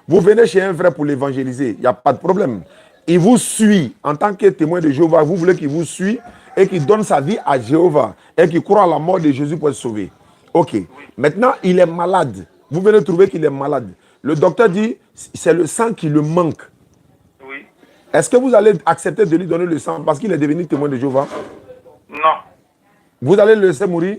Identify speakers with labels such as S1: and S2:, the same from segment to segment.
S1: Vous venez chez un frère pour l'évangéliser, il n'y a pas de problème. Il vous suit en tant que témoin de Jéhovah. Vous voulez qu'il vous suive et qu'il donne sa vie à Jéhovah et qu'il croit à la mort de Jésus pour être sauvé. Ok.
S2: Oui.
S1: Maintenant, il est malade. Vous venez trouver qu'il est malade. Le docteur dit c'est le sang qui le manque.
S2: Oui.
S1: Est-ce que vous allez accepter de lui donner le sang parce qu'il est devenu témoin de Jéhovah?
S2: Non.
S1: Vous allez le laisser mourir?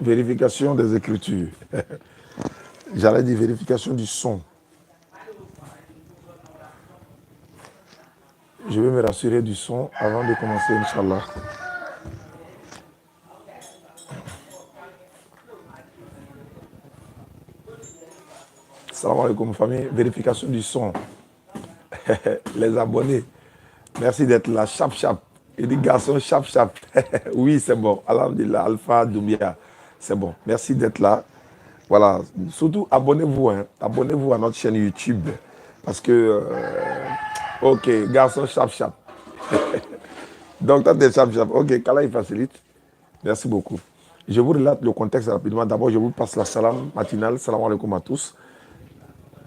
S1: Vérification des Écritures. J'allais dire vérification du son. Je vais me rassurer du son avant de commencer, Inch'Allah. Salam alaikum, famille. Vérification du son. Les abonnés. Merci d'être là. Chap, chap. Il dit garçon, chap, chap. Oui, c'est bon. Alhamdulillah, Alpha Doumia. C'est bon. Merci d'être là. Voilà. Surtout, abonnez-vous. Hein. Abonnez-vous à notre chaîne YouTube. Parce que... ok, garçon, chap, chap. Donc, t'as des chap, chap. Ok, Kala, il facilite. Merci beaucoup. Je vous relate le contexte rapidement. D'abord, je vous passe la salam matinale. Salam alaikum à tous.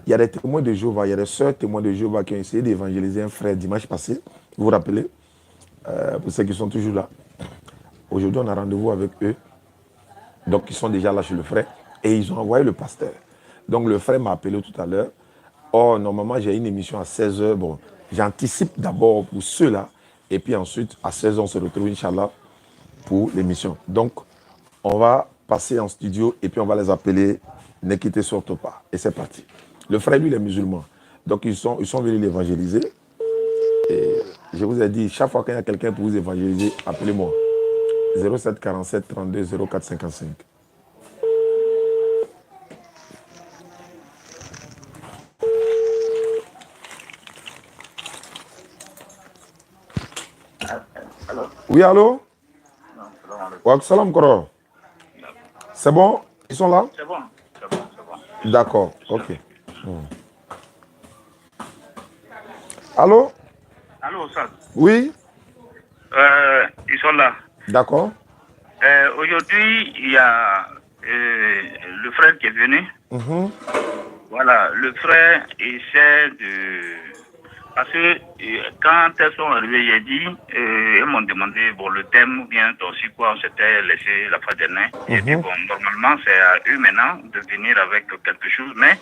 S1: Il y a des témoins de Jéhovah, il y a des sœurs témoins de Jéhovah qui ont essayé d'évangéliser un frère dimanche passé. Vous vous rappelez, pour ceux qui sont toujours là. Aujourd'hui, on a rendez-vous avec eux. Donc, ils sont déjà là chez le frère. Et ils ont envoyé le pasteur. Donc, le frère m'a appelé tout à l'heure. Oh, normalement, j'ai une émission à 16h. Bon, j'anticipe d'abord pour ceux-là. Et puis ensuite, à 16h, on se retrouve, Inch'Allah, pour l'émission. Donc, on va passer en studio et puis on va les appeler. Ne quittez surtout pas. Et c'est parti. Le frère, lui, il est musulman. Donc, ils sont venus l'évangéliser. Et je vous ai dit, chaque fois qu'il y a quelqu'un pour vous évangéliser, appelez-moi. 07 47 32 04 55.
S2: Allô?
S1: Oui, allô?
S2: Non, salam alaikum.
S1: Wa salam Koro. C'est bon? Ils sont là?
S2: C'est bon. C'est bon, c'est bon.
S1: D'accord, ok. Allô?
S2: Allô, ça?
S1: Oui?
S2: Ils sont là.
S1: D'accord.
S2: Aujourd'hui, il y a le frère qui est venu. Voilà, le frère essaie de... Parce que quand elles sont arrivées, j'ai dit, elles m'ont demandé, bon, le thème ou bien aussi quoi, on s'était laissé la fois dernière. J'ai dit, bon, normalement, c'est à eux maintenant de venir avec quelque chose, mais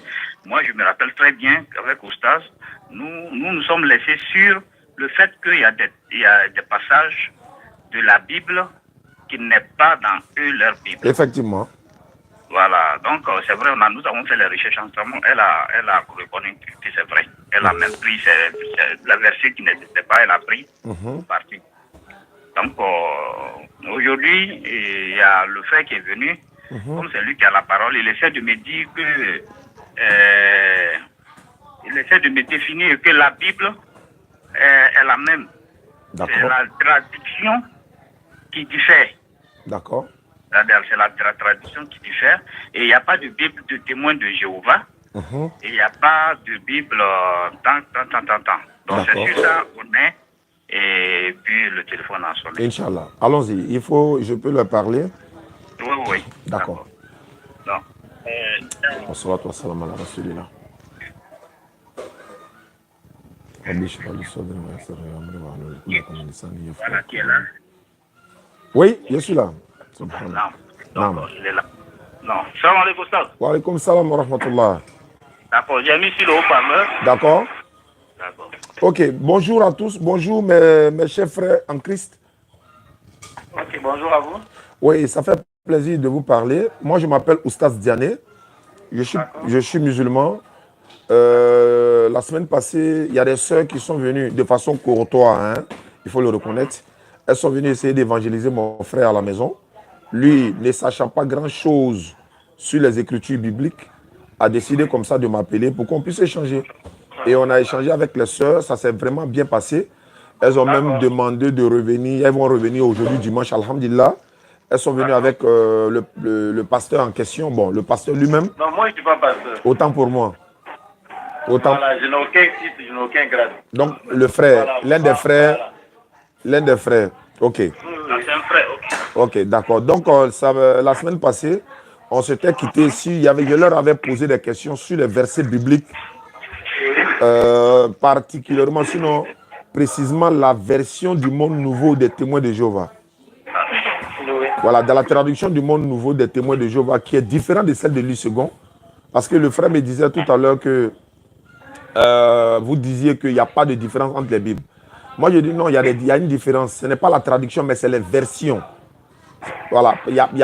S2: moi, je me rappelle très bien qu'avec Oustaz, nous sommes laissés sur le fait qu'il y a des passages de la Bible qui n'est pas dans eux leur Bible.
S1: Effectivement.
S2: Voilà, donc c'est vrai, nous avons fait les recherches ensemble, elle a reconnu que c'est vrai. Elle a même pris la version qui n'existait pas, elle a pris partie. Donc aujourd'hui, il y a le frère qui est venu, comme c'est lui qui a la parole, il essaie de me dire que, il essaie de me définir que la Bible est la même. C'est la traduction qui diffère.
S1: D'accord.
S2: C'est la tradition qui diffère. Et il n'y a pas de Bible de témoin de Jéhovah. Et il n'y a pas de Bible tant. Donc c'est sur ça qu'on est. Et puis le téléphone a sonné.
S1: Inch'Allah. Allons-y. Je peux leur parler?
S2: Oui.
S1: D'accord.
S2: Non.
S1: Wassalatu wassalam ala rasulillah.
S2: Voilà qui est là.
S1: Oui, je suis là.
S2: Non, donc il est là. Non. Salam alaikum, Ustaz.
S1: Wa alaikum salam wa rahmatullah.
S2: D'accord, j'ai mis sur le haut-parleur.
S1: D'accord.
S2: D'accord.
S1: Ok, bonjour à tous. Bonjour mes chers frères en Christ.
S2: Ok, bonjour à vous.
S1: Oui, ça fait plaisir de vous parler. Moi, je m'appelle Oustaz Diané. Je suis musulman. La semaine passée, il y a des sœurs qui sont venues de façon courtoise, hein, il faut le reconnaître. Elles sont venues essayer d'évangéliser mon frère à la maison. Lui, ne sachant pas grand-chose sur les écritures bibliques, a décidé comme ça de m'appeler pour qu'on puisse échanger. Et on a échangé avec les sœurs, ça s'est vraiment bien passé. Elles ont même demandé de revenir. Elles vont revenir aujourd'hui, dimanche, alhamdulillah. Elles sont venues avec le pasteur en question. Bon, le pasteur lui-même.
S2: Non, moi, je ne suis pas pasteur.
S1: Autant pour moi. Autant.
S2: Voilà, je n'ai aucun titre, je n'ai aucun grade.
S1: Donc, le frère,
S2: Voilà,
S1: l'un des frères.
S2: voilà.
S1: L'un des frères. Ok.
S2: C'est un frère, ok.
S1: Ok, d'accord. Donc, la semaine passée, on s'était quitté ici. Je leur avais posé des questions sur les versets bibliques, particulièrement, sinon, précisément la version du monde nouveau des témoins de Jéhovah.
S2: Oui.
S1: Voilà, dans la traduction du monde nouveau des témoins de Jéhovah, qui est différente de celle de Louis II. Parce que le frère me disait tout à l'heure que vous disiez qu'il n'y a pas de différence entre les Bibles. Moi, je dis non, il y a une différence. Ce n'est pas la traduction, mais c'est les versions. Voilà,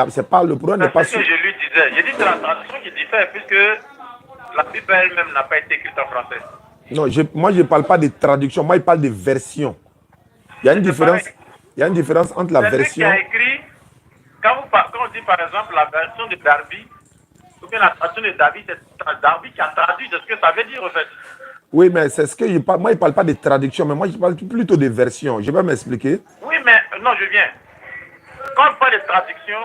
S1: c'est pas, le problème n'est pas
S2: ce que je lui disais. J'ai dit que c'est la traduction qui diffère, puisque la Bible elle-même n'a pas été écrite en français.
S1: Non, moi, je ne parle pas de traduction. Moi, je parle de version. Il y a une différence. Il y a une différence entre la version.
S2: Qui a écrit, quand on dit par exemple la version de Darby, ou bien la traduction de Darby, c'est Darby qui a traduit de ce que ça veut dire en fait.
S1: Oui, mais c'est ce que je parle. Moi, je ne parle pas de traduction, mais moi, je parle plutôt de version. Je vais m'expliquer.
S2: Oui, mais non, je viens. Quand je parle de traduction,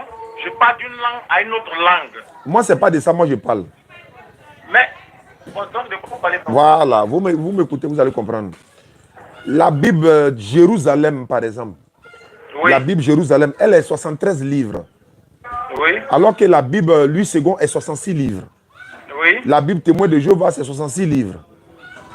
S2: je parle d'une langue à une autre langue.
S1: Moi, ce n'est pas de ça, moi, je parle.
S2: Mais, donc, de quoi vous parlez?
S1: Voilà, vous m'écoutez, vous allez comprendre. La Bible Jérusalem, par exemple. Oui. La Bible Jérusalem, elle est 73 livres.
S2: Oui.
S1: Alors que la Bible Louis II est 66 livres.
S2: Oui.
S1: La Bible Témoin de Jéhovah, c'est 66 livres.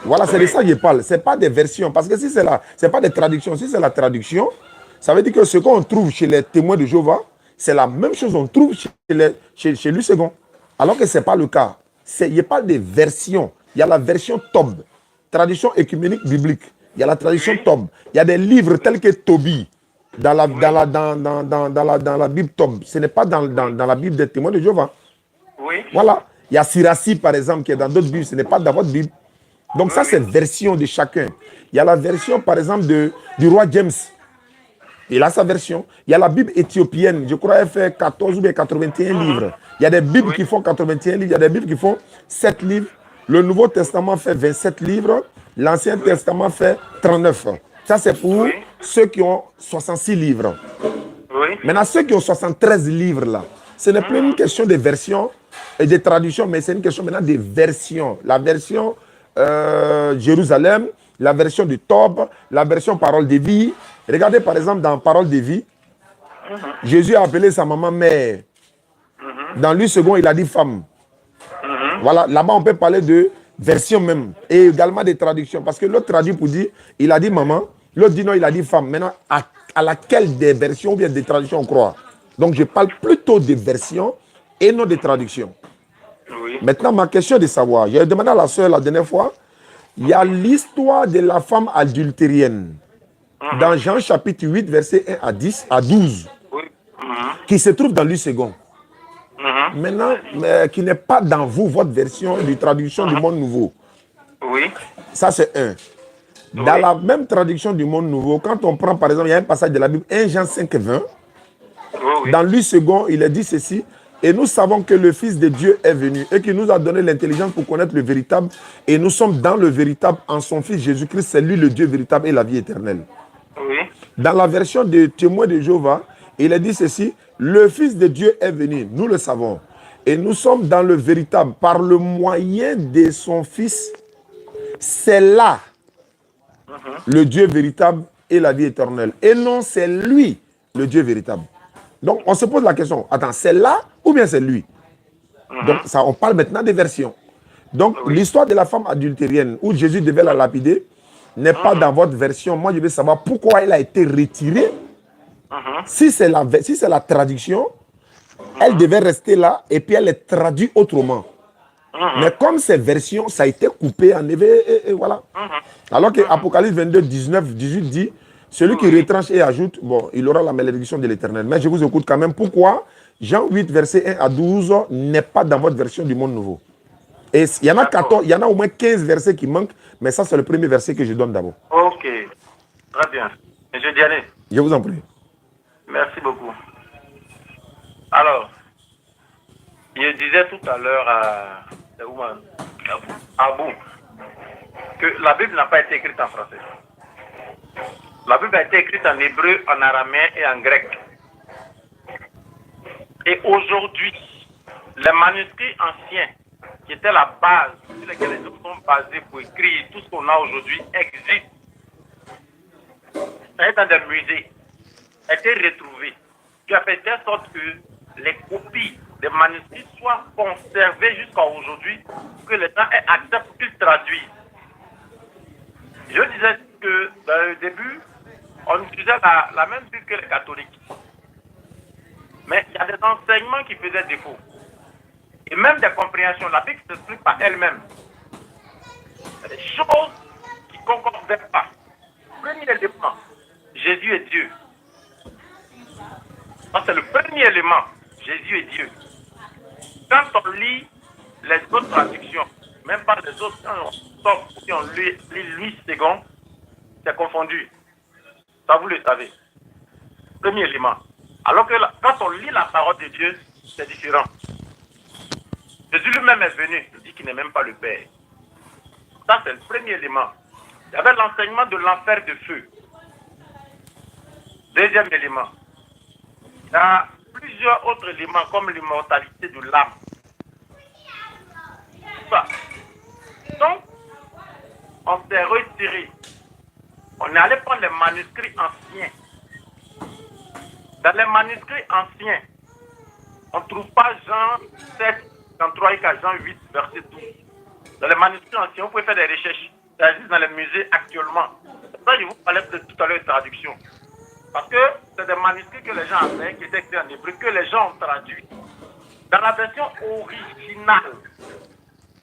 S1: Voilà, c'est de ça que je parle. Ce n'est pas des versions. Parce que si c'est c'est pas des traductions. Si c'est la traduction, ça veut dire que ce qu'on trouve chez les témoins de Jéhovah, c'est la même chose qu'on trouve chez Louis II. Alors que ce n'est pas le cas. Il n'y a pas de versions. Il y a la version Tob, tradition écuménique biblique. Il y a la tradition Tob. Il y a des livres tels que Tobie dans la Bible Tob. Ce n'est pas dans la Bible des témoins de Jéhovah.
S2: Oui.
S1: Voilà. Il y a Siracide, par exemple, qui est dans d'autres Bibles. Ce n'est pas dans votre Bible. Donc ça, c'est version de chacun. Il y a la version, par exemple, du roi James. Il a sa version. Il y a la Bible éthiopienne. Je crois qu'elle fait 14 ou bien 81 livres. Il y a des Bibles qui font 81 livres. Il y a des Bibles qui font 7 livres. Le Nouveau Testament fait 27 livres. L'Ancien Testament fait 39. Ça, c'est pour ceux qui ont 66 livres. Maintenant, ceux qui ont 73 livres, là, ce n'est plus une question de version et de traduction, mais c'est une question maintenant de version. La version Jérusalem, la version du Tob, la version Parole de vie. Regardez par exemple dans Parole de vie, Jésus a appelé sa maman mère. Dans Louis II, il a dit femme. Voilà, là-bas on peut parler de version même et également des traductions. Parce que l'autre traduit pour dire, il a dit maman, l'autre dit non, il a dit femme. Maintenant, à laquelle des versions ou bien des traductions on croit? Donc je parle plutôt des versions et non des traductions. Maintenant, ma question est de savoir, j'ai demandé à la soeur la dernière fois, il y a l'histoire de la femme adultérienne dans Jean chapitre 8, verset 1 à 12, qui se trouve dans Louis II. Maintenant, qui n'est pas dans votre version de traduction du Monde Nouveau. Ça, c'est un. Dans la même traduction du Monde Nouveau, quand on prend, par exemple, il y a un passage de la Bible, 1 Jean 5, 20, dans Louis II, il est dit ceci. Et nous savons que le Fils de Dieu est venu et qu'il nous a donné l'intelligence pour connaître le véritable. Et nous sommes dans le véritable en son Fils Jésus-Christ. C'est lui le Dieu véritable et la vie éternelle. Dans la version des témoins de Jéhovah, il est dit ceci. Le Fils de Dieu est venu, nous le savons. Et nous sommes dans le véritable par le moyen de son Fils. C'est là le Dieu véritable et la vie éternelle. Et non, c'est lui le Dieu véritable. Donc, on se pose la question, attends, c'est là ou bien c'est lui? Donc, ça, on parle maintenant des versions. Donc, l'histoire de la femme adultérienne où Jésus devait la lapider n'est pas dans votre version. Moi, je veux savoir pourquoi elle a été retirée. Si c'est la traduction, elle devait rester là et puis elle est traduite autrement. Mais comme ces versions, ça a été coupé, enlevé, et voilà. Alors que Apocalypse 22, 19, 18 dit, celui qui retranche et ajoute, bon, il aura la malédiction de l'Éternel. Mais je vous écoute quand même. Pourquoi Jean 8, verset 1 à 12 n'est pas dans votre version du Monde Nouveau? Et il y en a 14, il y en a au moins 15 versets qui manquent, mais ça, c'est le premier verset que je donne d'abord.
S2: Ok, très bien. Monsieur Diané.
S1: Je vous en prie.
S2: Merci beaucoup. Alors, je disais tout à l'heure à vous que la Bible n'a pas été écrite en français.
S3: Bible a été écrite en hébreu, en araméen et en grec. Et aujourd'hui, les manuscrits anciens, qui étaient la base sur laquelle les hommes sont basés pour écrire tout ce qu'on a aujourd'hui, existent. Ça est dans des musées, a été retrouvé, qui a fait de telle sorte que les copies des manuscrits soient conservées jusqu'à aujourd'hui, pour que les gens aient accès pour qu'ils traduisent. Je disais que dans le début, on utilisait la même Bible que les catholiques. Mais il y a des enseignements qui faisaient défaut. Et même des compréhensions. La Bible ne s'explique pas elle-même. Il y a des choses qui ne concordaient pas. Premier élément, Jésus est Dieu. Ça, c'est le premier élément. Jésus est Dieu. Quand on lit les autres traductions, même pas les autres, quand on lit Louis II, c'est confondu. Ça, vous le savez. Premier élément. Alors que quand on lit la parole de Dieu, c'est différent. Jésus lui-même est venu, il dit qu'il n'est même pas le Père. Ça, c'est le premier élément. Il y avait l'enseignement de l'enfer de feu. Deuxième élément. Il y a plusieurs autres éléments comme l'immortalité de l'âme. Ça. Donc, on s'est retiré. On est allé prendre les manuscrits anciens. Dans les manuscrits anciens, on ne trouve pas Jean 7, 33 et Jean 8, verset 12. Dans les manuscrits anciens, vous pouvez faire des recherches. Ça existe dans les musées actuellement. C'est ça que je vous parlais de tout à l'heure de traduction. Parce que c'est des manuscrits que les gens avaient, qui étaient écrits en hébreu, que les gens ont traduits. Dans la version originale,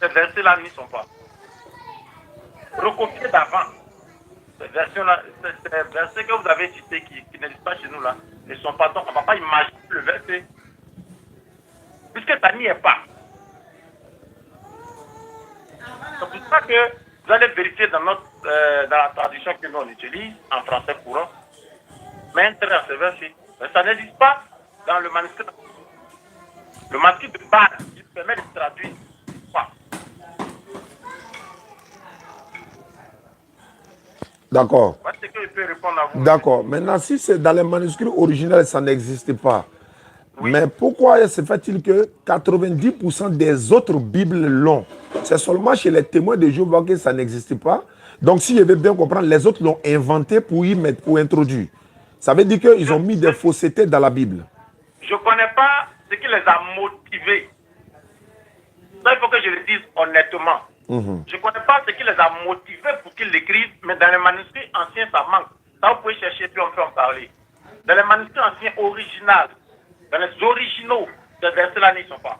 S3: ces versets-là n'y sont pas. Recopiés d'avant. Ces versions-là, ces versets que vous avez cités qui n'existent pas chez nous là, ne sont pas. Donc on ne va pas imaginer le verset. Puisque ça n'y est pas. C'est pour ça que vous allez vérifier dans la traduction que nous on utilise, en français courant, mais intérêt à ce verset. Mais ça n'existe pas dans le manuscrit. Le manuscrit de base, il permet de traduire. Quoi.
S1: D'accord.
S3: Est-ce que je peux répondre à vous?
S1: D'accord. Maintenant, si c'est dans les manuscrits originels, ça n'existe pas.
S3: Oui.
S1: Mais pourquoi se fait-il que 90% des autres Bibles l'ont? C'est seulement chez les témoins de Jéhovah que ça n'existe pas. Donc, si je veux bien comprendre, les autres l'ont inventé pour y mettre, pour introduire. Ça veut dire qu'ils ont mis des faussetés dans la Bible.
S3: Je ne connais pas ce qui les a motivés. Ça, il faut que je le dise honnêtement. Je ne connais pas ce qui les a motivés pour qu'ils l'écrivent, mais dans les manuscrits anciens, ça manque. Ça, vous pouvez chercher, puis on peut en parler. Dans les manuscrits anciens originaux, dans les originaux, ces versets-là n'y sont pas.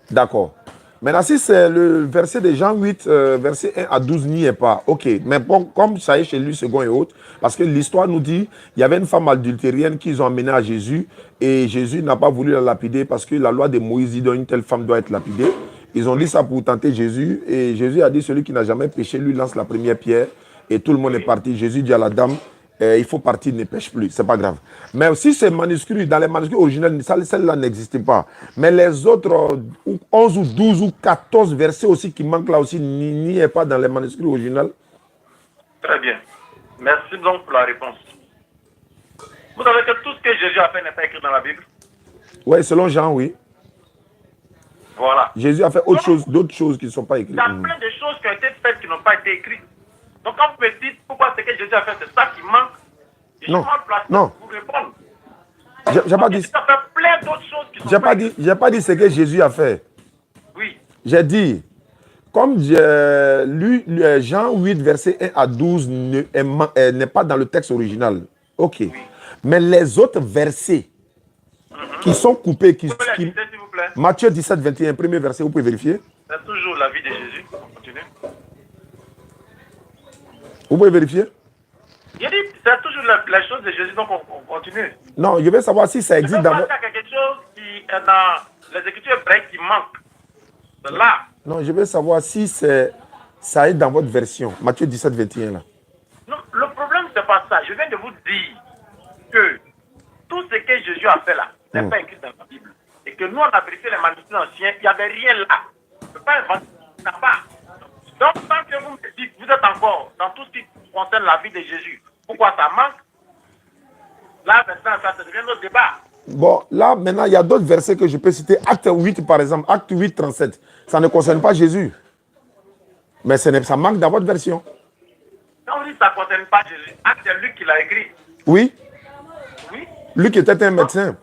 S1: D'accord. Maintenant, si c'est le verset de Jean 8, verset 1 à 12, n'y est pas. Ok, mais bon, comme ça est chez lui, second et autres, parce que l'histoire nous dit, il y avait une femme adultérienne qu'ils ont amenée à Jésus, et Jésus n'a pas voulu la lapider parce que la loi de Moïse dit qu'une telle femme doit être lapidée. Ils ont dit ça pour tenter Jésus, et Jésus a dit, celui qui n'a jamais péché, lui lance la première pierre, et tout le monde est parti. Jésus dit à la dame, il faut partir, ne pêche plus, c'est pas grave. Mais aussi ces manuscrits, dans les manuscrits originels, celle-là n'existe pas. Mais les autres 11 ou 12 ou 14 versets aussi qui manquent là aussi, n'y est pas dans les manuscrits originels.
S3: Très bien. Merci donc pour la réponse. Vous savez que tout ce que Jésus a fait n'est pas écrit dans la Bible?
S1: Oui, selon Jean, oui.
S3: Voilà.
S1: Jésus a fait d'autres choses qui ne sont pas écrites.
S3: Il y a plein de choses qui ont été faites qui n'ont pas été écrites. Donc quand vous me dites pourquoi ce que Jésus a fait, c'est ça qui manque, je suis mal placé pour vous répondre.
S1: J'ai pas dit.
S3: Ça fait plein d'autres choses qui sont
S1: j'ai pas dit ce que Jésus a fait.
S3: Oui.
S1: J'ai dit, comme Jean 8, verset 1 à 12 n'est pas dans le texte original. Ok. Oui. Mais les autres versets qui sont coupés,
S3: s'il vous plaît.
S1: Matthieu 17, 21, premier verset, vous pouvez vérifier.
S3: C'est toujours la vie de Jésus. On continue.
S1: Vous pouvez vérifier?
S3: Il dit, c'est toujours la chose de Jésus, donc on continue.
S1: Non, je veux savoir si ça existe
S3: dans... Il y a quelque chose qui est dans les Écritures hébraïques qui manque. C'est là.
S1: Non, je veux savoir si ça est dans votre version, Matthieu 17, 21 là.
S3: Non, le problème, c'est pas ça. Je viens de vous dire que tout ce que Jésus a fait là n'est pas écrit dans la Bible. Et que nous, on a vérifié les manuscrits anciens, il n'y avait rien là. On ne peut pas inventer, ça pas. Donc, tant que vous me dites, vous êtes encore dans tout ce qui concerne la vie de Jésus, pourquoi ça manque,
S1: Bon, là, maintenant, il y a d'autres versets que je peux citer. Acte 8, par exemple. Acte 8, 37. Ça ne concerne pas Jésus. Mais ça manque dans votre version.
S3: Quand on dit que ça ne concerne pas Jésus, c'est Luc qui l'a écrit.
S1: Oui.
S3: Oui.
S1: Luc était un médecin.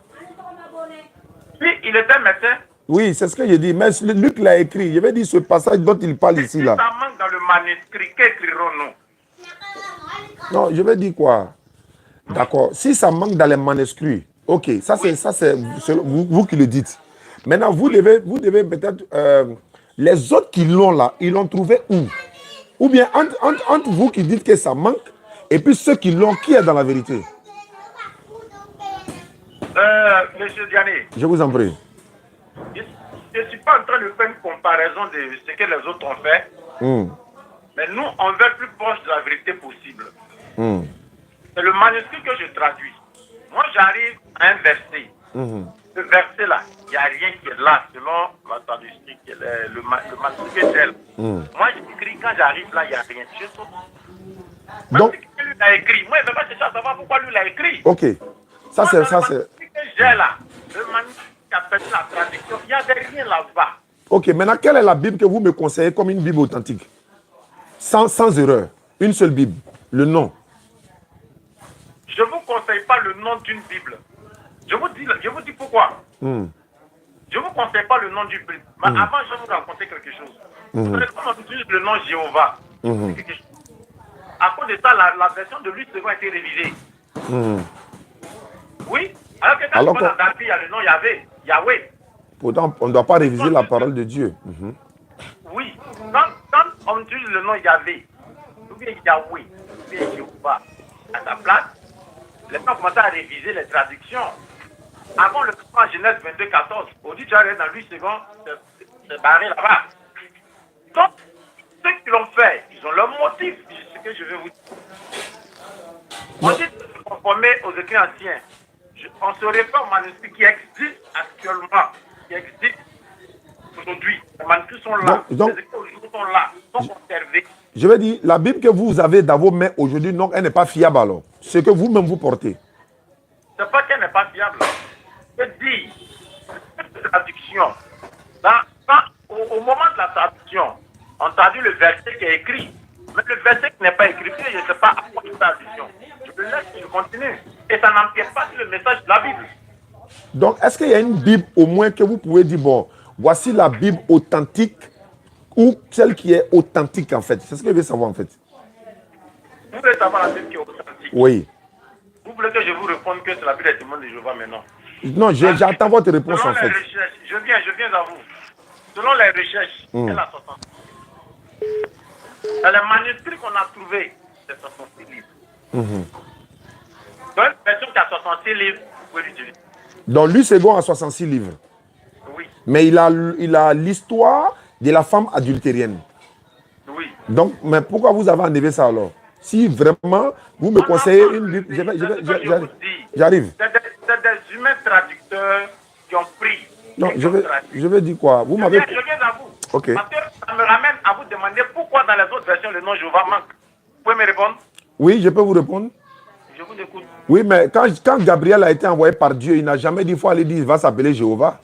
S3: Oui, il était médecin.
S1: Oui, c'est ce que j'ai dit. Mais Luc l'a écrit. Je vais dire ce passage dont il parle ici.
S3: Si
S1: Là.
S3: ça manque dans le manuscrit, qu'écrirons-nous?
S1: Non, je vais dire quoi? D'accord. Si ça manque dans les manuscrits, ok, ça c'est vous qui le dites. Maintenant, vous devez peut-être les autres qui l'ont là, ils l'ont trouvé où? Ou bien entre vous qui dites que ça manque et puis ceux qui l'ont, qui est dans la vérité?
S3: Monsieur Diané,
S1: Je vous en prie.
S3: je ne suis pas en train de faire une comparaison de ce que les autres ont fait, mais nous, on veut être plus proche de la vérité possible. C'est le manuscrit que je traduis. Moi, j'arrive à un verset. Ce verset-là, il n'y a rien qui est là, selon ma traduction, le manuscrit que j'ai. Moi, j'écris, quand j'arrive là, il n'y a rien. Je saute. Donc, que lui l'a écrit. Moi, je ne vais pas chercher à savoir pourquoi lui l'a écrit.
S1: Ok. Ça, c'est.
S3: Le manuscrit que j'ai là, le manuscrit qui a fait la traduction, il n'y a rien là-bas.
S1: Ok, maintenant, quelle est la Bible que vous me conseillez comme une Bible authentique? Sans erreur. Une seule Bible. Le nom.
S3: Je ne vous conseille pas le nom d'une Bible. Je vous dis pourquoi. Je ne vous conseille pas le nom d'une Bible. Mais avant, je vais vous raconter quelque chose. Vous savez, quand on utilise le nom Jéhovah, c'est quelque chose. À cause de ça, la version de lui a été révisée. Oui. Alors que quand on dans Darby, il y a le nom Yahweh.
S1: Pourtant, on ne doit pas réviser la parole de Dieu.
S3: Oui. Quand on utilise le nom Yahvé, ou bien Yahweh, ou bien Jéhovah, à sa place, les gens commencent à réviser les traductions. Avant le temps, Genèse 22, 14, on dit déjà dans 8 secondes, c'est barré là-bas. Donc, ceux qui l'ont fait, ils ont leur motif, c'est ce que je vais vous dire. On dit de se conformer aux écrits anciens. On ne se réfère au manuscrit qui existe actuellement, qui existe aujourd'hui. Les manuscrits sont là, les écrits aujourd'hui sont là, sont conservés.
S1: Je veux dire, la Bible que vous avez dans vos mains aujourd'hui, non, elle n'est pas fiable alors. Ce que vous-même vous portez.
S3: C'est pas qu'elle n'est pas fiable. Je dis, cette traduction, au moment de la traduction, on traduit le verset qui est écrit. Mais le verset qui n'est pas écrit, je ne sais pas à quoi une traduction. Je le laisse, je continue. Et ça n'empiète pas sur le message de la Bible.
S1: Donc, est-ce qu'il y a une Bible au moins que vous pouvez dire, bon, voici la Bible authentique ou celle qui est authentique en fait? C'est ce que je veux savoir en fait.
S3: Vous voulez savoir la Bible qui est authentique?
S1: Oui.
S3: Vous voulez que je vous réponde que c'est la Bible des témoins de Jéhovah maintenant?
S1: Non, j'attends votre réponse en fait.
S3: Recherches, je viens à vous. Selon les recherches, elle a 60. Dans les manuscrits qu'on a trouvés, c'est 66 livres. Dans une version qui a 66 livres, vous pouvez l'utiliser.
S1: Donc, lui, c'est bon à 66 livres.
S3: Oui.
S1: Mais il a l'histoire de la femme adultérienne.
S3: Oui.
S1: Donc, mais pourquoi vous avez enlevé ça alors? Si vraiment, vous me conseillez une Bible, j'arrive.
S3: C'est des humains traducteurs qui ont pris.
S1: Non, je vais dire quoi? Vous m'avez...
S3: Je viens à vous.
S1: Ok.
S3: Parce que ça me ramène à vous demander pourquoi dans les autres versions le nom Jéhovah manque. Vous pouvez me répondre?
S1: Oui, je peux vous répondre.
S3: Je vous écoute.
S1: Oui, mais quand Gabriel a été envoyé par Dieu, il n'a jamais dit, il faut aller dire, il va s'appeler Jéhovah.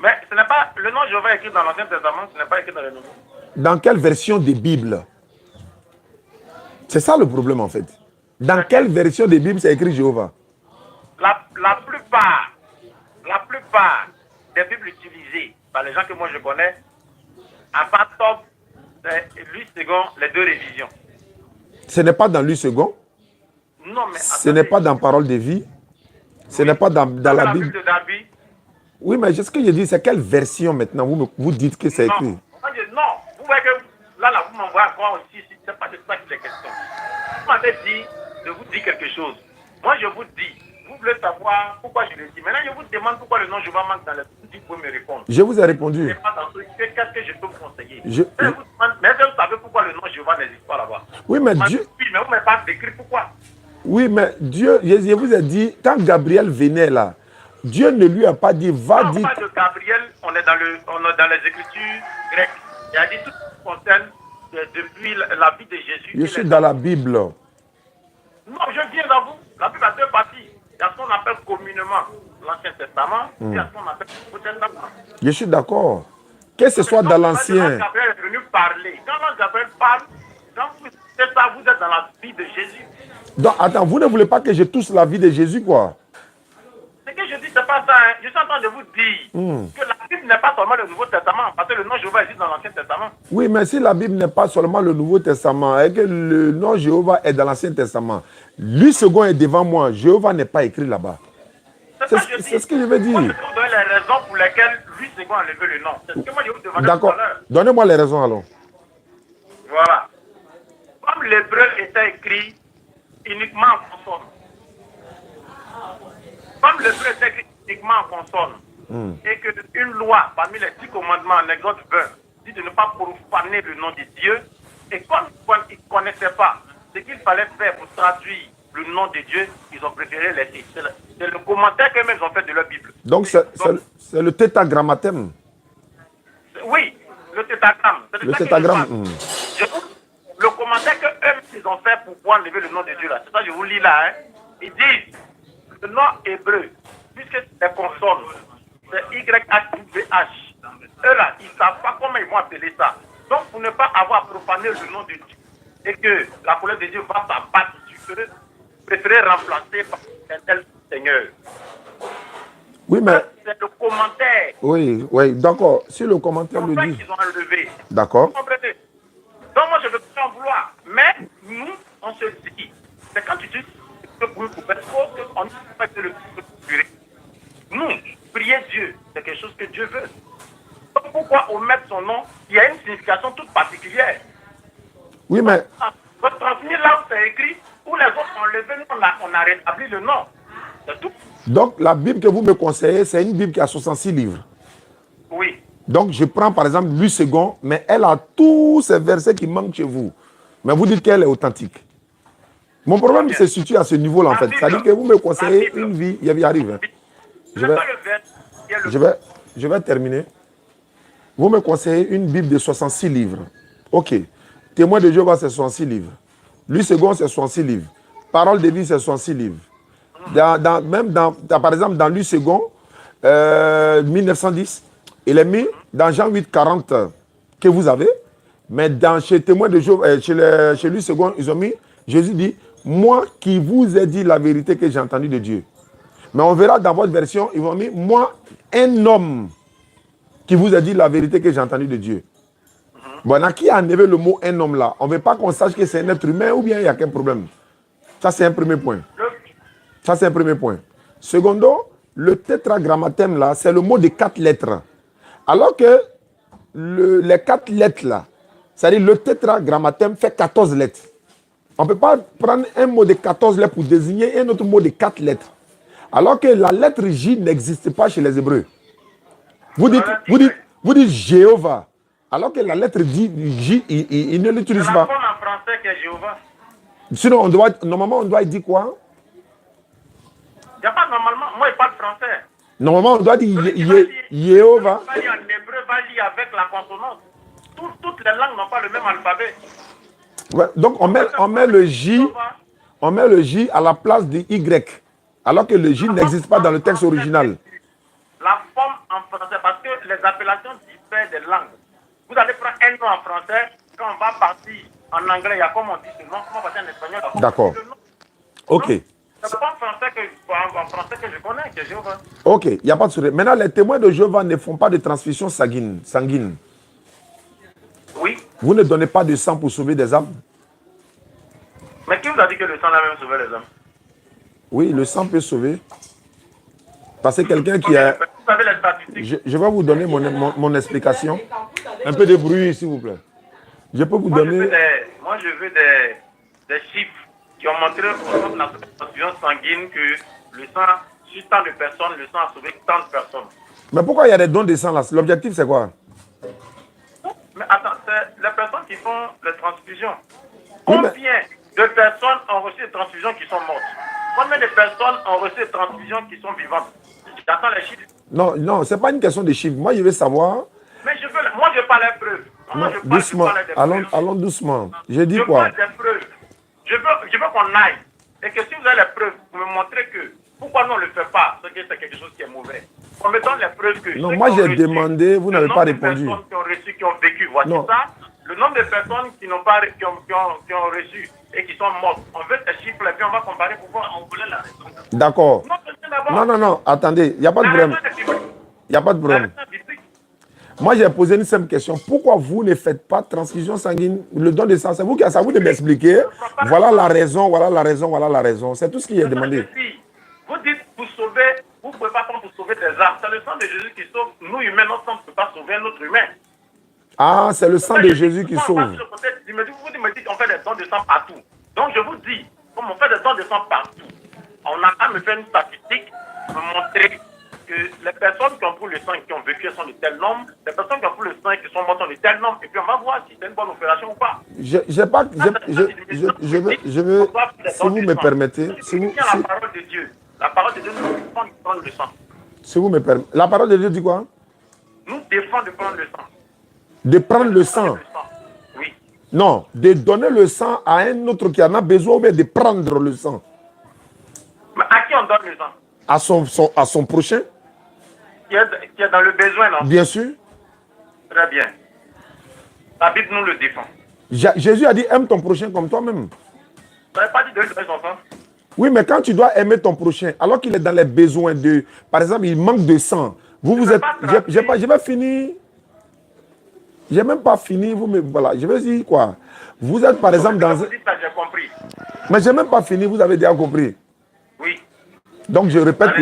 S3: Mais ce n'est pas le nom Jéhovah écrit dans l'Ancien Testament, ce n'est pas écrit dans le Nouveau.
S1: Dans quelle version des Bibles? C'est ça le problème en fait. Dans quelle version des Bibles c'est écrit Jéhovah?
S3: La plupart des Bibles utilisées par les gens que moi je connais, à part top, Louis II, les deux révisions.
S1: Ce n'est pas dans Louis II.
S3: Non, mais
S1: ce n'est pas dans Parole de vie. Ce n'est pas dans la Bible.
S3: De Darby.
S1: Oui, mais ce que je dis, c'est quelle version maintenant vous dites que c'est écrit?
S3: Non, vous voyez que là vous m'envoyez encore aussi, c'est pas de ça qu'il est question. Vous m'avez dit de vous dire quelque chose. Moi, je vous dis, vous voulez savoir pourquoi je le dis. Maintenant, je vous demande pourquoi le nom Jéhovah manque dans les... Vous pouvez me répondre.
S1: Je vous ai répondu.
S3: Qu'est-ce que je peux vous conseiller?
S1: Mais
S3: vous savez pourquoi le nom Jéhovah n'existe pas là-bas?
S1: Oui, mais Dieu...
S3: Oui, mais vous ne m'avez pas décrit pourquoi.
S1: Oui, mais Dieu, je vous ai dit, quand Gabriel venait là, Dieu ne lui a pas dit, va dire...
S3: Quand on parle de Gabriel, on est dans les Écritures grecques. Il a dit tout ce qui concerne depuis la vie de Jésus.
S1: Je suis dans la Bible.
S3: Non, je viens à vous. La Bible a deux parties. Il y a ce qu'on appelle communément. l'Ancien Testament et à ce qu'on appelle le Nouveau Testament.
S1: Je suis d'accord. Que ce soit dans l'ancien.
S3: Gabriel est venu parler. Quand l'ange Gabriel parle, quand vous faites ça, vous êtes dans la vie de Jésus.
S1: Donc, attends, vous ne voulez pas que je touche la vie de Jésus, quoi?
S3: Ce que je dis, c'est pas ça. Hein. Je suis en train de vous dire que la Bible n'est pas seulement le Nouveau Testament, parce que le nom Jéhovah existe dans l'Ancien Testament.
S1: Oui, mais si la Bible n'est pas seulement le Nouveau Testament et que le nom Jéhovah est dans l'Ancien Testament, lui second est devant moi, Jéhovah n'est pas écrit là-bas. C'est ce que je veux dire.
S3: Moi, je vais vous donner les raisons pour lesquelles lui second a levé le nom. C'est ce que moi je vous demandais tout
S1: D'accord.
S3: à l'heure.
S1: Donnez-moi les raisons alors.
S3: Voilà. Comme l'hébreu était écrit uniquement en consonne. Comme l'hébreu était écrit uniquement en consonne. Et qu'une loi parmi les 10 commandements en Exode 20 dit de ne pas profaner le nom de Dieu. Et comme ils ne connaissaient pas ce qu'il fallait faire pour traduire le nom de Dieu, ils ont préféré laisser. C'est le commentaire qu'eux-mêmes ont fait de leur Bible.
S1: Donc c'est le tétragrammathème.
S3: Oui, le tétragramme.
S1: Le tétragramme.
S3: Le commentaire qu'eux-mêmes ils ont fait pour pouvoir lever le nom de Dieu là. C'est ça que je vous lis là. Hein. Ils disent le nom hébreu, puisque c'est consonne, c'est YHWH. Eux là, ils ne savent pas comment ils vont appeler ça. Donc pour ne pas avoir profané le nom de Dieu et que la colère de Dieu va s'abattre sur eux, préférer remplacer par un tel Seigneur.
S1: Oui, mais...
S3: C'est le commentaire.
S1: Oui, oui, d'accord. Si le commentaire le dit...
S3: qu'ils ont enlevé.
S1: D'accord.
S3: Vous comprenez? Donc moi, je ne veux pas en vouloir. Mais nous, on se dit, c'est quand tu dis que pour nous, parce qu'on ne peut pas que le curé. Nous, prier Dieu, c'est quelque chose que Dieu veut. Donc pourquoi omettre son nom? Il y a une signification toute particulière.
S1: Oui, mais...
S3: Votre transmis là où c'est écrit, où les autres ont levé, nous, on a rétabli le nom. C'est tout.
S1: Donc, la Bible que vous me conseillez, c'est une Bible qui a 66 livres.
S3: Oui.
S1: Donc, je prends par exemple Louis II, mais elle a tous ces versets qui manquent chez vous. Mais vous dites qu'elle est authentique. Mon problème se situe à ce niveau-là, en fait. C'est-à-dire que vous me conseillez une vie, il y arrive. Hein. Je vais terminer. Vous me conseillez une Bible de 66 livres. Ok. Témoin de Jéhovah, c'est 66 livres. Louis II, c'est 66 livres. Parole de vie, c'est 66 livres. Par exemple, dans Louis II, 1910, il est mis dans Jean 8, 40 que vous avez, mais chez Témoin de Jéhovah, chez Louis II, ils ont mis, Jésus dit, moi qui vous ai dit la vérité que j'ai entendue de Dieu. Mais on verra dans votre version, ils vont mis, moi, un homme qui vous a dit la vérité que j'ai entendue de Dieu. Bon, qui a enlevé le mot un homme là? On ne veut pas qu'on sache que c'est un être humain ou bien il y a qu'un problème. Ça, c'est un premier point. Ça, c'est un premier point. Secondo, le tétragrammathème là, c'est le mot de 4 lettres. Alors que les 4 lettres là, c'est-à-dire le tétragrammathème fait 14 lettres. On ne peut pas prendre un mot de 14 lettres pour désigner un autre mot de 4 lettres. Alors que la lettre J n'existe pas chez les Hébreux. Vous dites Jéhovah. Alors que la lettre J, il ne l'utilise pas.
S3: C'est la forme en français qui est Jéhovah.
S1: Sinon, normalement, on doit dire quoi?
S3: Il n'y a pas normalement. Moi, je parle français.
S1: Normalement, on doit dire Jéhovah.
S3: Va lire en hébreu, va lire avec la consonance. Toutes les langues n'ont pas le même alphabet.
S1: Ouais, donc, on met le J à la place du Y. Alors que le J n'existe pas dans le texte original.
S3: La forme en français, parce que les appellations diffèrent des langues. Vous allez prendre un nom en français, quand on va partir en anglais, il y a comme on dit ce nom, comment on va dire en espagnol.
S1: D'accord. Ok.
S3: C'est pas en français que je connais, que Jéhovah.
S1: Ok, il n'y a pas de souci. Maintenant, les témoins de Jéhovah ne font pas de transfusion sanguine.
S3: Oui.
S1: Vous ne donnez pas de sang pour sauver des âmes.
S3: Mais qui vous a dit que le sang a même sauvé les âmes?
S1: Oui, le sang peut sauver. Parce que quelqu'un qui a...
S3: Vous savez les statistiques.
S1: Je vais vous donner mon explication. Un peu de bruit, s'il vous plaît. Je peux vous donner...
S3: Moi, je veux des chiffres qui ont montré pour la transfusion sanguine que le sang, sur tant de personnes, le sang a sauvé tant de personnes.
S1: Mais pourquoi il y a des dons de sang là? L'objectif, c'est quoi?
S3: Mais attends, c'est les personnes qui font les transfusions. Combien de personnes ont reçu des transfusions qui sont mortes? Combien de personnes ont reçu des transfusions qui sont vivantes? J'attends les chiffres.
S1: Non, ce n'est pas une question de chiffres. Moi, je veux savoir...
S3: Mais moi, je parle des preuves.
S1: Non, doucement, allons doucement. J'ai dit quoi?
S3: Je parle des preuves. Je veux qu'on aille. Et que si vous avez les preuves, vous me montrez que Pourquoi nous on ne le fait pas? C'est que c'est quelque chose qui est mauvais. On me donne les preuves que...
S1: Non, moi j'ai demandé, vous n'avez pas répondu.
S3: Le nombre de personnes qui ont reçu, qui ont vécu, voici
S1: Non.
S3: ça. Le nombre de personnes qui n'ont pas, qui ont reçu et qui sont mortes. On veut ces chiffres et puis on va comparer pourquoi on voulait la raison.
S1: D'accord. Non, attendez, il n'y a pas de problème. Il n'y a pas de problème. Moi, j'ai posé une simple question. Pourquoi vous ne faites pas de transfusion sanguine, le don de sang? C'est vous qui avez de m'expliquer. Voilà la raison, voilà la raison, voilà la raison. C'est tout ce qui est demandé.
S3: Vous dites, vous sauvez, vous ne pouvez pas prendre pour sauver des âmes. C'est le sang de Jésus qui sauve. Nous, humains, notre sang ne peut pas sauver un autre humain.
S1: Ah, c'est le sang de Jésus qui sauve.
S3: Vous me dites qu'on fait des dons de sang partout. Donc, je vous dis, comme on fait des dons de sang partout, on n'a qu'à me faire une statistique, me montrer que les personnes qui ont pris le sang et qui ont vécu sont de tel nombre, les personnes qui ont pris le sang et qui sont mortes sont de tel nombre, et puis on va voir si c'est une bonne opération ou pas.
S1: Je veux, si vous me permettez,
S3: La parole de Dieu. La parole de Dieu nous défend de prendre le sang.
S1: Si vous me permettez. La parole de Dieu dit quoi?
S3: Nous défend de prendre le sang.
S1: De prendre le sang?
S3: Oui.
S1: Non, de donner le sang à un autre qui en a besoin ou bien de prendre le sang.
S3: Mais à qui on donne le sang?
S1: À son prochain?
S3: Qui est dans le besoin, non?
S1: Bien sûr.
S3: Très bien. La Bible nous le défend.
S1: Jésus a dit aime ton prochain comme toi-même.
S3: Ça n'avez pas dit de donner son sang?
S1: Oui, mais quand tu dois aimer ton prochain, alors qu'il est dans les besoins de... Par exemple, il manque de sang. Vous êtes... Je vais finir... J'ai même pas fini. Voilà, je vais dire quoi. Vous êtes par exemple dans...
S3: Vous dites ça, j'ai compris.
S1: Mais j'ai même pas fini, vous avez déjà compris.
S3: Oui.
S1: Donc je répète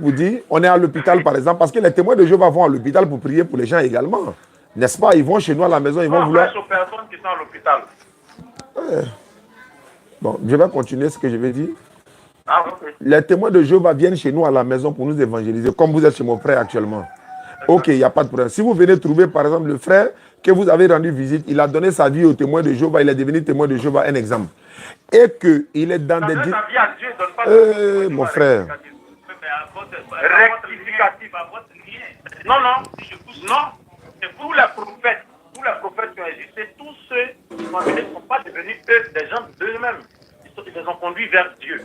S1: pour dire, on est à l'hôpital par exemple, parce que les témoins de Jéhovah vont à l'hôpital pour prier pour les gens également. N'est-ce pas? Ils vont chez nous à la maison, ils vont vouloir...
S3: aux personnes qui sont à l'hôpital.
S1: Bon, je vais continuer ce que je vais dire.
S3: Ah, ok.
S1: Les témoins de Jéhovah viennent chez nous à la maison pour nous évangéliser, comme vous êtes chez mon frère actuellement. Ok, il n'y a pas de problème. Si vous venez trouver par exemple le frère que vous avez rendu visite, il a donné sa vie aux témoins de Jéhovah, il est devenu témoin de Jéhovah, un exemple. Et qu'il est dans des... mon frère.
S3: Rectificatif. Non, c'est pour les prophètes. Tous les prophètes qui ont existé, tous ceux qui sont venus ne sont pas devenus eux des gens d'eux-mêmes. Ils les ont conduits vers Dieu.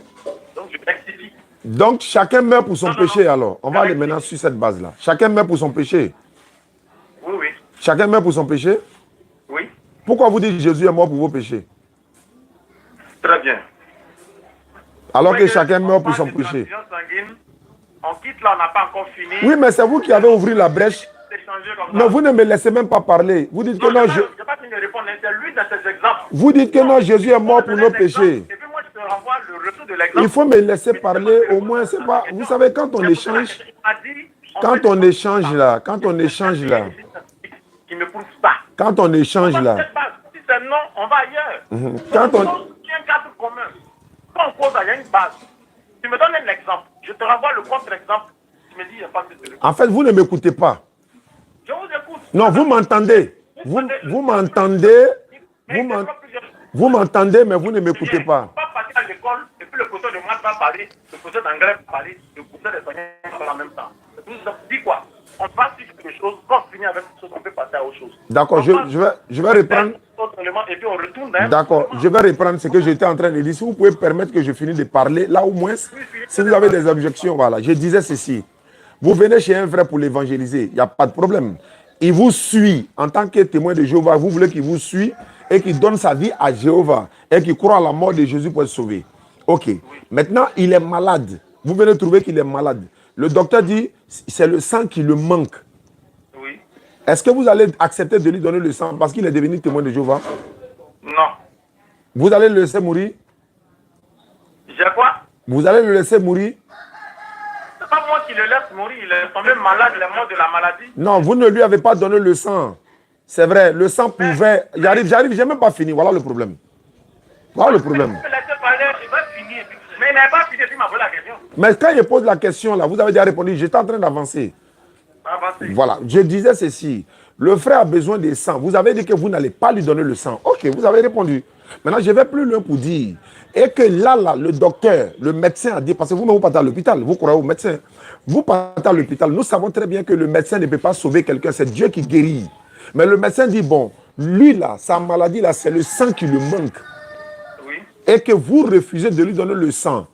S3: Donc je rectifie.
S1: Donc chacun meurt pour son péché alors. On va aller maintenant sur cette base-là. Chacun meurt pour son péché.
S3: Oui, oui.
S1: Chacun meurt pour son péché?
S3: Oui.
S1: Pourquoi vous dites que Jésus est mort pour vos péchés?
S3: Très bien.
S1: Alors que chacun meurt pour son péché.
S3: On quitte là, on n'a pas encore fini.
S1: Oui, mais c'est vous qui avez ouvert la brèche. Non, vous ne me laissez même pas parler. Vous dites que non,
S3: je n'ai pas fini de répondre. C'est lui dans ses exemples.
S1: Vous dites que non, Jésus est mort pour nos péchés.
S3: Et puis moi, je te renvoie le retour de l'exemple.
S1: Il faut me laisser parler au moins. C'est pas. Vous savez, quand on échange, quand on échange là,
S3: Qui ne prouve pas.
S1: Quand on échange là.
S3: Si c'est non, on va ailleurs.
S1: Quand on...
S3: Il y a un cadre commun. Quand on cause, il y a une base. Tu me donnes un exemple. Je te renvoie le contre-exemple. Tu me dis, il n'y a pas de...
S1: En fait, vous ne m'écoutez pas.
S3: Je vous écoute.
S1: Non, vous m'entendez. Vous m'entendez. Vous m'entendez, mais vous ne m'écoutez pas.
S3: On va partir à l'école et puis le professeur de maths va parler, le professeur d'anglais va parler, le professeur d'espagnol va parler en même temps. Dis quoi? On passe sur quelque chose, quand on finit avec quelque chose, on peut passer à autre chose. D'accord, je vais reprendre. Et puis on retourne.
S1: D'accord, je vais reprendre ce que j'étais en train de dire. Si vous pouvez permettre que je finisse de parler, là au moins, si vous avez des objections, voilà. Je disais ceci. Vous venez chez un frère pour l'évangéliser, il n'y a pas de problème. Il vous suit en tant que témoin de Jéhovah. Vous voulez qu'il vous suive et qu'il donne sa vie à Jéhovah et qu'il croit à la mort de Jésus pour être sauvé. Ok. Maintenant, il est malade. Vous venez trouver qu'il est malade. Le docteur dit, c'est le sang qui le manque.
S3: Oui.
S1: Est-ce que vous allez accepter de lui donner le sang parce qu'il est devenu témoin de Jéhovah?
S3: Non.
S1: Vous allez le laisser mourir?
S3: J'ai quoi?
S1: Vous allez le laisser mourir?
S3: C'est pas moi qui le laisse mourir. Il est tombé malade, il est mort de la maladie.
S1: Non, vous ne lui avez pas donné le sang. C'est vrai, le sang pouvait... J'arrive, j'ai même pas fini. Voilà le problème. Voilà le problème.
S3: Mais il n'a pas fini, il m'a posé la question.
S1: Mais quand je pose la question, là, vous avez déjà répondu, j'étais en train d'avancer. Voilà, je disais ceci. Le frère a besoin de sang. Vous avez dit que vous n'allez pas lui donner le sang. Ok, vous avez répondu. Maintenant, je vais plus loin pour dire. Et que là, le docteur, le médecin a dit, parce que vous-même, vous partez à l'hôpital, vous croyez au médecin. Vous partez à l'hôpital, nous savons très bien que le médecin ne peut pas sauver quelqu'un, c'est Dieu qui guérit. Mais le médecin dit, bon, lui là, sa maladie là, c'est le sang qui lui manque.
S3: Oui.
S1: Et que vous refusez de lui donner le sang.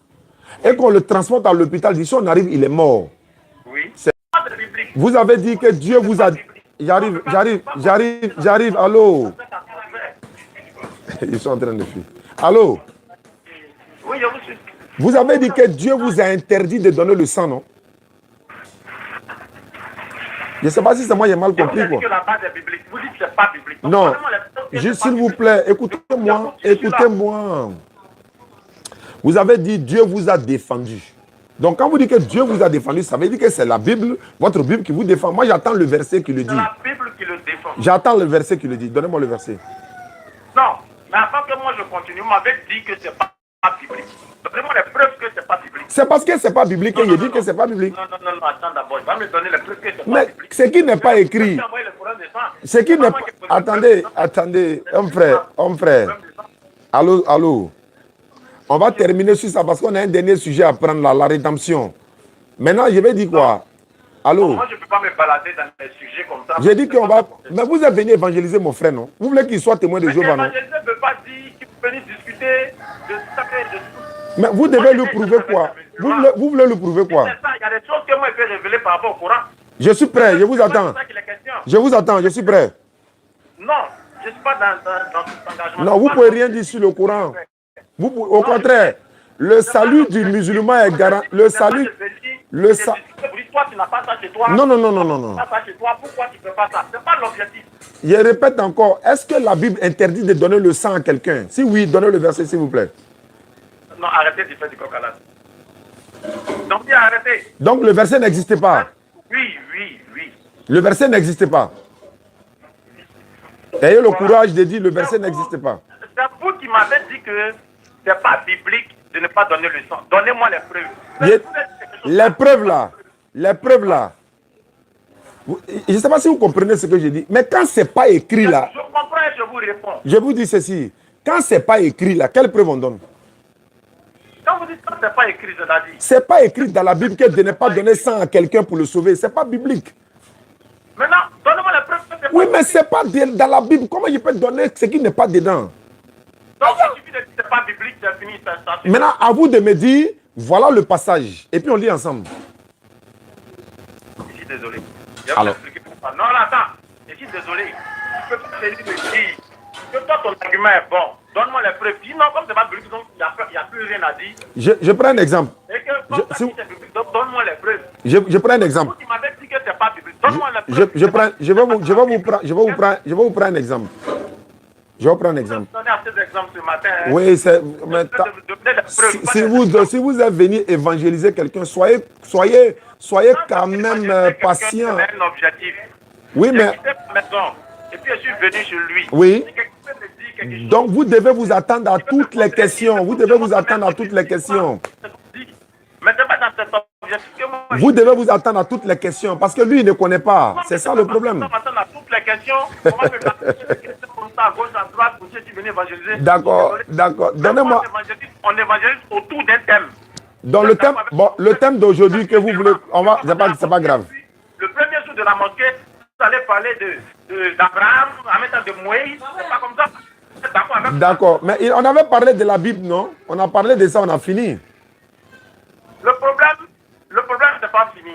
S1: et qu'on le transporte à l'hôpital, d'ici on arrive, il est mort.
S3: Oui.
S1: C'est-
S3: Pas de biblique.
S1: Vous avez dit que Dieu vous a... J'arrive, allô. Ils sont en train de fuir. Allô.
S3: Oui, je vous suis.
S1: Vous avez dit que Dieu vous a interdit de donner le sang, non? Je ne sais pas si c'est moi qui ai mal
S3: Je vous
S1: compris,
S3: ai dit
S1: quoi.
S3: que la base est biblique. Vous dites que ce n'est pas biblique. Donc,
S1: Non.
S3: donnez-moi les preuves que
S1: Juste,
S3: c'est pas
S1: s'il vous
S3: biblique.
S1: plaît, écoutez-moi, écoutez-moi. Vous avez dit Dieu vous a défendu. Donc, quand vous dites que Dieu vous a défendu, ça veut dire que c'est la Bible, votre Bible qui vous défend. Moi, j'attends le verset qui le
S3: C'est
S1: dit.
S3: la Bible qui le défend.
S1: J'attends le verset qui le dit. Donnez-moi le verset.
S3: Non, mais avant que moi je continue, vous m'avez dit que ce n'est pas biblique. Donnez-moi les preuves que ce n'est pas biblique.
S1: C'est parce que ce n'est pas biblique que je dis que ce n'est pas biblique.
S3: Non, attends d'abord. Il va me donner les preuves que ce n'est pas
S1: Mais
S3: biblique.
S1: ce qui n'est pas écrit, ce qui n'est pas... Attendez, un frère. Allô. On va terminer sur ça parce qu'on a un dernier sujet à prendre, la rédemption. Maintenant, je vais dire quoi? Allô?
S3: Moi, je ne peux pas me balader dans des sujets comme ça.
S1: J'ai dit qu'on va... Mais vous êtes venu évangéliser mon frère, non? Vous voulez qu'il soit témoin de
S3: Mais
S1: Jéhovah, non?
S3: l'évangéliste ne veut pas dire qu'il peut venir discuter de ça et de tout.
S1: Mais vous devez lui prouver quoi? Vous voulez lui prouver quoi?
S3: C'est ça, il y a des choses que moi, je peux révéler par rapport au Coran.
S1: Je suis prêt, je vous attends.
S3: C'est ça qu'il est question.
S1: Je vous attends, je suis prêt.
S3: Non, je ne suis pas dans cet engagement.
S1: Non, vous ne pouvez rien dire sur le Coran. Au contraire, le salut du musulman est garanti. Le salut...
S3: Toi, tu n'as pas ça chez toi.
S1: Non.
S3: Tu n'as pas ça chez toi. Pourquoi tu ne fais pas ça? Ce n'est pas l'objectif.
S1: Je répète encore, est-ce que la Bible interdit de donner le sang à quelqu'un? Si oui, donnez le verset, s'il vous plaît.
S3: Non, arrêtez de faire du coq à l'âne. Donc, bien arrêtez.
S1: Donc, le verset n'existait pas.
S3: Oui.
S1: Le verset n'existait pas. Ayez le courage de dire le verset n'existait pas.
S3: C'est vous qui m'avez dit que ce n'est pas biblique de ne pas donner le sang. Donnez-moi les preuves.
S1: Les preuves là. Je ne sais pas si vous comprenez ce que je dis, mais quand ce n'est pas écrit là,
S3: Je comprends et je vous réponds.
S1: je vous dis ceci. Quand ce n'est pas écrit là, quelle preuve on donne?
S3: Quand vous dites que ce n'est pas écrit, c'est-à-dire.
S1: Ce n'est pas écrit dans la Bible que de ne pas donner sang à quelqu'un pour le sauver. Ce n'est pas biblique.
S3: Maintenant, donnez-moi les preuves que c'est pas
S1: Oui, mais ce n'est pas dans la Bible. Comment je peux donner ce qui n'est pas dedans?
S3: Donc, il suffit de dire que ce n'est pas biblique, c'est fini. Ça.
S1: Maintenant, à vous de me dire, voilà le passage. Et puis on lit ensemble.
S3: Je suis désolé. Je vais vous expliquer pourquoi. Non, attends. Je suis désolé. Je ne peux pas venir me dire que toi, ton argument est bon. Donne-moi les preuves. Dis non, comme ce n'est pas biblique, donc il n'y a plus rien à dire.
S1: Je prends un exemple.
S3: Et que comme ça, si c'est biblique, donc donne-moi les preuves.
S1: Je prends un exemple.
S3: Vous qui m'avez dit que ce n'est pas biblique, donne-moi les preuves.
S1: Je vais vous prendre un exemple. Je vais vous prendre un exemple.
S3: Donnez assez d'exemples ce matin. Hein.
S1: Oui, c'est... mais si vous êtes venu évangéliser quelqu'un, soyez quand même patient.
S3: C'est un objectif.
S1: Oui, mais...
S3: J'ai quitté ma maison et puis je suis venu chez lui.
S1: Oui.
S3: Et quelqu'un peut me dire quelque chose.
S1: Donc, vous devez vous attendre à toutes les questions. Vous devez vous attendre à toutes les questions.
S3: Mais c'est pas dans cet objectif que moi...
S1: Vous devez vous attendre à toutes les questions parce que lui, il ne connaît pas. C'est ça le problème.
S3: On m'attend à toutes les questions. On va me poser des questions comme ça, à gauche, à droite, pour ceux qui viennent évangéliser.
S1: D'accord. Donnez-moi...
S3: On évangélise autour d'un thème.
S1: Dans le thème d'aujourd'hui que vous voulez... C'est pas grave.
S3: Le premier jour de la mosquée, vous allez parler d'Abraham, en même temps de Moïse. C'est pas comme ça.
S1: D'accord. Mais on avait parlé de la Bible, non? On a parlé de ça, on a fini.
S3: Le problème n'est pas fini.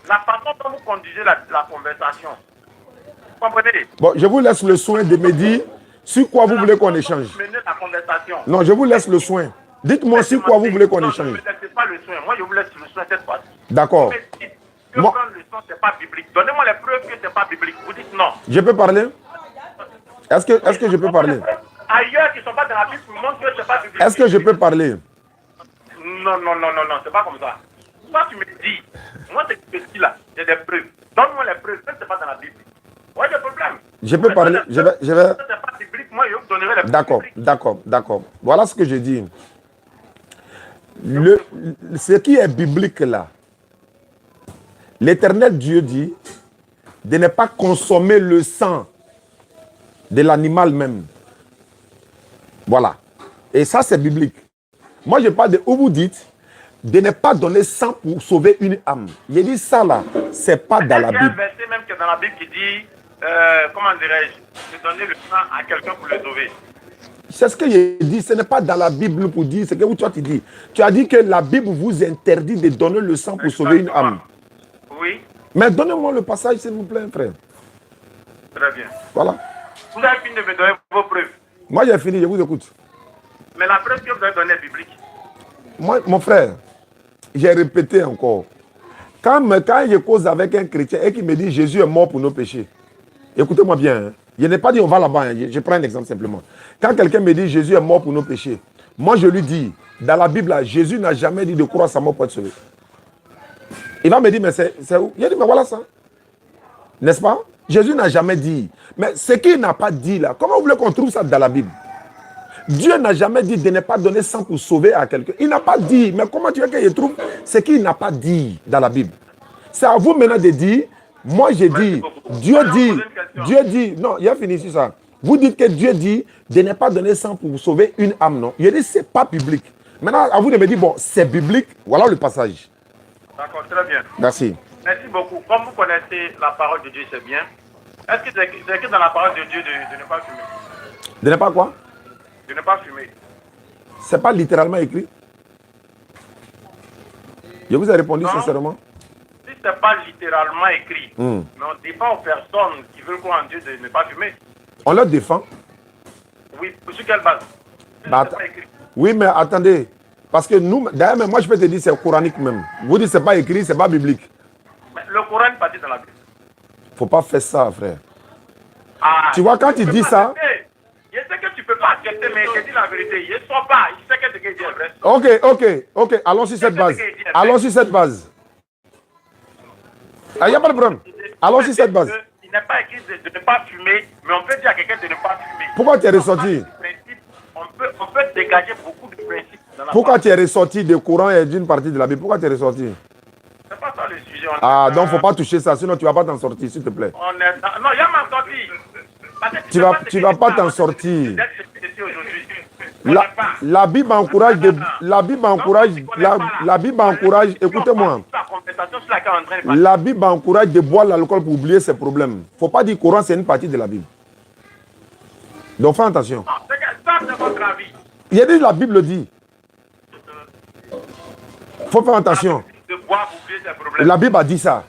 S3: La façon dont vous conduisez la conversation. Vous comprenez?
S1: Bon, je vous laisse le soin de me dire sur quoi vous voulez qu'on échange.
S3: Menez la conversation.
S1: Non, je vous laisse le soin. Dites-moi sur quoi vous voulez qu'on échange.
S3: Ne me laissez pas le soin. Moi, je vous laisse le soin cette fois-ci.
S1: D'accord.
S3: Que prendre le son, ce n'est pas biblique. Donnez-moi les preuves que ce n'est pas biblique. Vous dites non.
S1: Je peux parler? Est-ce que je peux parler?
S3: Ailleurs qui ne sont pas dans la Bible montrent que ce n'est pas biblique.
S1: Est-ce que je peux parler?
S3: Non, c'est pas comme ça. Toi, tu me dis, moi, ce que je dis là, j'ai des preuves. Donne-moi les preuves, ce n'est pas dans la Bible. Moi, j'ai un problème.
S1: Je peux parler? Je vais...
S3: Ce n'est pas biblique, moi, je vous donnerai les preuves.
S1: D'accord. Voilà ce que je dis. Ce qui est biblique là, l'Éternel Dieu dit de ne pas consommer le sang de l'animal même. Voilà. Et ça, c'est biblique. Moi, je parle de où vous dites de ne pas donner sang pour sauver une âme. J'ai dit ça là, c'est pas dans la Bible.
S3: Il y a un verset même qui est dans la Bible qui dit, comment dirais-je, de donner le sang à quelqu'un pour le sauver.
S1: C'est ce que j'ai dit. Ce n'est pas dans la Bible pour dire ce que toi tu dis. Tu as dit que la Bible vous interdit de donner le sang pour sauver une âme.
S3: Oui.
S1: Mais donnez-moi le passage, s'il vous plaît, frère.
S3: Très bien.
S1: Voilà.
S3: Vous avez fini de me donner vos preuves.
S1: Moi, j'ai fini, je vous écoute.
S3: Mais la preuve que vous avez donnée est biblique.
S1: Moi, mon frère, j'ai répété encore. Quand je cause avec un chrétien et qu'il me dit Jésus est mort pour nos péchés, écoutez-moi bien. Hein. Je n'ai pas dit on va là-bas. Hein. Je prends un exemple simplement. Quand quelqu'un me dit Jésus est mort pour nos péchés, moi je lui dis, dans la Bible, là, Jésus n'a jamais dit de croire à sa mort pour être sauvé. Il va me dire, mais c'est où? Il a dit, mais voilà ça. N'est-ce pas? Jésus n'a jamais dit. Mais ce qu'il n'a pas dit là, comment vous voulez qu'on trouve ça dans la Bible? Dieu n'a jamais dit de ne pas donner sang pour sauver à quelqu'un. Il n'a pas dit. Mais comment tu veux qu'il trouve ce qu'il n'a pas dit dans la Bible? C'est à vous maintenant de dire, moi j'ai dit, Dieu dit, non, il a fini sur ça. Vous dites que Dieu dit de ne pas donner sang pour sauver une âme, non? Il a dit, c'est pas biblique. Maintenant, à vous de me dire, bon, c'est biblique, voilà le passage.
S3: D'accord, très bien.
S1: Merci.
S3: Merci beaucoup. Comme vous connaissez la parole de Dieu, c'est bien. Est-ce que c'est écrit dans la parole de Dieu de ne pas fumer?
S1: De ne pas quoi?
S3: De ne pas fumer.
S1: C'est pas littéralement écrit. Je vous ai répondu
S3: Non.
S1: sincèrement.
S3: Si ce n'est pas littéralement écrit, mais on défend aux personnes qui veulent croire en Dieu de ne pas fumer.
S1: On leur défend.
S3: Oui, sur quelle base? Si
S1: Bah,
S3: ce n'est pas écrit.
S1: oui, mais attendez. Parce que nous, d'ailleurs, moi je peux te dire c'est coranique même. Vous dites c'est pas écrit, c'est pas biblique.
S3: Mais le Coran n'est pas dit dans la Bible.
S1: Faut pas faire ça, frère.
S3: Ah,
S1: Tu vois, quand tu dis ça.
S3: Je sais que tu ne peux pas accepter, mais je dis la vérité. Je ne sais pas. Je sais que ce que je dis est vrai.
S1: Ok. Allons sur cette base. Allons sur cette base. Il n'y a pas de problème. Allons sur cette base.
S3: Il n'est pas écrit de ne pas fumer, mais on peut dire à quelqu'un de ne pas fumer.
S1: Pourquoi tu es ressorti?
S3: On peut dégager beaucoup de principes dans la
S1: Pourquoi tu es ressorti du Coran et d'une partie de la Bible? Pourquoi tu es ressorti?
S3: C'est pas ça le sujet.
S1: Ah, donc il ne faut pas toucher ça, sinon tu ne vas pas t'en sortir, s'il te plaît.
S3: Non, il y a ma sortie.
S1: Tu vas pas t'en sortir. La Bible encourage, écoutez-moi. La Bible encourage de boire l'alcool pour oublier ses problèmes. Il ne faut pas dire que le Coran, c'est une partie de la Bible. Donc fais attention.
S3: Ça, c'est votre avis.
S1: Il y a dit, la Bible dit. Il faut faire attention.
S3: De boire pour oublier ses problèmes.
S1: La Bible a dit ça.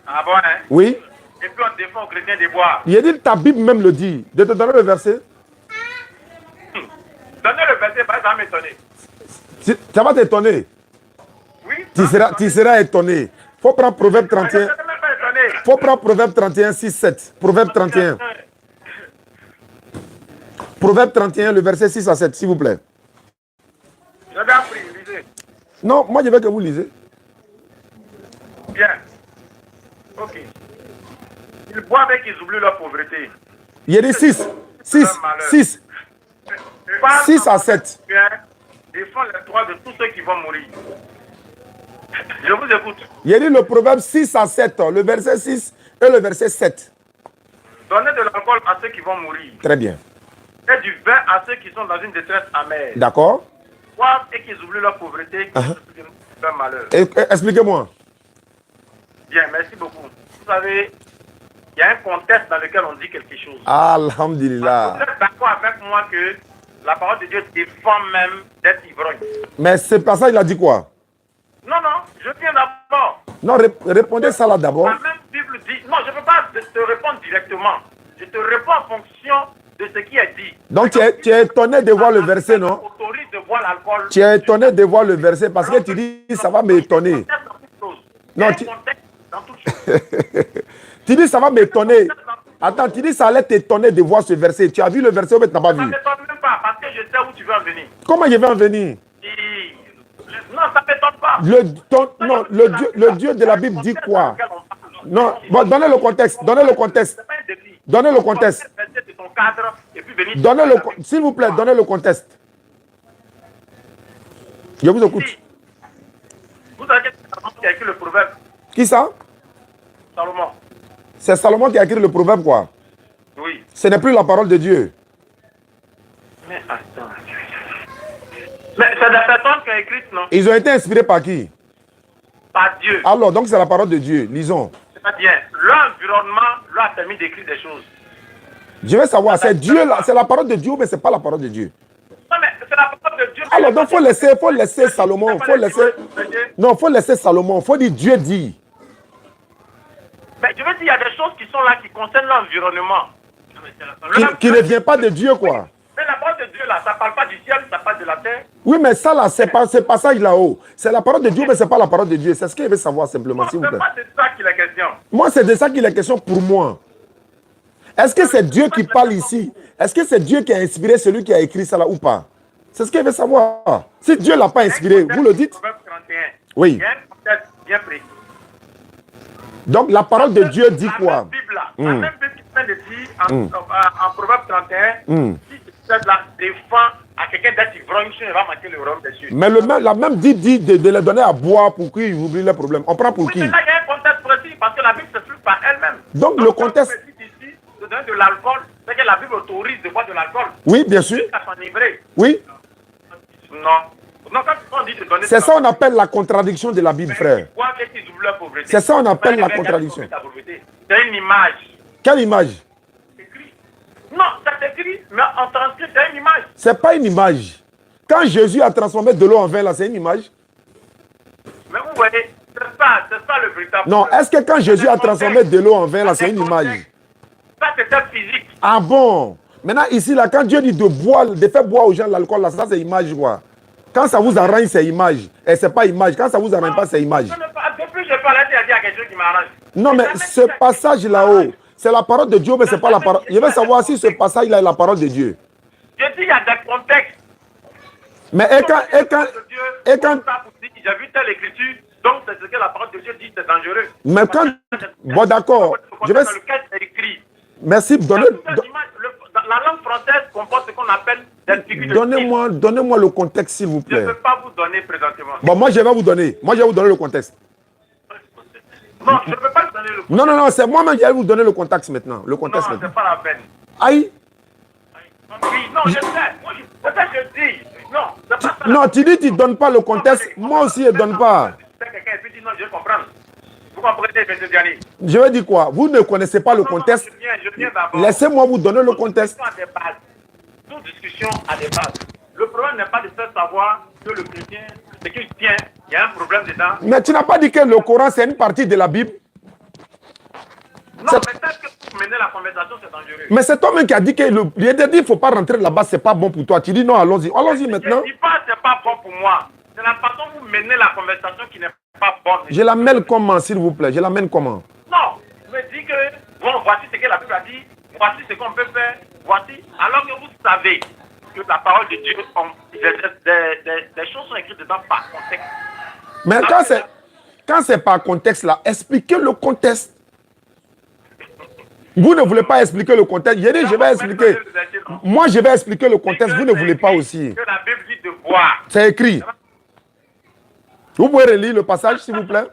S3: Ah bon, hein?
S1: Oui.
S3: Et puis on défend aux chrétiens de boire.
S1: Il a dit, ta Bible même le dit. De te donner le verset.
S3: Donnez le verset, ça va m'étonner.
S1: Ça va t'étonner.
S3: Oui.
S1: Tu seras étonné. Il faut prendre Proverbe 31. Faut prendre Proverbe 31, 6, 7. Proverbe 31. Proverbe 31, le verset 6 à 7, s'il vous plaît.
S3: J'avais appris, lisez.
S1: Non, moi je veux que vous lisez.
S3: Bien. Ok. Ils boivent et qu'ils oublient leur pauvreté.
S1: Il y a des 6. 6 à 7.
S3: Défend les droits de tous ceux qui vont mourir. Je vous écoute.
S1: Il y a dit le proverbe 6 à 7, le verset 6 et le verset 7.
S3: Donnez de l'alcool à ceux qui vont mourir.
S1: Très bien.
S3: Et du vin à ceux qui sont dans une détresse amère.
S1: D'accord.
S3: Boivent et qu'ils oublient leur pauvreté, leur malheur.
S1: Expliquez-moi.
S3: Bien, merci beaucoup. Vous savez, il y a un contexte dans lequel on dit quelque chose.
S1: Alhamdulillah.
S3: Vous êtes d'accord avec moi que la parole de Dieu défend même d'être ivrogne.
S1: Mais ce passage, il a dit quoi?
S3: Non, je viens d'abord.
S1: Non, répondez ça là d'abord.
S3: La même Bible dit... Non, je ne peux pas te répondre directement. Je te réponds en fonction de ce qui est dit.
S1: Donc tu es étonné de voir le verset, non?
S3: Autorise de boire l'alcool.
S1: Tu es étonné de voir le verset parce que tu dis ça va m'étonner. Non, tu dis ça va m'étonner. Attends, tu dis ça allait t'étonner de voir ce verset. Tu as vu le verset ou tu n'as pas vu?
S3: Ça ne m'étonne même pas parce que je sais où tu veux en venir.
S1: Comment je vais en venir?
S3: Non, ça ne m'étonne pas.
S1: Le Dieu de la Bible dit quoi? Non, bon, donnez le contexte. Donnez le contexte. Donnez le contexte. S'il vous plaît, donnez le contexte. Je vous écoute.
S3: Vous savez qui a écrit le proverbe?
S1: Qui ça?
S3: Salomon.
S1: C'est Salomon qui a écrit le proverbe, quoi?
S3: Oui.
S1: Ce n'est plus la parole de Dieu.
S3: Mais attends. Mais c'est des personnes qui ont écrit, non?
S1: Ils ont été inspirés par qui?
S3: Par Dieu.
S1: Alors, donc c'est la parole de Dieu. Lisons.
S3: C'est-à-dire, l'environnement leur a permis d'écrire des choses.
S1: Je veux savoir, c'est Dieu là, c'est la parole de Dieu, mais c'est pas la parole de Dieu.
S3: Non, mais c'est la parole de Dieu.
S1: Alors, donc, faut laisser Salomon, faut laisser Salomon, faut dire Dieu dit.
S3: Mais je veux dire, il y a des choses qui sont là qui concernent l'environnement.
S1: Qui ne vient pas de Dieu, quoi.
S3: Mais la parole de Dieu, là, ça ne parle pas du ciel, ça parle de la terre.
S1: Oui, mais ça, là, c'est pas ce passage là-haut. C'est la parole de Dieu, mais c'est pas la parole de Dieu. C'est ce qu'il veut savoir simplement, s'il vous plaît.
S3: C'est pas de ça qu'il est question.
S1: Moi, c'est de ça qu'il est question pour moi. Est-ce que c'est Dieu qui parle ici? Est-ce que c'est Dieu qui a inspiré celui qui a écrit ça là ou pas? C'est ce qu'il veut savoir. Si Dieu ne l'a pas inspiré, vous le dites? Oui.
S3: Il y a un contexte bien précis.
S1: Donc, la parole de Dieu dit quoi?
S3: La même Bible qui vient de dire en Proverbe 31, si là défend à quelqu'un d'être ivrogne, il va manquer le royaume des cieux.
S1: Mais la même dit de les donner à boire pour qu'ils oublient les problèmes. On prend pour qui?
S3: Mais là, il y a un contexte précis parce que la Bible s'explique par elle-même.
S1: Donc, le contexte.
S3: Ici, de donner de l'alcool, c'est que la Bible autorise de boire de l'alcool.
S1: Oui, bien sûr. Oui.
S3: Non, quand on dit de donner.
S1: C'est ça qu'on appelle la contradiction de la Bible, frère. C'est ça qu'on appelle la contradiction.
S3: C'est une image.
S1: Quelle image?
S3: Non, ça s'écrit, mais en transcrit, c'est une image.
S1: C'est pas une image. Quand Jésus a transformé de l'eau en vin, là, c'est une image.
S3: Mais vous voyez, c'est ça le véritable.
S1: Non, est-ce que quand Jésus a transformé de l'eau en vin, là, c'est une image?
S3: Ça, c'était physique.
S1: Ah bon? Maintenant, ici, là, quand Dieu dit de faire boire aux gens l'alcool, là, ça, c'est image, quoi. Quand ça vous arrange, c'est image. Et c'est pas image. Quand ça vous arrange pas, c'est image.
S3: Depuis que je parle, il y a quelque chose qui m'arrange.
S1: Non, mais ce passage là-haut, c'est la parole de Dieu, mais c'est pas la parole. Je veux savoir si ce passage-là est la parole de Dieu.
S3: Je dis, il y a des contextes.
S1: Mais quand
S3: j'ai vu telle écriture, donc c'est ce que la parole de Dieu dit, c'est dangereux.
S1: Mais quand... Bon, d'accord. Je vais... Merci.
S3: La langue française comporte ce qu'on appelle des figures de
S1: Donnez-moi le contexte, s'il vous plaît.
S3: Je ne peux pas vous donner présentement.
S1: Bon, moi, je vais vous donner. Moi, je vais vous donner le contexte.
S3: Non, je ne peux pas vous donner le contexte.
S1: Non, c'est moi-même qui vais vous donner le contexte maintenant. Le contexte
S3: non,
S1: maintenant.
S3: c'est pas la peine.
S1: Aïe.
S3: Oui, non, je sais. Peut-être que je dis. Non, c'est pas ça.
S1: Non, tu dis que tu ne donnes pas le contexte. Moi aussi, je ne donne pas.
S3: Quelqu'un et puis dit non, je vais comprendre. Vous comprenez, M. Diani?
S1: Je vais dire quoi? Vous ne connaissez pas le contexte.
S3: Je viens d'abord.
S1: Laissez-moi vous donner le contexte.
S3: Toute discussion a des bases. Le problème n'est pas de faire savoir que le chrétien, ce qu'il tient, il y a un problème dedans.
S1: Mais tu n'as pas dit que le Coran, c'est une partie de la Bible?
S3: Non, mais peut-être que pour mener la conversation, c'est dangereux.
S1: Mais c'est toi-même qui a dit qu'il ne faut pas rentrer là-bas, c'est pas bon pour toi. Tu dis non, allons-y. Allons-y maintenant.
S3: Je ne dis pas que c'est pas bon pour moi. C'est la façon dont vous menez la conversation qui n'est pas bonne.
S1: Je l'amène comment, s'il vous plaît? Je l'amène comment?
S3: Non, je me dis que, bon, voici ce que la Bible a dit, voici ce qu'on peut faire, voici. Alors que vous savez que la parole de Dieu, des choses sont écrites dedans par contexte.
S1: Mais quand c'est par contexte là, expliquez le contexte. Vous ne voulez pas expliquer le contexte. Je dis, je vais expliquer. Moi, je vais expliquer le contexte. Vous ne voulez pas aussi.
S3: Que la Bible dit de boire.
S1: C'est écrit. Vous pouvez relire le passage, s'il vous plaît?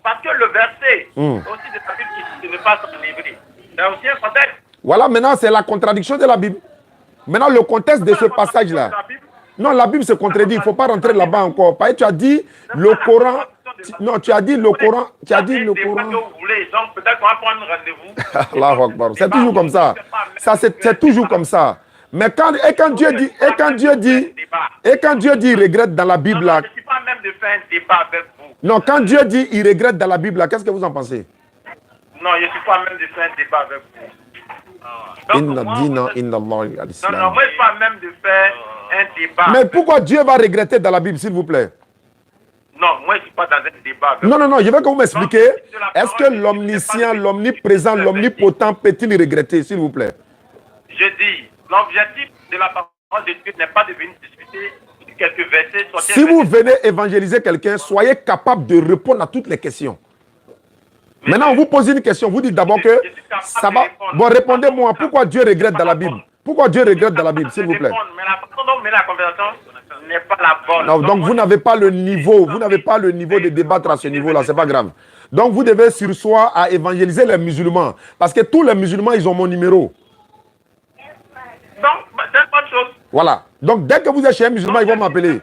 S3: Parce que le verset, aussi de la Bible qui ne veut pas s'enivrer. C'est aussi un contexte.
S1: Voilà, maintenant, c'est la contradiction de la Bible. Maintenant, le contexte de ce passage-là. Non, la Bible se contredit. Il ne faut pas rentrer là-bas encore. Parce que tu as dit le Coran. Non, tu as dit le Coran. Tu as dit le Coran.
S3: Donc, peut-être qu'on va prendre rendez-vous.
S1: Allahu Akbar. C'est toujours comme ça. C'est toujours comme ça. Mais quand Dieu dit, il regrette dans la Bible là.
S3: Je ne suis pas même de faire un débat avec vous.
S1: Non, quand Dieu dit, il regrette dans la Bible là, qu'est-ce que vous en pensez?
S3: Non, je ne suis pas même de faire un débat avec vous.
S1: Inna dina inna Allah al-Islam.
S3: Non, moi je ne suis pas même de faire un débat.
S1: Mais pourquoi Dieu va regretter dans la Bible, s'il vous plaît?
S3: Non, moi je ne suis pas dans un débat.
S1: Non, je veux que vous m'expliquiez. Est-ce que l'omniscient, l'omniprésent, l'omnipotent peut-il regretter, s'il vous plaît?
S3: Je dis, l'objectif de la parole de Dieu n'est pas de venir discuter quelques versets.
S1: Si vous venez évangéliser quelqu'un, soyez capable de répondre à toutes les questions. Maintenant, on vous pose une question. Vous dites d'abord que ça va. Bon, répondez-moi. Pourquoi Dieu regrette dans la Bible? Pourquoi Dieu regrette dans la Bible, s'il vous plaît?
S3: Mais la façon dont vous menez la conversation n'est pas la bonne.
S1: Non, donc vous n'avez pas le niveau. Vous n'avez pas le niveau de débattre à ce niveau-là. C'est pas grave. Donc vous devez sursoir à évangéliser les musulmans. Parce que tous les musulmans, ils ont mon numéro.
S3: Donc, c'est une bonne chose.
S1: Voilà. Donc dès que vous êtes chez un musulman, ils vont m'appeler.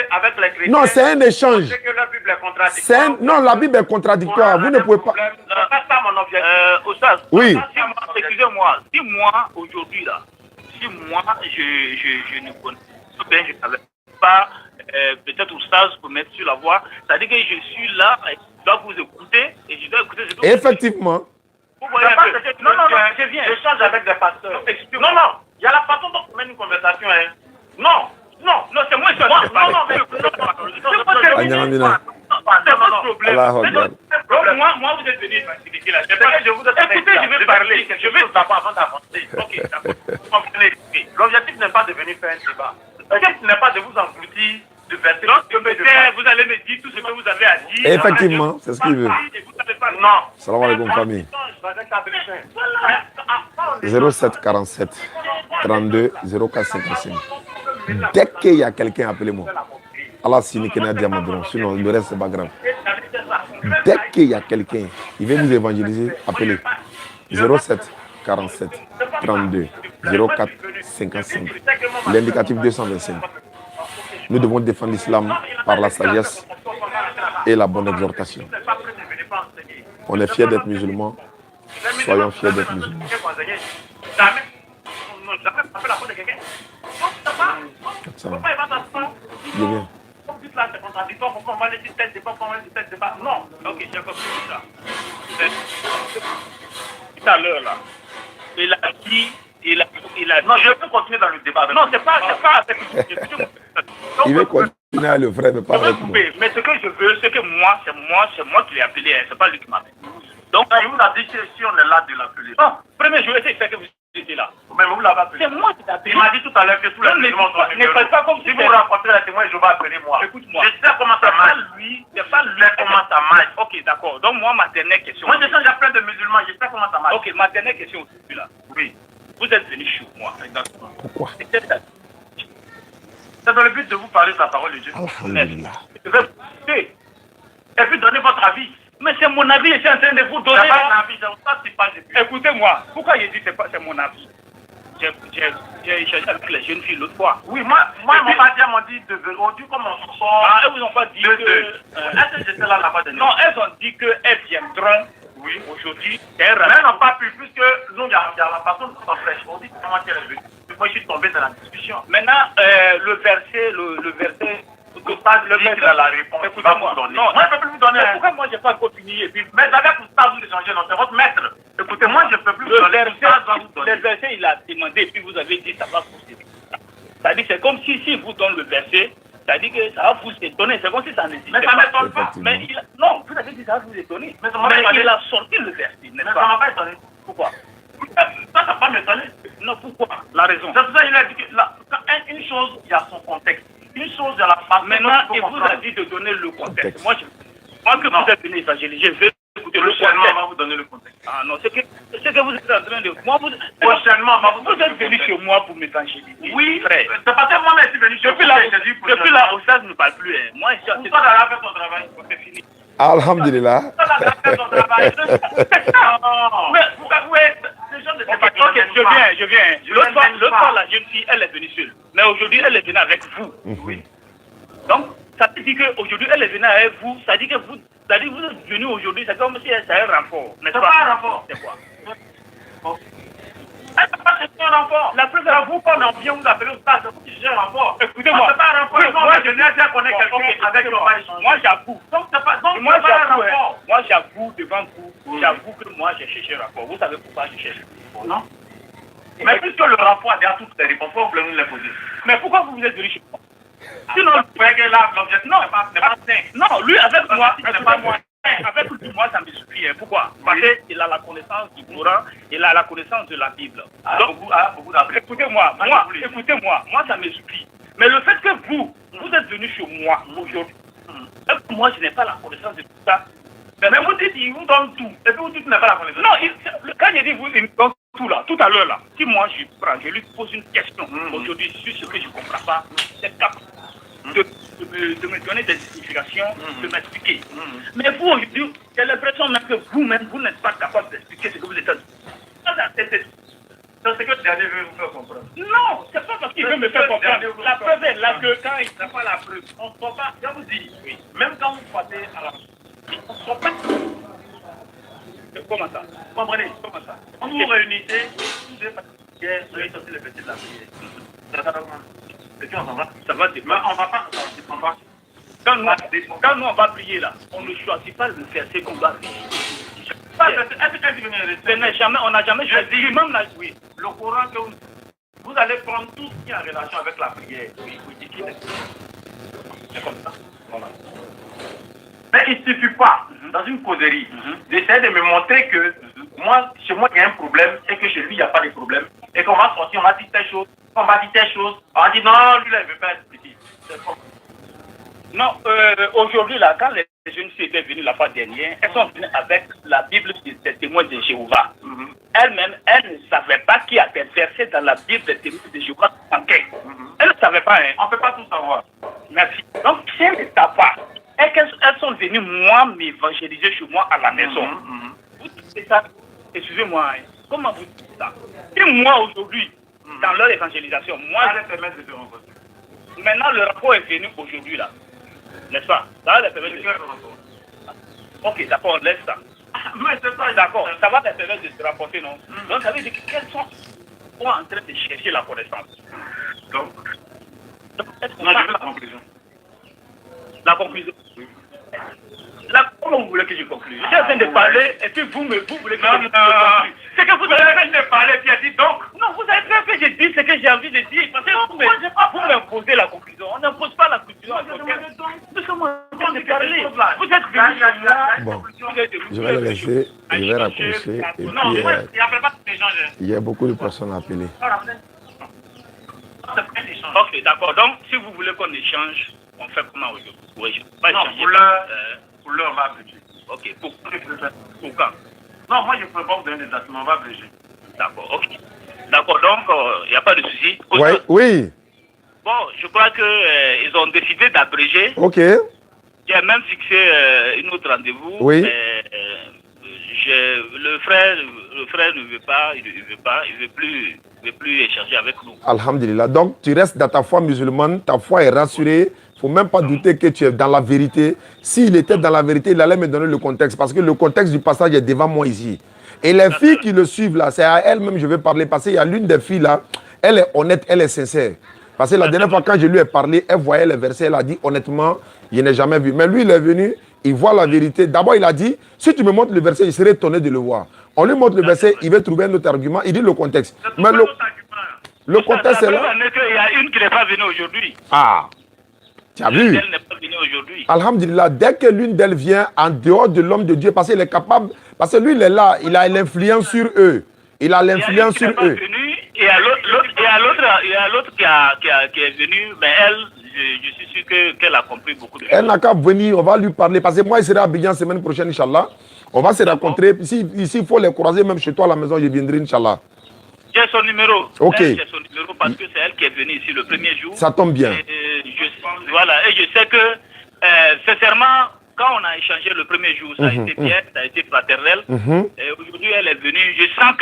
S3: Avec les chrétiens,
S1: non, c'est un échange.
S3: Que la Bible est contradictoire.
S1: Non, la Bible est contradictoire. Vous ne pouvez pas.
S3: C'est pas ça mon objectif.
S1: Oui.
S2: Suivez-moi. Si moi, aujourd'hui, là, si moi, je ne connais pas, je ne savais pas, peut-être au stage pour mettre sur la voie, c'est-à-dire que je suis là, et je dois vous écouter, et je dois écouter ce que vous
S1: Effectivement.
S2: Vous voyez un peu.
S3: Non,
S2: je viens.
S3: Je change avec des pasteurs. Non, il y a la façon dont on mène une conversation. Hein. Non, c'est moi qui suis en train de parler.
S2: C'est votre problème.
S1: Allah
S2: Donc, moi, vous êtes venu faciliter la chose. Écoutez, je vais parler. Je vais d'abord avant d'avancer. Ok, d'accord.
S3: L'objectif n'est pas de venir faire un débat. L'objectif n'est pas de vous engloutir de verser.
S2: Vous allez me dire tout ce que vous avez à dire.
S1: Effectivement, c'est ce qu'il veut.
S3: Non.
S1: Salam alaikum, famille. 07 47 32 04 55. Dès qu'il y a quelqu'un, appelez-moi. Allah sini kena diamadron. Sinon, le reste, c'est pas grave. Dès qu'il y a quelqu'un, il veut vous évangéliser, appelez. 07 47 32 04 55. L'indicatif 225. Nous devons défendre l'islam par la sagesse et la bonne exhortation. On est fiers d'être musulmans. Soyons fiers d'être musulmans. Bien.
S2: Non, ok, j'ai compris ça. Tout à l'heure, là, il a dit,
S3: Non, je peux continuer dans le débat.
S2: Non, c'est pas avec
S1: Il veut continuer à le faire, mais pas avec moi.
S2: Mais ce que je veux, c'est que moi qui l'ai appelé, c'est pas lui qui m'a appelé. Donc,
S3: il vous a dit si on est là de l'appeler.
S2: Non, premier, je vais essayer de faire que vous étiez là.
S3: Mais vous l'avez appelé.
S2: C'est moi qui l'ai appelé.
S3: Il m'a dit tout à l'heure que tous les musulmans sont
S2: ne faites pas comme
S3: si vous rencontrez les témoins, je vais appeler moi.
S2: Écoute-moi.
S3: Je sais comment ça marche.
S2: C'est pas lui
S3: comment ça marche.
S2: Ok, d'accord. Donc, moi, ma dernière question.
S3: Moi, je sais qu'il y a plein de musulmans, je sais comment ça marche.
S2: Ok, ma dernière question aujourd'hui là.
S3: Oui.
S2: Vous êtes venu chez moi. Exactement.
S1: Pourquoi?
S3: C'est dans le but de vous parler de la parole de Dieu.
S1: Alhamdulillah.
S2: Je vais vous écouter. Et puis donner votre avis. Mais c'est mon avis, je suis en train de vous donner.
S3: C'est pas un avis, c'est pas depuis.
S2: Écoutez-moi, pourquoi j'ai dit c'est mon avis? J'ai échangé avec les jeunes filles l'autre fois.
S3: Oui, moi, mon père m'a dit aujourd'hui, comme on sort.
S2: Ah, elles vous ont pas dit que.
S3: Est-ce que j'étais là-bas de
S2: Non, elles ont dit qu'elles viendront. Oui, aujourd'hui.
S3: Mais elles n'ont pas pu, puisque nous, il y a la façon dont on fait. On dit comment elle est venue. Moi, je suis tombé dans la discussion.
S2: Maintenant, le verset.
S3: Le verset a la réponse.
S2: Écoutez-moi.
S3: Non, moi, je ne peux plus vous donner.
S2: Pourquoi moi, je n'ai pas encore fini et puis.
S3: Mais avec Oustaz, vous échangez, non, c'est votre maître. Écoutez, moi, je ne peux plus vous donner.
S2: Le verset, il a demandé, et puis vous avez dit ça va vous aider. C'est-à-dire, c'est comme si vous donne le verset, c'est-à-dire que ça va vous étonner. C'est comme si ça n'existait pas.
S3: Mais ça ne m'étonne pas.
S2: Mais non, vous avez dit ça va vous étonner. Mais il a sorti le verset.
S3: Mais ça ne m'a pas étonné.
S2: Pourquoi?
S3: Ça ne va pas m'étonner.
S2: Non, pourquoi? La raison.
S3: C'est pour ça qu'il a dit que une chose, il y a son contexte. Une chose, il y a la façon.
S2: Maintenant, il vous a dit de donner le contexte. Moi, que vous êtes venu évangéliser, je vais écouter le contexte.
S3: Prochainement, on va vous donner le contexte.
S2: Ah non, c'est que vous êtes en train de.
S3: Prochainement, on va vous donner le contexte.
S2: Vous êtes venu chez moi pour m'évangéliser.
S3: Oui, frère. C'est parce que moi-même, je suis venu chez vous.
S2: Depuis là, au stade, ne parle plus. Moi, je suis en train
S3: de faire son travail. C'est fini.
S1: Alhamdulillah.
S2: Je viens. L'autre fois, la jeune fille, elle est venue seule. Mais aujourd'hui, elle est venue avec vous. Oui. Donc, ça veut dire qu'aujourd'hui, elle est venue avec vous. Ça dit que vous êtes venu aujourd'hui, c'est comme si c'est un renfort.
S3: C'est pas un renfort.
S2: C'est quoi?
S3: C'est un renfort. La preuve, à vous, quand on vient vous appeler au stade, c'est vous qui gérez un renfort.
S2: Écoutez-moi.
S3: C'est pas un renfort. Moi, je viens de connaître quelqu'un avec qui on va échanger.
S2: Moi, j'avoue.
S3: Donc, c'est pas un renfort.
S2: Moi, j'avoue devant vous. J'avoue que moi, j'ai cherché un rapport. Vous savez pourquoi je cherche un rapport, non?
S3: Mais puisque le rapport a déjà toutes les réponses, vous voulez nous les poser.
S2: Mais pourquoi vous êtes venu chez moi?
S3: Sinon, vous voyez que là, l'objectif n'est pas sain.
S2: Non, lui, avec moi, c'est pas moi. Avec moi, ça me suffit. Pourquoi? Parce qu'il a la connaissance du Coran, il a la connaissance de la Bible. Donc, écoutez-moi, moi, ça me suffit. Mais le fait que vous êtes venu chez moi aujourd'hui, moi, je n'ai pas la connaissance de tout ça.
S3: Mais vous dites, il vous donne tout. Et puis vous dites, vous n'avez pas la connaissance.
S2: Non, quand je dis vous, il me donne tout là, tout à l'heure là. Si moi, je lui pose une question aujourd'hui sur ce que je ne comprends pas, c'est capable de me donner des explications, de m'expliquer. Mais vous, aujourd'hui, j'ai l'impression même que vous-même, vous n'êtes pas capable d'expliquer ce que vous êtes en train de dire.
S3: C'est ce que le dernier veut vous faire comprendre.
S2: Non, c'est pas parce qu'il veut me faire comprendre. La preuve est là que quand il
S3: n'a pas la preuve, on ne sort pas. Je vous dis, même quand vous partez à la on ne sort pas.
S2: Comment ça?
S3: Comprenez? Comment ça? On vous réunissez, vous êtes sorti le petit de la prière. Et puis on s'en va. Ça va dépendre. On va pas. Quand nous on va prier là, on ne choisit pas le verset qu'on va prier. On n'a jamais choisi. Même là, oui. Le Coran que vous allez prendre tout ce qui est en relation avec la prière. Oui, vous dites qu'il est. C'est comme ça. Voilà. Mais il ne suffit pas, dans une causerie, d'essayer de me montrer que moi, chez moi, il y a un problème et que chez lui, il n'y a pas de problème. Et qu'on va sortir, on va dire telle chose, on va dire telle chose. On va dire non, lui, là, il ne veut pas être petit. Non, aujourd'hui, là, quand les jeunes filles étaient venues la fois dernière, elles sont venues avec la Bible des témoins de Jéhovah. Elles-mêmes, elles ne savaient pas qui avait versé dans la Bible des témoins de Jéhovah en quai. Elles ne savaient pas, hein. On ne peut pas tout savoir. Merci. Donc, si elles ne savent pas, elles sont venues, moi, m'évangéliser chez moi à la maison. Vous dites ça, excusez-moi, hein. Comment vous dites ça? Et moi, aujourd'hui, dans leur évangélisation, moi, maintenant, le rapport est venu aujourd'hui, là. N'est-ce pas? Ça va les permettre de... Ok, d'accord, on laisse ça. Mais c'est ça, d'accord. Ça va les permettre de se rapporter, non? Donc, ça veut dire qu'elles sont en train de chercher la connaissance. Donc non, je veux la conclusion. La conclusion. Là, comment vous voulez que je conclue? Je suis en train de parler et puis vous voulez que je conclue. C'est que vous avez en train de parler et puis elle dit donc. Non, vous avez bien fait que je dise ce que j'ai envie de dire. Parce que vous m'imposez la conclusion. On n'impose pas la conclusion. Parce que moi, je suis en train de parler. Vous êtes venu.
S1: Bon, je vais le laisser, je vais raccrocher. Et puis, il y a beaucoup de personnes appelées.
S2: Ok, d'accord. Donc, si vous voulez qu'on échange, on fait comment aujourd'hui? Oui,
S3: non, pour l'heure, on va abréger.
S2: Ok, pour quand?
S3: Non, moi je ne peux pas vous donner des dates, mais on va abréger.
S2: D'accord, ok. D'accord, donc il n'y a pas de souci.
S1: Ouais, oui.
S2: Bon, je crois qu'ils ont décidé d'abréger.
S1: Ok.
S2: J'ai même fixé une autre rendez-vous.
S1: Oui.
S2: Le frère ne veut pas, il ne veut plus échanger avec nous.
S1: Alhamdulillah. Donc, tu restes dans ta foi musulmane, ta foi est rassurée. Il ne faut même pas douter que tu es dans la vérité. S'il était dans la vérité, il allait me donner le contexte. Parce que le contexte du passage est devant moi ici. Et les filles qui le suivent là, c'est à elles-mêmes que je vais parler. Parce qu'il y a l'une des filles là, elle est honnête, elle est sincère. Parce que la dernière fois quand je lui ai parlé, elle voyait les versets, elle a dit honnêtement, je n'ai jamais vu. Mais lui, il est venu, il voit la vérité. D'abord, il a dit, si tu me montres le verset, je serais étonné de le voir. On lui montre le verset, il veut trouver un autre argument, il dit le contexte. Mais le contexte est là.
S2: Il y a une qui n'est pas venue aujourd'hui.
S1: Ah, tu as vu?
S2: Elle n'est pas venue aujourd'hui.
S1: Alhamdulillah, dès que l'une d'elles vient en dehors de l'homme de Dieu, parce qu'il est capable, parce que lui, il est là, il a l'influence sur eux. Il a l'influence sur eux.
S2: Il y a l'autre qui est venue, mais elle, je suis sûr qu'elle a compris beaucoup de choses.
S1: Elle n'a qu'à venir, on va lui parler. Parce que moi, il sera à Abidjan la semaine prochaine, Inch'Allah. On va se rencontrer. Ici, il faut les croiser, même chez toi à la maison, je viendrai, Inch'Allah.
S2: J'ai son numéro.
S1: Ok.
S2: J'ai son numéro parce que c'est elle qui est venue ici le premier jour.
S1: Ça tombe bien.
S2: Voilà, et je sais que, sincèrement, quand on a échangé le premier jour, ça a été bien, ça a été fraternel. Et aujourd'hui, elle est venue. Je sens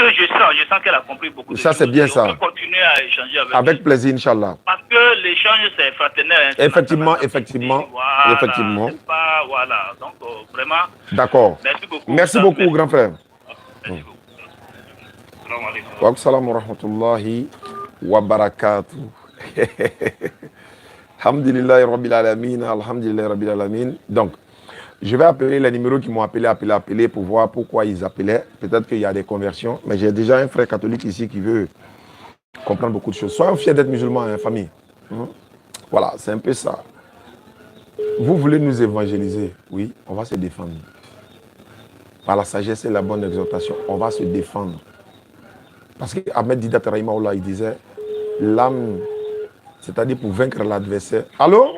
S2: qu'elle a compris beaucoup de choses.
S1: Ça, c'est bien ça.
S2: On peut continuer à échanger avec elle.
S1: Avec plaisir, Inch'Allah.
S2: Parce que l'échange, c'est fraternel. Hein,
S1: Effectivement.
S2: Voilà, pas, voilà. Donc, vraiment.
S1: D'accord.
S2: Merci beaucoup.
S1: Merci beaucoup, grand frère.
S2: Merci beaucoup.
S1: Wa salam wa rahmatullahi wa barakatuh. Alhamdulillah Rabbil Alamin, Alhamdulillah Rabbil Alamin. Donc, je vais appeler les numéros qui m'ont appelé pour voir pourquoi ils appelaient. Peut-être qu'il y a des conversions, mais j'ai déjà un frère catholique ici qui veut comprendre beaucoup de choses. Soyons fiers d'être musulmans, hein, famille. Voilà, c'est un peu ça. Vous voulez nous évangéliser? Oui, on va se défendre. Par la sagesse et la bonne exhortation, on va se défendre. Parce que Ahmed Didat Rahimahullah, il disait, l'âme, c'est-à-dire pour vaincre l'adversaire. Allô?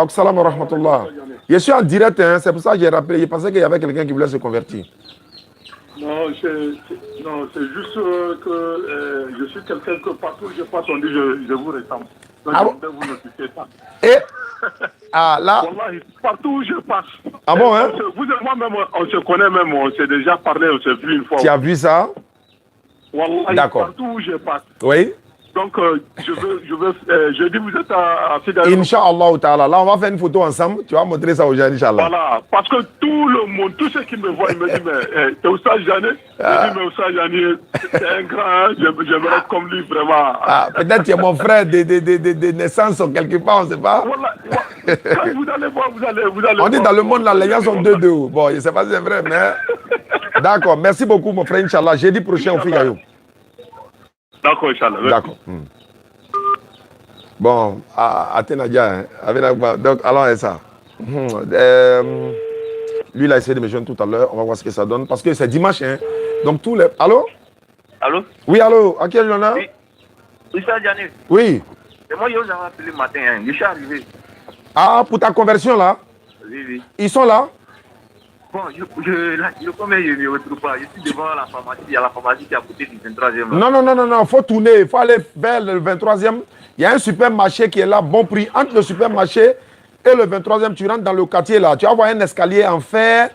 S1: Salam wa rahmatullah. Je suis en direct, hein, c'est pour ça que j'ai rappelé. Je pensais qu'il y avait quelqu'un qui voulait se convertir.
S4: Non, c'est juste que je suis quelqu'un que partout où je passe, on dit je vous ressemble. Donc
S1: ah bon?
S4: Je vais vous notifier ça.
S1: Et ah là.
S4: Wallahi, partout où je passe.
S1: Ah bon, hein?
S4: Vous et moi-même, on se connaît même, on s'est déjà parlé, on s'est vu une fois.
S1: Tu as vu ça?
S4: Wallahi,
S1: d'accord.
S4: Partout où je passe.
S1: Oui.
S4: Donc, je dis, vous êtes à Fédération.
S1: Inch'Allah ta'ala. Là, on va faire une photo ensemble. Tu vas montrer ça aux gens, Inch'Allah.
S4: Voilà, parce que tout le monde, tous ceux qui me voient, ils me disent, mais t'es Oussa Jani? Je dis, mais Oussa Jani, c'est un grand, hein? J'aimerais être comme lui, vraiment.
S1: Ah, peut-être tu es mon frère de naissance ou quelque part, on ne sait pas.
S4: Voilà, quand vous allez voir, vous allez
S1: On dit dans le monde, là, les gens sont deux. Bon, je ne sais pas si c'est vrai, mais... D'accord, merci beaucoup, mon frère, Inch'Allah. Jeudi prochain, au Figaro.
S4: D'accord, Inch'Allah.
S1: D'accord. Bon, Athénadia, donc, alors, c'est ça. Lui, il a essayé de me joindre tout à l'heure. On va voir ce que ça donne. Parce que c'est dimanche, hein. Donc, tous les... Allô?
S3: Allô?
S1: Oui, allô? À qui est-ce qu'on a?
S3: Oui. Issa Diané.
S1: Oui.
S3: C'est moi, j'avais appelé le matin. Hein. Je suis arrivé.
S1: Ah, pour ta conversion, là?
S3: Oui, oui.
S1: Ils sont là?
S3: Bon, je ne me retrouve pas. Je suis devant la pharmacie. Il y a la pharmacie qui est à côté du 23e.
S1: Non. Il faut tourner. Il faut aller vers le 23e. Il y a un supermarché qui est là, bon prix. Entre le supermarché et le 23e, tu rentres dans le quartier là. Tu vas voir un escalier en fer.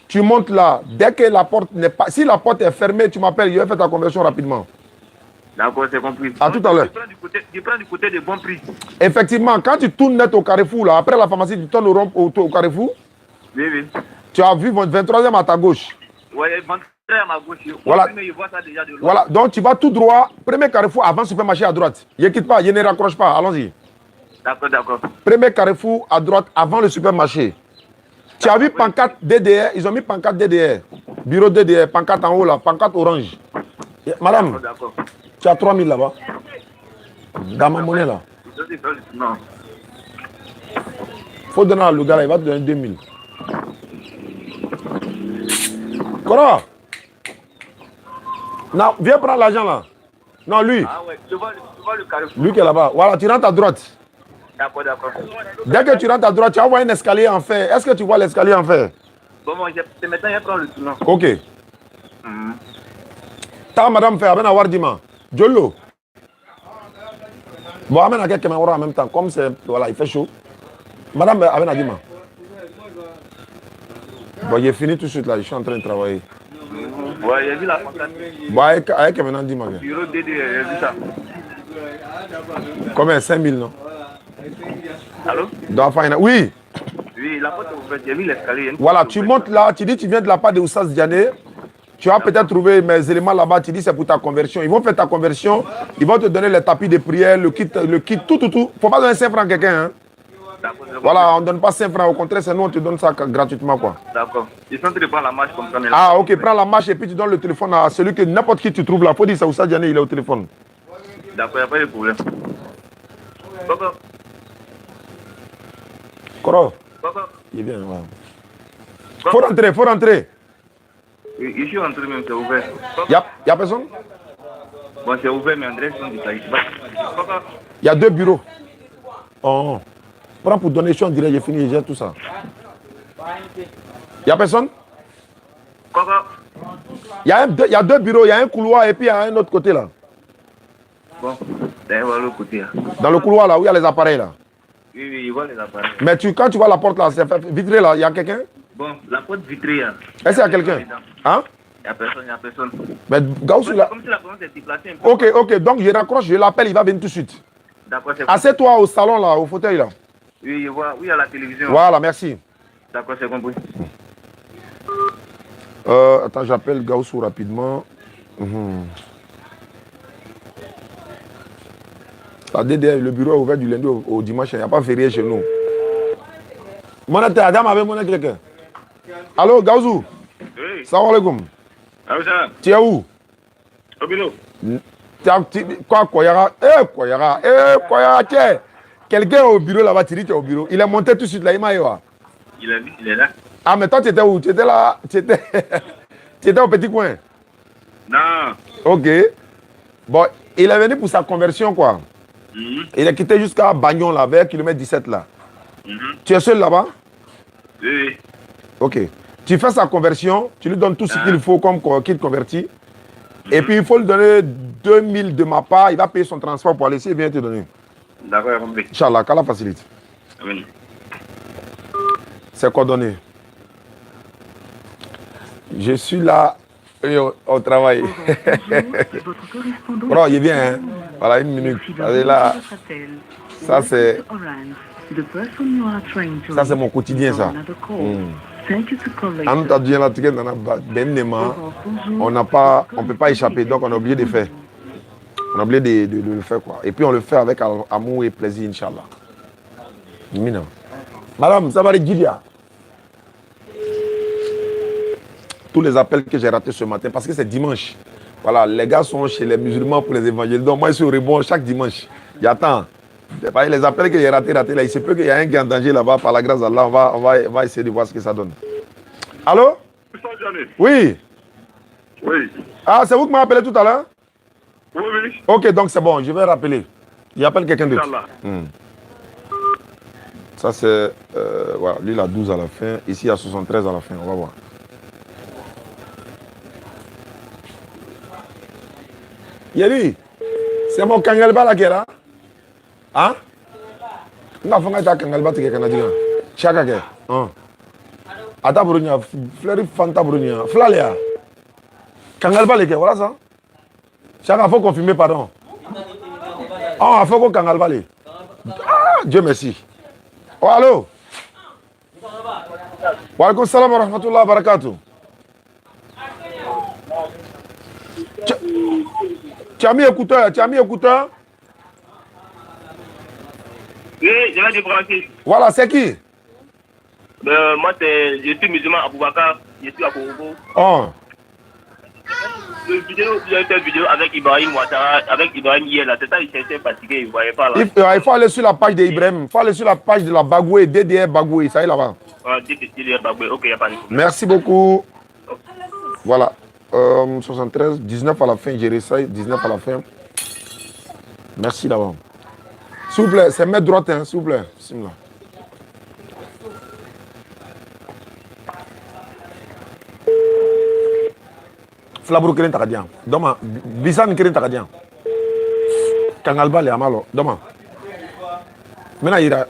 S1: Tu montes là. Dès que la porte n'est pas... Si la porte est fermée, tu m'appelles. Je vais faire ta conversion rapidement.
S3: D'accord, c'est compris.
S1: À tout à l'heure.
S3: Je prends du côté des bons prix.
S1: Effectivement, quand tu tournes net au Carrefour, là, après la pharmacie, tu tournes au Carrefour.
S3: Oui, oui.
S1: Tu as vu votre 23e à ta gauche.
S3: Oui, 23e à ma gauche.
S1: Voilà.
S3: Je vois ça déjà de loin.
S1: Voilà, donc tu vas tout droit. Premier Carrefour avant le supermarché à droite. Ne quitte pas, je ne raccroche pas. Allons-y.
S3: D'accord, d'accord.
S1: Premier Carrefour à droite avant le supermarché. Tu as vu pancarte DDR, ils ont mis pancarte DDR. Bureau DDR, pancarte en haut là, pancarte orange. Madame,
S3: D'accord.
S1: tu as 3000 là-bas. Dans ma monnaie là.
S3: Non.
S1: Faut donner à le gars là, il va te donner 2000. Quoi? Non, viens prendre l'argent là. Non, lui.
S3: Ah ouais, tu vois le Carrefour.
S1: Lui qui est là-bas. Voilà, tu rentres à droite.
S3: D'accord, d'accord.
S1: Dès que tu rentres à droite, tu vas voir un escalier en fer. Est-ce que tu vois l'escalier en fer?
S3: Bon, c'est maintenant, je prends le tournant.
S1: Ok. Ta madame fait Aben Awardima. Jolo. Bon, amène à quelqu'un en même temps. Comme c'est. Voilà, il fait chaud. Madame Aben Adima. Bon, j'ai fini tout de suite là. Je suis en train de travailler.
S3: Ouais, j'ai vu la contact.
S1: Bon, avec maintenant, dis-moi.
S3: Bureau DD, j'ai vu ça.
S1: Combien? 5000, non?
S3: Allô?
S1: Oui.
S3: Oui, la porte est ouverte. J'ai vu l'escalier.
S1: Voilà, tu montes là. Tu dis tu viens de la part de Oussas Diané. Tu vas peut-être trouver mes éléments là-bas. Tu dis c'est pour ta conversion. Ils vont faire ta conversion. Ils vont te donner les tapis de prière, le kit, tout. Il ne faut pas donner 5 francs à quelqu'un. Hein. Voilà, on ne donne pas 5 francs. Au contraire, c'est nous, on te donne ça gratuitement. Quoi.
S3: D'accord. Ils sont en train de prendre la marche comme ça.
S1: Ah, ok, prends la marche et puis tu donnes le téléphone à celui que n'importe qui tu trouves là. Il faut dire ça, Oussas Diané, il est au téléphone.
S3: D'accord, il n'y a pas de problème. Coco.
S1: Koro.
S3: Coco.
S1: Il est bien, ouais. Faut rentrer.
S3: Je suis entré même, c'est ouvert.
S1: Il y a personne?
S3: Bon, c'est ouvert, mais André sont détaillés. Coco.
S1: Il y a 2 bureaux. Oh. Prends pour donner, je suis en direct, j'ai fini, j'ai tout ça. Il n'y a personne?
S3: Coco.
S1: Il y a 2 bureaux, il y a un couloir et puis il y a un autre côté là.
S3: Bon, d'ailleurs, l'autre côté. Là.
S1: Dans le couloir là, où il y a les appareils là.
S3: Oui, il voit les appareils.
S1: Mais quand tu vois la porte là, c'est vitré là, il y a quelqu'un?
S3: Bon, la porte vitrée.
S1: Est-ce qu'il y a quelqu'un? Hein?
S3: Il n'y a personne.
S1: Mais Gaussou là.
S3: Comme si la porte était placée un peu.
S1: Ok, donc je raccroche, je l'appelle, il va venir tout de suite.
S3: D'accord, c'est
S1: Assieds-toi au salon là, au fauteuil là.
S3: Oui, je vois. Oui, à la télévision.
S1: Voilà, merci.
S3: D'accord, c'est compris.
S1: Attends, j'appelle Gaussou rapidement. La DDR, le bureau est ouvert du lundi au dimanche, il n'y a pas férié chez nous. Monnaie, Adam avait monnaie quelqu'un. Allô, Gaussou?
S3: Oui.
S1: Salam alaikum.
S3: Ah, ça.
S1: Tu es où?
S3: Au bureau.
S1: Quoi, Koyara? Koyara, tiens. Quelqu'un est au bureau là-bas, tu dis que tu es au bureau. Il est monté tout de suite là, il m'a eu.
S3: Il a vu, il est là.
S1: Ah, mais toi, tu étais où? Tu étais là? Tu étais au petit coin?
S3: Non.
S1: Ok. Bon, il est venu pour sa conversion, quoi. Il a quitté jusqu'à Bagnon, là, vers kilomètre 17, là. Tu es seul là-bas?
S3: Oui.
S1: Ok. Tu fais sa conversion, tu lui donnes tout ce qu'il faut comme kit converti. Et puis, il faut lui donner 2000 de ma part. Il va payer son transport pour aller ici et bien te donner.
S3: D'accord, j'ai compris.
S1: Inch'Allah, qu'Allah facilite.
S3: Amen.
S1: C'est coordonné. Je suis là Oui, on travaille. Bro, il est bien, hein? Voilà, une minute. Allez, là, ça c'est mon quotidien, ça. On ne peut pas échapper, donc on est obligé de faire. On a oublié de le faire, quoi. Et puis on le fait avec amour et plaisir, Inch'Allah. Madame, ça va les Gidia. Tous les appels que j'ai ratés ce matin, parce que c'est dimanche. Voilà, les gars sont chez les musulmans pour les évangélistes. Donc moi, je suis au rebond chaque dimanche. J'attends. Les appels que j'ai ratés là, il se peut qu'il y ait un qui est en danger là-bas, par la grâce d'Allah. On va essayer de voir ce que ça donne. Allô? Oui.
S4: Oui.
S1: Ah, c'est vous qui m'avez appelé tout à l'heure?
S4: Oui, oui.
S1: Ok, donc c'est bon, je vais rappeler. Il appelle quelqu'un d'autre. Ça c'est, voilà, lui il a 12 à la fin, ici il y a 73 à la fin, on va voir. Yeli, c'est mon Kangalba là qui est là? Hein? On a fait un Kangalba qui est canadien. Chaka qui est. Ata Brunia, Fleury Fanta Brunia, Flalia. Kangalba les gars, voilà ça? Chaka, faut confirmer, pardon. Ah, il faut qu'on Kangalba les. Ah, Dieu merci. Oh, allô? Wa alaikum salam wa rahmatullah wa barakatuh. Tu as mis écouteur?
S5: Oui, je vais débrancher.
S1: Voilà, c'est qui?
S5: Moi, je suis musulman à Boubacar, je suis à Korobo.
S1: Oh.
S5: Il y a une vidéo avec Ibrahim Ouattara, avec Ibrahim hier, là, c'est ça, il s'était fatigué, il ne voyait pas là.
S1: Il faut aller sur la page d'Ibrahim, il faut aller sur la page de la Bagoué, DDR Bagoué, ça y est là-bas.
S5: DDR Bagoué, ok, il n'y a pas de problème.
S1: Merci beaucoup. Voilà. 73, 19 à la fin, j'ai réussi, 19 à la fin. Merci d'abord. S'il vous plaît, c'est mettre droite, hein, s'il vous plaît. Bismillah. Flabro keren takadian. Doma, bisan keren takadian. Kangalba le amalo. Doma. Mena ira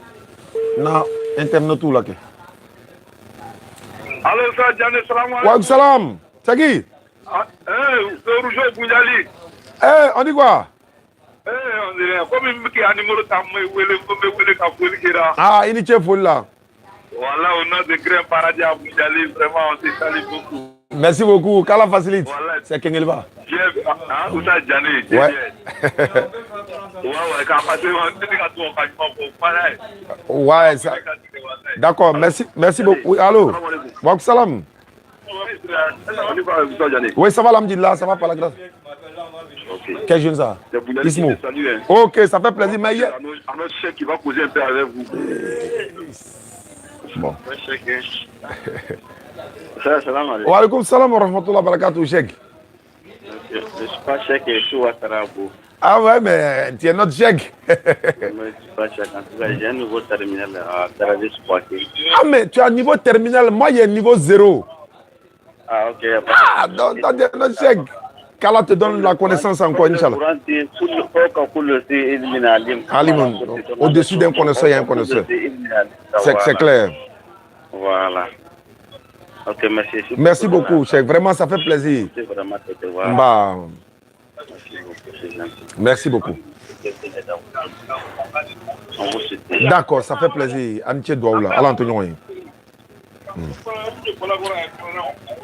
S1: na internet tout là ke.
S4: Allô, ça, Diane, salam alaikum.
S1: Wa salam. C'est qui?
S4: C'est Rougeau Bounjali.
S1: On dit quoi?
S4: On dirait, comme il me dit un numéro,
S1: Ah, il est chef là.
S4: Voilà, on a de grands paradis à Bounjali, vraiment, on se salue beaucoup.
S1: Merci beaucoup. Qu'Allah facilite.
S4: Voilà.
S1: C'est Kengelba.
S4: Où ça, Diane?
S1: Ouais. Ouais, ça. D'accord, merci beaucoup. Oui, allô? Wa salam. Oui, ça va, alhamdulillah, ça va par la grâce. Quel jeune ça? Ismo. Ok, ça fait plaisir. Mais hier.
S4: Un autre chef qui va causer un peu avec vous.
S1: Bon.
S5: Salam alaikum.
S1: Wa alaikum salam wa rahmatullah wa barakatuh, Cheikh.
S5: Je ne suis pas chèque et je suis Ouattara.
S1: Ah ouais, mais tu es notre Cheikh.
S5: Je ne suis pas chèque. En tout cas, j'ai un nouveau terminal à Taradis Poitiers.
S1: Ah, mais tu as un niveau terminal, moi j'ai un niveau 0.
S5: Ah, ok.
S1: Ah, donc tu es notre Cheikh. Qu'Allah te donne la connaissance encore, Inch'Allah. Alim, au-dessus d'un connaisseur, il y a un connaisseur. C'est clair.
S5: Voilà. Ok, merci.
S1: Merci beaucoup, Cheikh. Vraiment, ça fait plaisir.
S5: C'est vraiment de te voir.
S1: Bah,
S5: Merci beaucoup.
S1: merci beaucoup. D'accord, ça fait plaisir. Amitié Douaoula. Allah Antonio.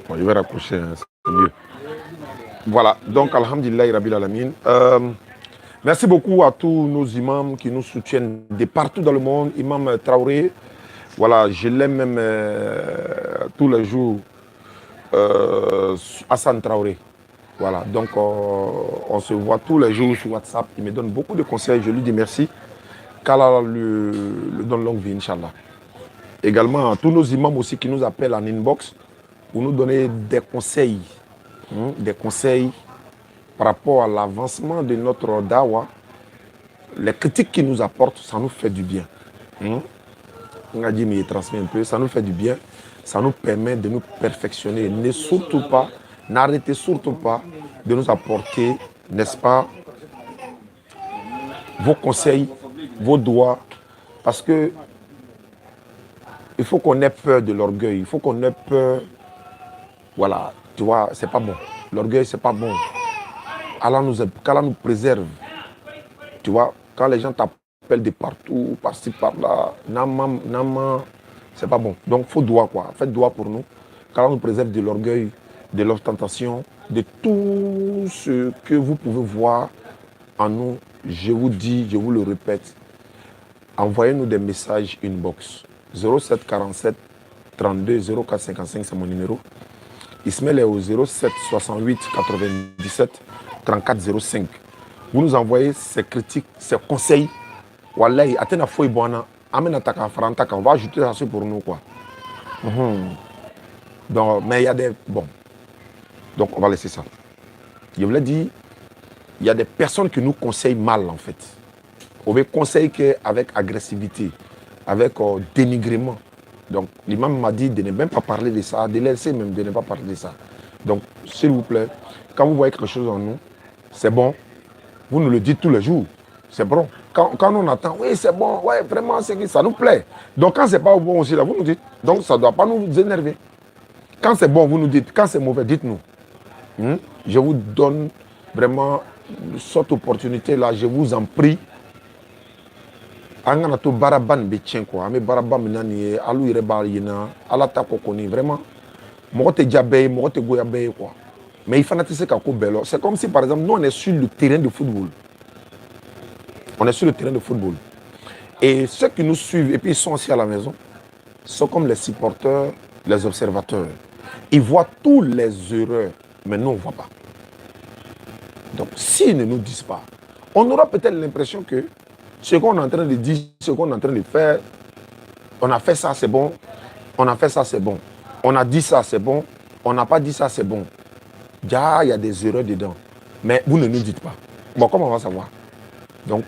S1: Bon, je vais rapprocher, c'est mieux. Voilà, donc Alhamdulillah Rabbil Alamin. Merci beaucoup à tous nos imams qui nous soutiennent de partout dans le monde. Imam Traoré, voilà, je l'aime même tous les jours. Hassan Traoré. Voilà, donc on se voit tous les jours sur WhatsApp. Il me donne beaucoup de conseils, je lui dis merci. Qu'Allah le donne longue vie, Inch'Allah. Également à tous nos imams aussi qui nous appellent en inbox pour nous donner des conseils. Des conseils par rapport à l'avancement de notre dawa. Les critiques qu'ils nous apportent, ça nous fait du bien. On a dit, mais il transmet un peu, ça nous fait du bien. Ça nous permet de nous perfectionner. N'arrêtez surtout pas de nous apporter, n'est-ce pas, vos conseils, vos doigts. Parce que il faut qu'on ait peur de l'orgueil. Il faut qu'on ait peur, voilà, Tu vois, c'est pas bon. L'orgueil, c'est pas bon. Qu'Allah nous préserve. Tu vois, quand les gens t'appellent de partout, par-ci, par-là, nama, c'est pas bon. Donc, faut doigt, quoi. Faites doigt pour nous. Qu'Allah nous préserve de l'orgueil, de l'ostentation, de tout ce que vous pouvez voir en nous. Je vous dis, je vous le répète, envoyez-nous des messages inbox. 07 47 32 04 55, c'est mon numéro. Ismaël est au 07 68 97 34 05. Vous nous envoyez ces critiques, ces conseils. Wallahi, atena foi boana, amena taka farantaka, on va ajouter ça pour nous quoi. Donc, mais il y a des bon. Donc on va laisser ça. Je voulais dire, il y a des personnes qui nous conseillent mal en fait. On veut conseiller qu'avec agressivité, avec dénigrement. Donc l'imam m'a dit de ne même pas parler de ça, de laisser même de ne pas parler de ça. Donc s'il vous plaît, quand vous voyez quelque chose en nous, c'est bon. Vous nous le dites tous les jours. C'est bon. Quand on attend, oui, c'est bon, ouais, vraiment, ça nous plaît. Donc, quand c'est pas bon aussi, là, vous nous dites. Donc, ça ne doit pas nous énerver. Quand c'est bon, vous nous dites. Quand c'est mauvais, dites-nous. Je vous donne vraiment cette opportunité-là. Je vous en prie. Anganato baraban betien quoi. Ame baraban minani alu ireba yina ala ta kokoni vraiment. Mogote diabe, mogote goyabe quoi. Mais il faut que kako belo. C'est comme si par exemple nous on est sur le terrain de football. On est sur le terrain de football. Et ceux qui nous suivent et puis ils sont aussi à la maison sont comme les supporters, les observateurs. Ils voient tous les erreurs, mais nous on ne voit pas. Donc s'ils ne nous disent pas, on aura peut-être l'impression que ce qu'on est en train de dire, ce qu'on est en train de faire, on a fait ça, c'est bon. On a fait ça, c'est bon. On a dit ça, c'est bon. On n'a pas dit ça, c'est bon. Déjà, il y a des erreurs dedans. Mais vous ne nous dites pas. Bon, comment on va savoir? Donc,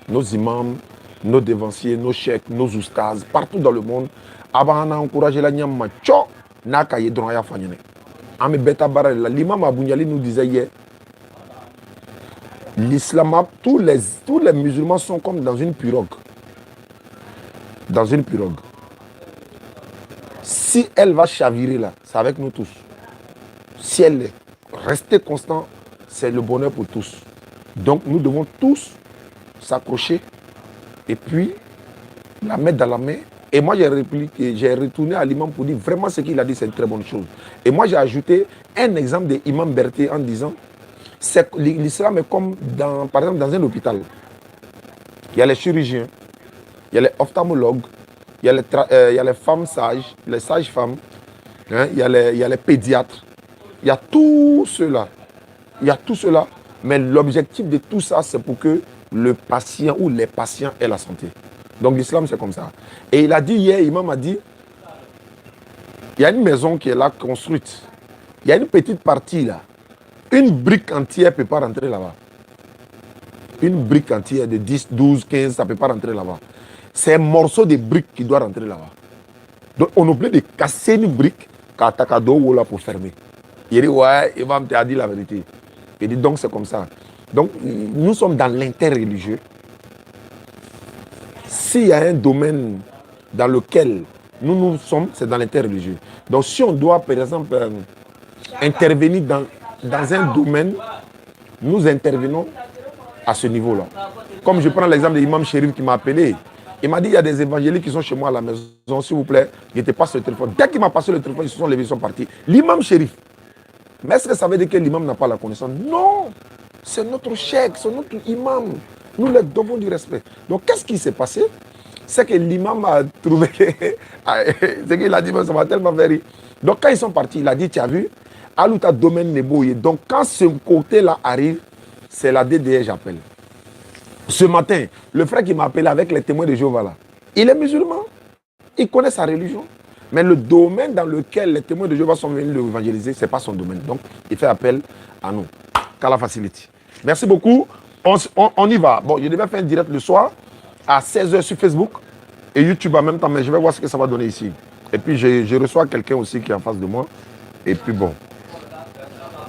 S1: nos imams, nos dévanciers, nos cheikhs, nos oustas, partout dans le monde, on a encouragé la nyama. Tcho, naka yedron fanyene. Ame beta bara, l'imam Abou Niali nous disait hier, l'islam, tous les musulmans sont comme dans une pirogue. Dans une pirogue. Si elle va chavirer là, c'est avec nous tous. Si elle est restée constante, c'est le bonheur pour tous. Donc nous devons tous s'accrocher et puis la mettre dans la main. Et moi j'ai retourné à l'imam pour dire vraiment ce qu'il a dit, c'est une très bonne chose. Et moi j'ai ajouté un exemple de Imam Berthe en disant l'islam est comme par exemple dans un hôpital. Il y a les chirurgiens, il y a les ophtalmologues, il y a les femmes sages, les sages-femmes, hein, il y a les pédiatres, il y a tout cela. Il y a tout cela, mais l'objectif de tout ça, c'est pour que le patient ou les patients aient la santé. Donc l'islam, c'est comme ça. Et il a dit hier, l'imam a dit, il y a une maison qui est là construite. Il y a une petite partie là. Une brique entière ne peut pas rentrer là-bas. Une brique entière de 10, 12, 15, ça ne peut pas rentrer là-bas. C'est un morceau de brique qui doit rentrer là-bas. Donc on oublie de casser une brique pour fermer. Il dit, ouais, Imam t'a dit la vérité. Il dit, donc c'est comme ça. Donc nous sommes dans l'interreligieux. S'il y a un domaine dans lequel nous sommes, c'est dans l'interreligieux. Donc si on doit, par exemple, intervenir dans un domaine, nous intervenons à ce niveau-là. Comme je prends l'exemple de l'imam Chérif qui m'a appelé. Il m'a dit, il y a des évangéliques qui sont chez moi à la maison, s'il vous plaît, il te passe le téléphone. Dès qu'il m'a passé le téléphone, ils se sont levés, ils sont partis. L'imam Chérif. Mais est-ce que ça veut dire que l'imam n'a pas la connaissance? Non, c'est notre cheikh, c'est notre imam. Nous leur devons du respect. Donc qu'est-ce qui s'est passé? C'est que l'imam a trouvé, c'est qu'il a dit, ça m'a tellement fait rire. Donc quand ils sont partis, il a dit, tu as vu, Alouta domaine n'est beau. Donc quand ce côté-là arrive, c'est la DDE, j'appelle. Ce matin, le frère qui m'a appelé avec les témoins de Jéhovah là, il est musulman, il connaît sa religion. Mais le domaine dans lequel les témoins de Jéhovah sont venus l'évangéliser, ce n'est pas son domaine. Donc, il fait appel à nous. Qu'Allah facilite. Merci beaucoup. On y va. Bon, je devais faire un direct le soir à 16h sur Facebook et YouTube en même temps, mais je vais voir ce que ça va donner ici. Et puis, je reçois quelqu'un aussi qui est en face de moi. Et puis, bon,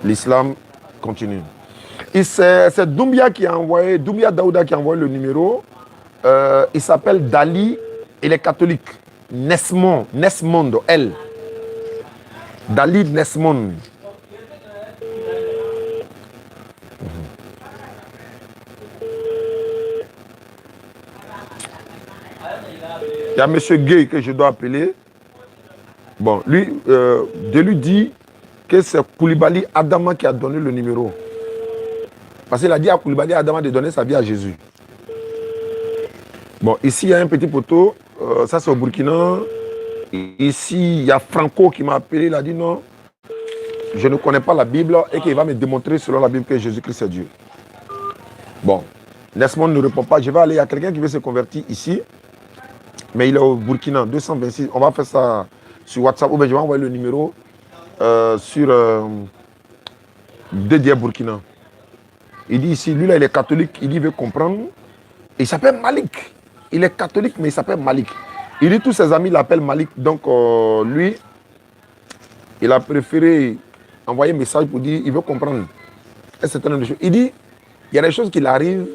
S1: l'islam continue. Et c'est Doumbia qui a envoyé, Doumbia Daouda qui a envoyé le numéro. Il s'appelle Dali, il est catholique. Nesmondo, L. Dali Nesmond. Il y a M. Gay que je dois appeler. Bon, lui, de lui dit que c'est Koulibaly Adama qui a donné le numéro. Parce qu'il a dit à Koulibaly Adama de donner sa vie à Jésus. Bon, ici, il y a un petit poteau. Ça, c'est au Burkina. Ici, il y a Franco qui m'a appelé. Il a dit non, je ne connais pas la Bible et qu'il va me démontrer selon la Bible que Jésus-Christ est Dieu. Bon, Nesmond ne répond pas. Je vais aller, il y a quelqu'un qui veut se convertir ici. Mais il est au Burkina, 226. On va faire ça sur WhatsApp. Ou bien je vais envoyer le numéro sur Dédié Burkina. Il dit ici, lui là, il est catholique. Il dit, il veut comprendre. Il s'appelle Malik. Il est catholique, mais il s'appelle Malik. Il dit, tous ses amis l'appellent Malik. Donc, lui, il a préféré envoyer un message pour dire, il veut comprendre un certain nombre de choses. Il dit, il y a des choses qui l'arrivent.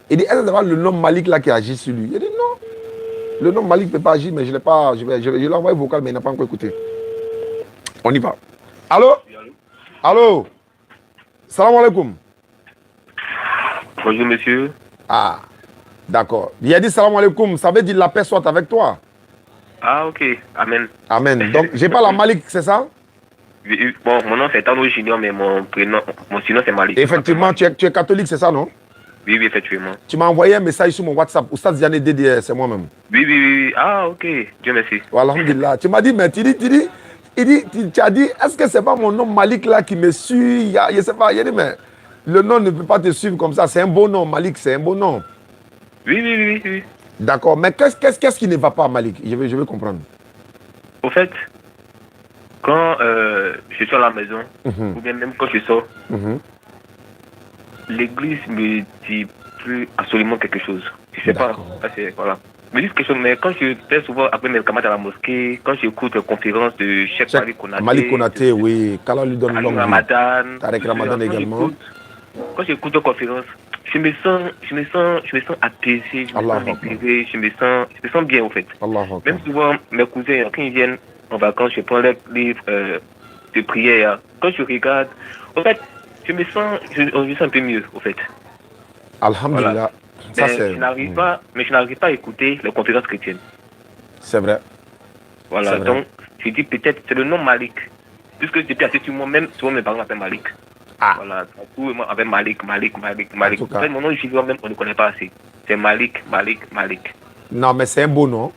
S1: Il dit, est-ce que c'est le nom Malik là qui agit sur lui? Il dit, non. Le nom Malik ne peut pas agir, mais je ne l'ai pas. Je l'ai envoyé vocal, mais il n'a pas encore écouté. On y va. Allô? Allô? Salam alaikum.
S5: Bonjour, monsieur.
S1: Ah, d'accord. Il a dit salam alaikum, ça veut dire la paix soit avec toi.
S5: Ah, ok. Amen.
S1: Amen. Donc, j'ai pas la Malik, c'est ça?
S5: Bon, mon nom c'est Tano Junior, mais mon surnom c'est Malik.
S1: Effectivement, tu es catholique, c'est ça, non?
S5: Oui, oui, effectivement.
S1: Tu m'as envoyé un message sur mon WhatsApp. Oustaz Diané Dédé, c'est moi-même.
S5: Oui. Ah, ok. Dieu merci.
S1: Alhamdulillah. Tu m'as dit, mais tu as dit, est-ce que c'est pas mon nom Malik là qui me suit? Je ne sais pas. Il a dit, mais le nom ne peut pas te suivre comme ça. C'est un beau nom, Malik, c'est un beau nom.
S5: Oui.
S1: D'accord, mais qu'est-ce qui ne va pas, Malik? Je veux comprendre.
S5: Au fait, quand je suis à la maison, ou bien même quand je sors, l'église me dit plus absolument quelque chose. Je sais pas. Voilà. Me dit quelque chose, mais quand je fais souvent après mes camarades à la mosquée, quand j'écoute les conférences de Cheikh Malik Konaté.
S1: Malik Konaté, oui. Qu'Allah lui donne longue vie.
S5: Ramadan.
S1: Tarek Ramadan également.
S5: Quand j'écoute les conférences, je me sens apaisé, je me sens libéré, je me sens bien, en fait. Même souvent, mes cousins, quand ils viennent en vacances, je prends les livres de prière. Quand je regarde, en fait, je me sens un peu mieux, en fait.
S1: Alhamdulillah.
S5: Voilà.
S1: Ça,
S5: je n'arrive pas à écouter les conférences chrétiennes.
S1: C'est vrai.
S5: Voilà, donc je dis peut-être, c'est le nom Malik. Puisque depuis assez sur moi-même, souvent mes parents m'appellent Malik.
S1: Ah.
S5: Voilà, tout moi avec Malik. En fait, mon nom de même, on ne connaît pas assez. C'est Malik.
S1: Non, mais c'est un beau nom.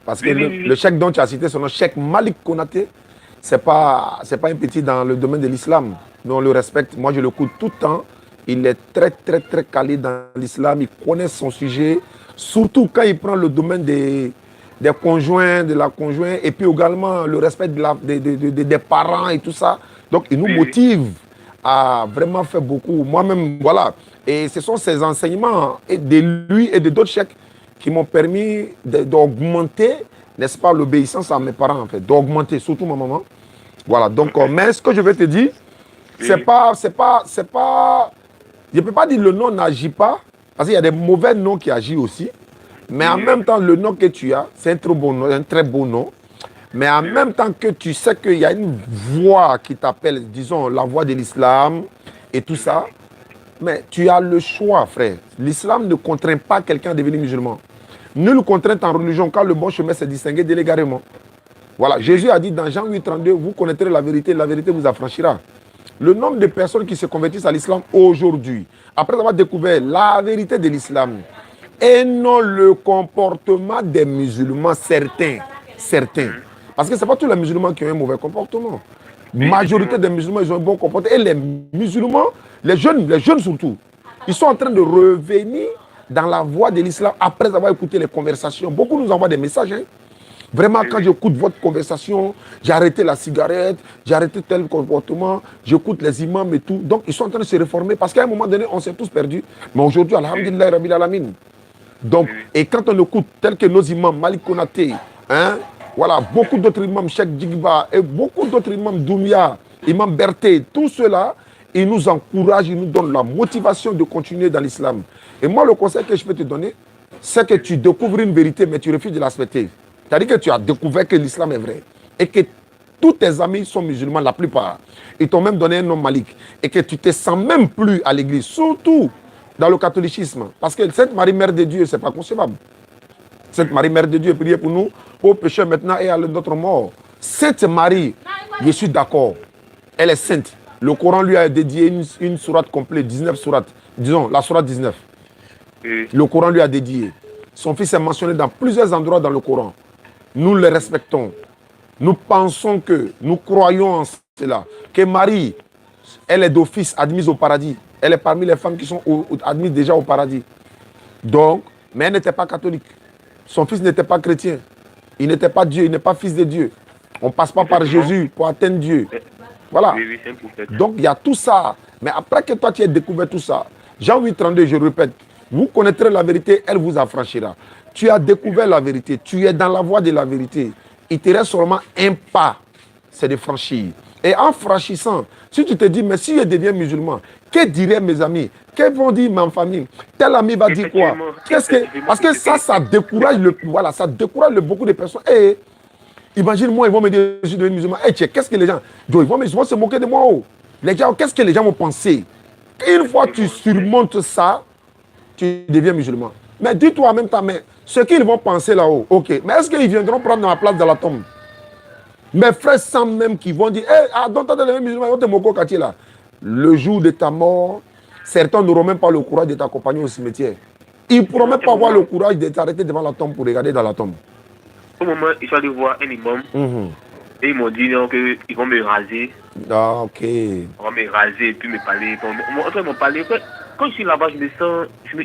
S1: Parce que le cheikh dont tu as cité son nom, Cheikh Malik Konaté, c'est pas un petit dans le domaine de l'islam. Nous, on le respecte. Moi, je le coûte tout le temps. Il est très calé dans l'islam. Il connaît son sujet. Surtout quand il prend le domaine des conjoints, de la conjointe, et puis également le respect des parents et tout ça. Donc, il nous motive à vraiment faire beaucoup. Moi-même, voilà. Et ce sont ces enseignements de lui et de d'autres cheikhs qui m'ont permis d'augmenter, n'est-ce pas, l'obéissance à mes parents, en fait. D'augmenter, surtout ma maman. Voilà. Donc, mais ce que je vais te dire, c'est pas... Je ne peux pas dire que le nom n'agit pas, parce qu'il y a des mauvais noms qui agissent aussi. Mais en même temps, le nom que tu as, c'est un très beau nom. Mais en même temps que tu sais qu'il y a une voix qui t'appelle, disons, la voix de l'islam et tout ça, mais tu as le choix, frère. L'islam ne contraint pas quelqu'un à devenir musulman. Nulle contrainte en religion, car le bon chemin s'est distingué de l'égarement. Voilà, Jésus a dit dans Jean 8,32, vous connaîtrez la vérité vous affranchira. Le nombre de personnes qui se convertissent à l'islam aujourd'hui, après avoir découvert la vérité de l'islam, et non le comportement des musulmans certains. Parce que ce n'est pas tous les musulmans qui ont un mauvais comportement. La majorité des musulmans, ils ont un bon comportement. Et les musulmans, les jeunes surtout, ils sont en train de revenir dans la voie de l'islam après avoir écouté les conversations. Beaucoup nous envoient des messages. Vraiment, quand j'écoute votre conversation, j'ai arrêté la cigarette, j'ai arrêté tel comportement, j'écoute les imams et tout. Donc, ils sont en train de se réformer parce qu'à un moment donné, on s'est tous perdus. Mais aujourd'hui, alhamdulillah, rabbil alamin. Donc, et quand on écoute tel que nos imams, Malik Konaté, voilà, beaucoup d'autres imams, Cheikh Djigba, et beaucoup d'autres imams, Doumia, imam Berté, tout cela, ils nous encouragent, ils nous donnent la motivation de continuer dans l'islam. Et moi, le conseil que je peux te donner, c'est que tu découvres une vérité, mais tu refuses de l'accepter. C'est-à-dire que tu as découvert que l'islam est vrai. Et que tous tes amis sont musulmans, la plupart. Ils t'ont même donné un nom Malik. Et que tu ne te sens même plus à l'église, surtout dans le catholicisme. Parce que cette Marie, Mère de Dieu, ce n'est pas concevable. Cette Marie, Mère de Dieu, priez pour nous, pour pécher maintenant et à notre mort. Cette Marie, je suis d'accord, elle est sainte. Le Coran lui a dédié une sourate complète, 19 sourates. Disons, la sourate 19. Le Coran lui a dédié. Son fils est mentionné dans plusieurs endroits dans le Coran. Nous le respectons. Nous pensons que, nous croyons en cela, que Marie, elle est d'office admise au paradis. Elle est parmi les femmes qui sont admises déjà au paradis. Donc, mais elle n'était pas catholique. Son fils n'était pas chrétien. Il n'était pas Dieu, il n'est pas fils de Dieu. On ne passe pas par Jésus pour atteindre Dieu. Voilà. Donc, il y a tout ça. Mais après que toi, tu aies découvert tout ça, Jean 8,32, je répète, vous connaîtrez la vérité, elle vous affranchira. Tu as découvert la vérité, tu es dans la voie de la vérité. Il te reste seulement un pas, c'est de franchir. Et en franchissant, si tu te dis, mais si je deviens musulman, que diraient mes amis? Que vont dire ma famille? Tel ami va dire quoi? Parce que ça décourage, ça décourage beaucoup de personnes. Et imagine-moi, ils vont me dire, je suis devenu musulman. Qu'est-ce que les gens? Ils vont se moquer de moi. Oh. Les gens, qu'est-ce que les gens vont penser? Une fois que tu surmontes ça, tu deviens musulman. Mais dis-toi en même temps, mais ce qu'ils vont penser là-haut, ok, mais est-ce qu'ils viendront prendre ma place dans la tombe? Mes frères sans même qui vont dire, donc t'as devenu musulman, on te moque là. Le jour de ta mort, certains n'auront même pas le courage de t'accompagner au cimetière. Ils ne pourront même pas avoir le courage de t'arrêter devant la tombe pour regarder dans la tombe.
S5: Au moment, ils sont allés voir un imam. Et ils m'ont dit qu'ils vont me raser.
S1: Ah, ok.
S5: Ils vont me raser et puis me parler. Ils m'ont parlé. Quand je suis là-bas, je me sens. Je me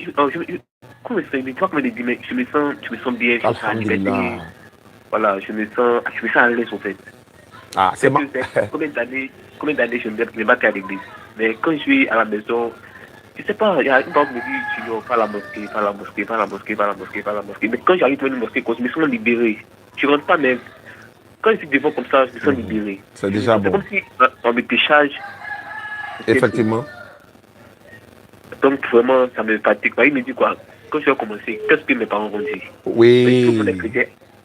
S5: sens bien.
S1: Alhamdulillah.
S5: Voilà, je me sens à l'aise en fait.
S1: Ah, c'est bon.
S5: Combien d'années je ne vais pas à l'église. Mais quand je suis à la maison, je ne sais pas, il y a une parole qui me dit, tu n'as pas la mosquée, pas la mosquée, pas la mosquée, pas la mosquée, pas la mosquée. Mais quand j'arrive dans une mosquée, je me sens libéré. Je ne rentre pas même. Quand je suis devant comme ça, je me sens libéré.
S1: C'est déjà bon.
S5: C'est comme si on me décharge.
S1: Effectivement.
S5: Donc vraiment, ça me fatigue. Il me dit quoi? Quand je vais commencer, qu'est-ce que mes parents vont dire?
S1: Oui.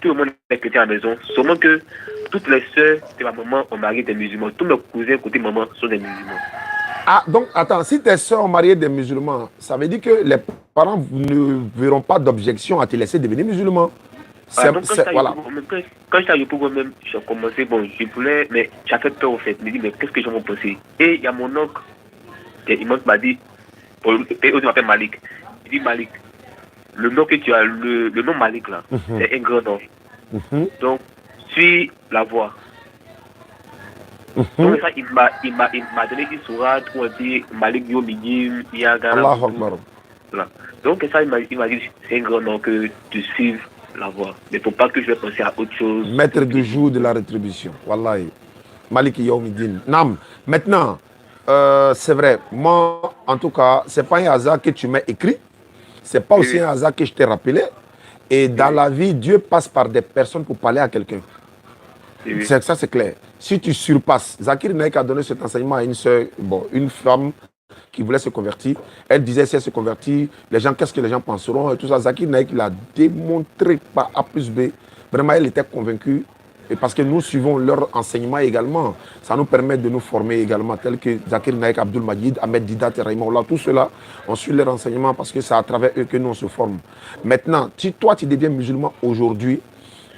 S5: Tout le monde est chrétien à la maison. Seulement que toutes les soeurs de ma maman ont marié des musulmans. Tous mes cousins côté maman sont des musulmans.
S1: Ah, donc attends, si tes soeurs ont marié des musulmans, ça veut dire que les parents ne verront pas d'objection à te laisser devenir musulman.
S5: Voilà. Quand j'étais à Yopougon même, j'ai commencé, je voulais, mais j'ai fait peur au fait. Je me dis, mais qu'est-ce que je vais penser? Et il y a mon oncle, il m'a dit, et on m'appelle Malik. Il dit, Malik, le nom que tu as, le nom Malik là, c'est un grand nom. Donc, suis la voie. Donc ça, il m'a donné une sourate où on dit Malik Yomidim, Yagara.
S1: Allah Akbar.
S5: Voilà. Donc ça, il m'a dit, c'est un grand nom que tu suives la voie. Mais pour pas que je vais penser à autre chose.
S1: Maître du jour de la rétribution. Wallahi. Malik Yomidin. Nam. Maintenant, c'est vrai, moi, en tout cas, c'est pas un hasard que tu m'as écrit. C'est pas aussi un hasard que je t'ai rappelé. Et dans la vie, Dieu passe par des personnes pour parler à quelqu'un. Ça, c'est clair. Si tu surpasses, Zakir Naik a donné cet enseignement à une soeur, une femme qui voulait se convertir. Elle disait, si elle se convertit, les gens, qu'est-ce que les gens penseront et tout ça. Zakir Naik l'a démontré par A plus B. Vraiment, elle était convaincue. Et parce que nous suivons leur enseignement également. Ça nous permet de nous former également, tels que Zakir Naik, Abdul Majid, Ahmed Didat et Raïmoula. Tout cela, on suit leur enseignement parce que c'est à travers eux que nous on se forme. Maintenant, si toi tu deviens musulman aujourd'hui,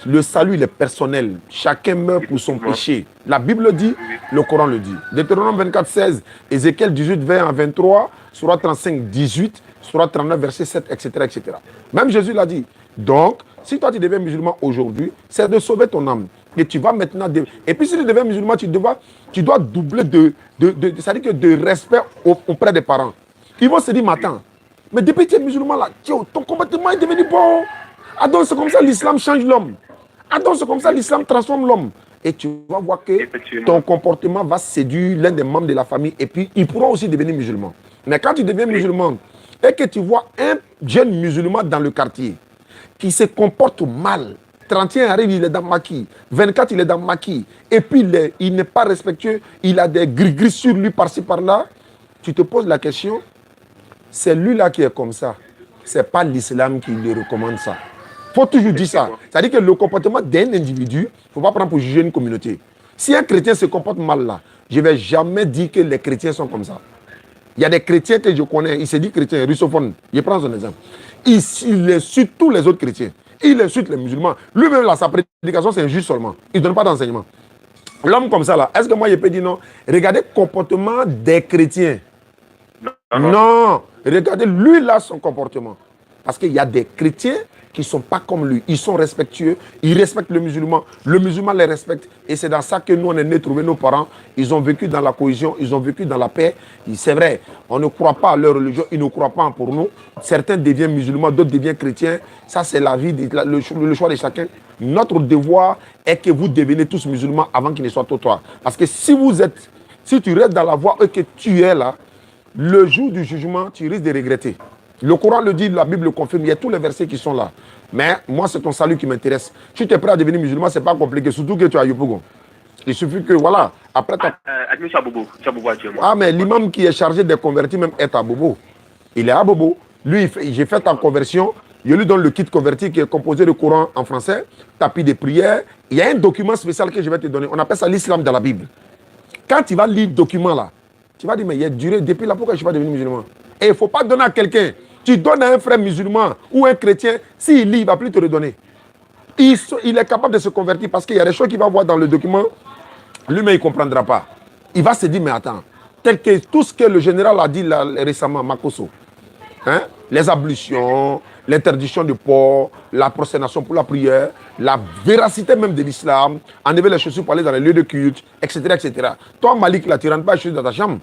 S1: le salut il est personnel. Chacun meurt pour son péché. La Bible dit, le Coran le dit. Deutéronome 24, 16, Ézéchiel 18, 20 à 23, Surah 35, 18, Surah 39, verset 7, etc., etc. Même Jésus l'a dit. Donc, si toi tu deviens musulman aujourd'hui, c'est de sauver ton âme. Et tu vas maintenant... Et puis si tu deviens musulman, tu dois doubler c'est-à-dire que de respect auprès des parents. Ils vont se dire, mais attends, mais depuis que tu es musulman là, ton comportement est devenu bon. Ah donc c'est comme ça l'islam change l'homme. Ah donc c'est comme ça l'islam transforme l'homme. Et tu vas voir que ton comportement va séduire l'un des membres de la famille et puis ils pourront aussi devenir musulmans. Mais quand tu deviens musulman et que tu vois un jeune musulman dans le quartier qui se comporte mal, 31 arrive, il est dans maquis, 24 il est dans maquis, et puis il n'est pas respectueux, il a des gris-gris sur lui par-ci par-là, tu te poses la question, c'est lui là qui est comme ça, c'est pas l'islam qui lui recommande ça. Il faut toujours dire ça. C'est-à-dire que le comportement d'un individu, il ne faut pas prendre pour juger une communauté. Si un chrétien se comporte mal là, je ne vais jamais dire que les chrétiens sont comme ça. Il y a des chrétiens que je connais, il se dit chrétien, russophone. Je prends son exemple. Il insulte tous les autres chrétiens. Il insulte les musulmans. Lui-même, là, sa prédication, c'est injuste seulement. Il ne donne pas d'enseignement. L'homme comme ça, là, est-ce que moi, je peux dire non? Regardez le comportement des chrétiens. Non. Regardez, lui, là, son comportement. Parce qu'il y a des chrétiens qui ne sont pas comme lui. Ils sont respectueux. Ils respectent le musulman les respecte. Et c'est dans ça que nous, on est nés trouver nos parents. Ils ont vécu dans la cohésion. Ils ont vécu dans la paix. C'est vrai, on ne croit pas à leur religion. Ils ne croient pas pour nous. Certains deviennent musulmans, d'autres deviennent chrétiens. Ça, c'est la vie, le choix de chacun. Notre devoir est que vous devenez tous musulmans avant qu'il ne soit trop tard. Parce que si tu restes dans la voie et que tu es là, le jour du jugement, tu risques de regretter. Le Coran le dit, la Bible le confirme, il y a tous les versets qui sont là. Mais moi, c'est ton salut qui m'intéresse. Si tu es prêt à devenir musulman, ce n'est pas compliqué, surtout que tu as Yopougon. Il suffit que, voilà, après... Ah, mais l'imam qui est chargé de convertir même est à Bobo. Il est à Bobo. Lui, j'ai fait ta conversion, je lui donne le kit converti qui est composé de Coran en français, tapis de prière. Il y a un document spécial que je vais te donner. On appelle ça l'islam dans la Bible. Quand tu vas lire le document là, tu vas dire, mais il y a duré depuis là, pourquoi je ne suis pas devenu musulman? Et il ne faut pas donner à quelqu'un. Tu donnes à un frère musulman ou un chrétien, s'il lit, il ne va plus te redonner. Il est capable de se convertir parce qu'il y a des choses qu'il va voir dans le document, lui-même, il ne comprendra pas. Il va se dire, mais attends, tel que tout ce que le général a dit là, récemment, Makosso, hein, les ablutions, l'interdiction du porc, la prosternation pour la prière, la véracité même de l'islam, enlever les chaussures pour aller dans les lieux de culte, etc. etc. Toi, Malik, là, tu ne rentres pas les chaussures dans ta chambre.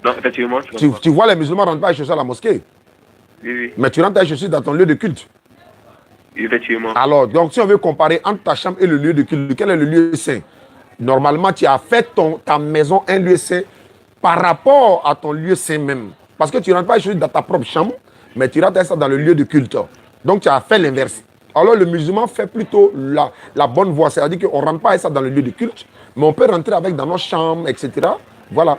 S5: Non, effectivement.
S1: Tu vois, les musulmans ne rentrent pas les chaussures à la mosquée.
S5: Oui, oui.
S1: Mais tu rentres les chaussures dans ton lieu de culte.
S5: Effectivement.
S1: Alors, donc, si on veut comparer entre ta chambre et le lieu de culte, lequel est le lieu saint? Normalement, tu as fait ta maison un lieu saint par rapport à ton lieu saint même. Parce que tu ne rentres pas les chaussures dans ta propre chambre, mais tu rentres ça dans le lieu de culte. Donc, tu as fait l'inverse. Alors, le musulman fait plutôt la bonne voie. C'est-à-dire qu'on ne rentre pas ça dans le lieu de culte, mais on peut rentrer avec dans nos chambres, etc. Voilà.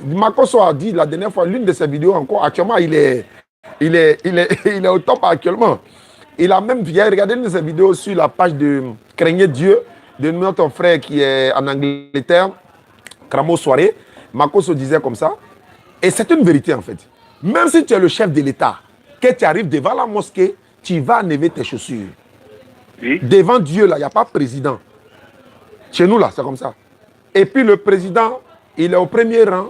S1: Makosso a dit la dernière fois, l'une de ses vidéos encore, actuellement, il est au top actuellement. Il a même regardé une de ses vidéos sur la page de Craignez Dieu, de notre frère qui est en Angleterre, Cramo Soirée. Makosso disait comme ça. Et c'est une vérité en fait. Même si tu es le chef de l'État, que tu arrives devant la mosquée, tu vas enlever tes chaussures. Oui. Devant Dieu, là, il n'y a pas président. Chez nous, là, c'est comme ça. Et puis le président, il est au premier rang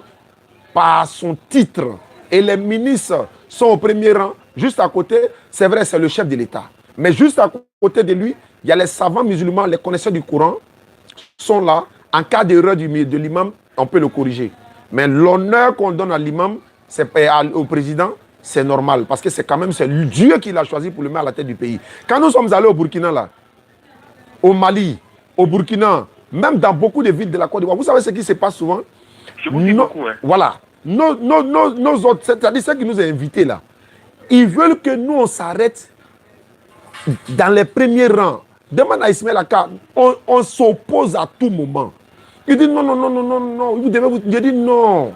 S1: par son titre. Et les ministres sont au premier rang. Juste à côté, c'est vrai, c'est le chef de l'État. Mais juste à côté de lui, il y a les savants musulmans, les connaisseurs du Coran, sont là. En cas d'erreur de l'imam, on peut le corriger. Mais l'honneur qu'on donne à l'imam, au président, c'est normal. Parce que c'est quand même Dieu qui l'a choisi pour le mettre à la tête du pays. Quand nous sommes allés au Burkina, là, au Mali, au Burkina, même dans beaucoup de villes de la Côte d'Ivoire, vous savez ce qui se passe souvent?
S5: Je vous dis beaucoup. Hein.
S1: Voilà. Nos autres, c'est-à-dire ceux qui nous ont invités là, ils veulent que nous, on s'arrête dans les premiers rangs. Demande à Ismaël Aka, on s'oppose à tout moment. Il dit non, non, non, non, non, non. Je dis non.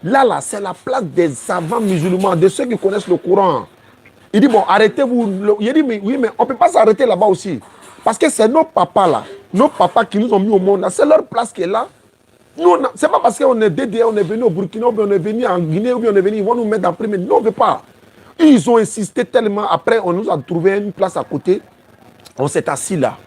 S1: Là, c'est la place des savants musulmans, de ceux qui connaissent le Coran. Il dit bon, arrêtez-vous. Il dit mais, oui, mais on ne peut pas s'arrêter là-bas aussi. Parce que c'est nos papas là, nos papas qui nous ont mis au monde là, c'est leur place qui est là. Ce n'est pas parce qu'on est DDR, on est venu au Burkina, ou bien on est venu en Guinée, ou bien on est venu, ils vont nous mettre en premier. Non, on ne veut pas. Ils ont insisté tellement. Après, on nous a trouvé une place à côté. On s'est assis là.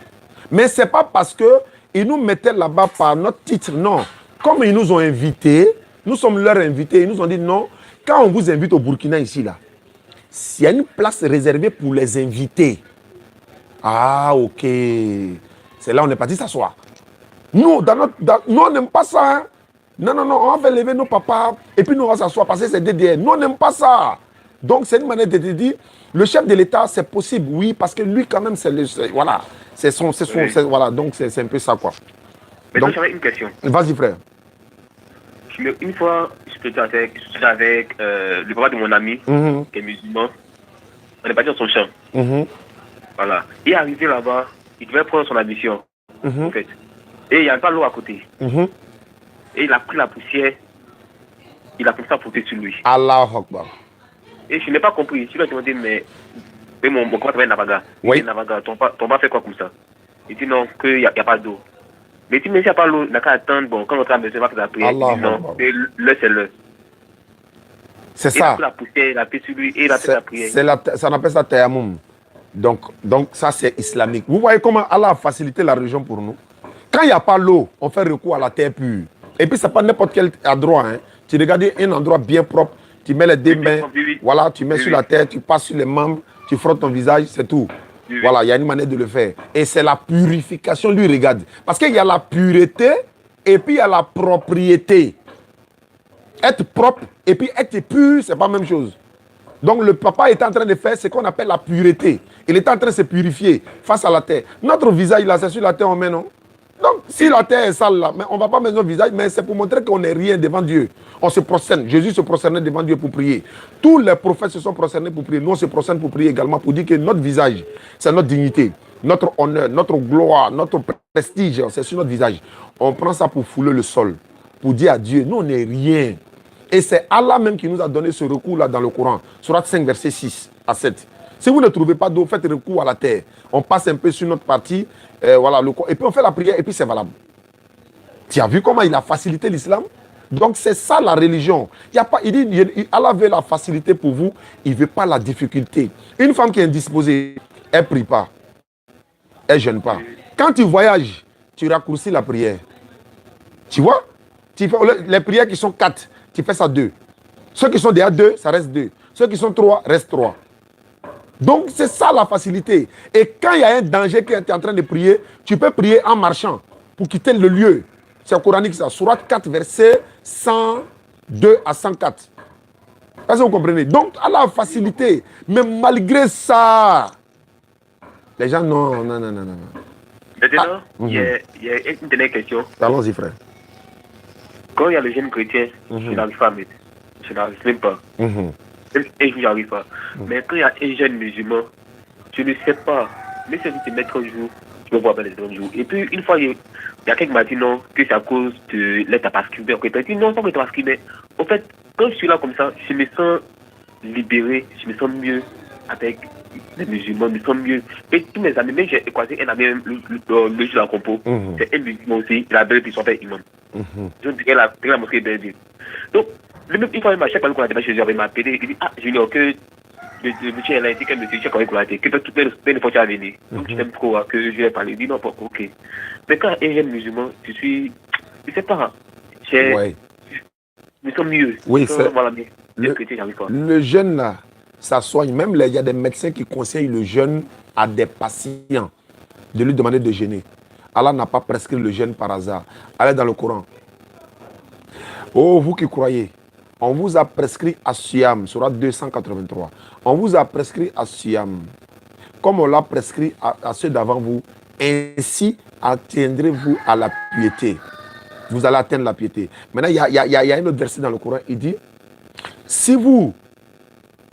S1: Mais ce n'est pas parce qu'ils nous mettaient là-bas par notre titre, non. Comme ils nous ont invités, nous sommes leurs invités, ils nous ont dit non. Quand on vous invite au Burkina ici, là, s'il y a une place réservée pour les invités. Ah, ok. C'est là où on est parti s'asseoir. Nous, nous on n'aime pas ça. Hein? Non, non, non, on va lever nos papas et puis nous on va s'asseoir parce que c'est DDR. Nous, on n'aime pas ça. Donc, c'est une manière de te dire, le chef de l'État, c'est possible, oui, parce que lui, quand même, voilà. Voilà, donc c'est un peu ça, quoi.
S5: Mais donc, j'avais une question.
S1: Vas-y, frère.
S5: Une fois, je suis avec le papa de mon ami, qui est musulman. On est parti dans son champ. Voilà. Il est arrivé là-bas, il devait prendre son admission, en fait. Et il n'y avait pas l'eau à côté. Et il a pris la poussière, il a commencé à frotter sur lui.
S1: Allah Akbar.
S5: Et je n'ai pas compris. Je lui ai demandé, mais mon copain travaille Navaga.
S1: Oui.
S5: Navaga, ton papa fait quoi comme ça? Il dit non, qu'il n'y a pas d'eau. Mais si monsieur n'a pas l'eau, il n'a qu'à attendre, bon, quand on va faire la prière, non, l'heure c'est l'heure.
S1: C'est ça.
S5: La poussière, la paix sur lui, et il a fait la prière.
S1: Ça appelle ça tayammum. Donc ça c'est islamique. Vous voyez comment Allah a facilité la religion pour nous. Quand il n'y a pas l'eau, on fait recours à la terre pure. Et puis, c'est pas n'importe quel endroit. Hein. Tu regardes un endroit bien propre, tu mets les deux mains, voilà, tu mets sur la terre, tu passes sur les membres, tu frottes ton visage, c'est tout. Voilà, il y a une manière de le faire. Et c'est la purification, lui, regarde. Parce qu'il y a la pureté et puis il y a la propriété. Être propre et puis être pur, c'est pas la même chose. Donc, le papa est en train de faire ce qu'on appelle la pureté. Il est en train de se purifier face à la terre. Notre visage, là, c'est sur la terre, on met, non? Donc, si la terre est sale là, mais on ne va pas mettre notre visage, mais c'est pour montrer qu'on n'est rien devant Dieu. On se prosterne. Jésus se prosternait devant Dieu pour prier. Tous les prophètes se sont prosternés pour prier. Nous, on se prosterne pour prier également, pour dire que notre visage, c'est notre dignité, notre honneur, notre gloire, notre prestige, c'est sur notre visage. On prend ça pour fouler le sol, pour dire à Dieu, nous, on n'est rien. Et c'est Allah même qui nous a donné ce recours-là dans le Coran. Sourate 5, verset 6 à 7. Si vous ne trouvez pas d'eau, faites recours à la terre. On passe un peu sur notre partie, voilà, et puis on fait la prière, et puis c'est valable. Tu as vu comment il a facilité l'islam? Donc c'est ça la religion. Il y a pas, il dit, Allah veut la facilité pour vous, il ne veut pas la difficulté. Une femme qui est indisposée, elle ne prie pas, elle ne jeûne pas. Quand tu voyages, tu raccourcis la prière. Tu vois? Tu fais, les prières qui sont 4, tu fais ça 2. Ceux qui sont déjà 2, ça reste 2. Ceux qui sont 3, reste 3. Donc, c'est ça la facilité. Et quand il y a un danger que tu es en train de prier, tu peux prier en marchant pour quitter le lieu. C'est coranique ça. Sourate 4, verset 102 à 104. Est-ce que vous comprenez? Donc, Allah a facilité. Mais malgré ça, les gens, non.
S5: Maintenant, il y a une dernière question.
S1: Allons-y, frère.
S5: Quand il y a le jeune chrétien, je n'arrive pas à mettre. Je n'arrive même pas. Et je n'y arrive pas. Mais quand il y a un jeune musulman, je ne sais pas. Mais si tu te mets 30 jours, tu me vois pas les 30 jours. Et puis, une fois, il y a quelqu'un qui m'a dit non, que c'est à cause de l'être pasquibé. Il m'a dit non, c'est pas que tu es pasquibé. En fait, quand je suis là comme ça, je me sens libéré, je me sens mieux avec les musulmans, je me sens mieux. Et tous mes amis, même j'ai croisé un ami, le jour de la compo, c'est un musulman aussi, il a belle son père imam. Je dirais la mosquée de Dieu. Donc, une fois, à chaque fois qu'on a démarché chez lui, il m'a appelé, il dit, ah, Junior, que le monsieur a dit que monsieur Cheikh qu'on a été, que toutes les fois tu as venu. Donc, tu t'aimes trop, que je vais parler. Il dit, non, pas, ok. Mais quand un jeune musulman, je sais pas, nous sommes mieux.
S1: Oui, c'est le jeune là, ça soigne. Même il y a des médecins qui conseillent le jeûne à des patients de lui demander de jeûner. Allah n'a pas prescrit le jeûne par hasard. Allez dans le Coran. Oh, vous qui croyez, on vous a prescrit As-Siyam, sourate 283. On vous a prescrit As-Siyam, comme on l'a prescrit à ceux d'avant vous. Ainsi atteindrez-vous à la piété. Vous allez atteindre la piété. Maintenant, il y a un autre verset dans le Coran. Il dit, si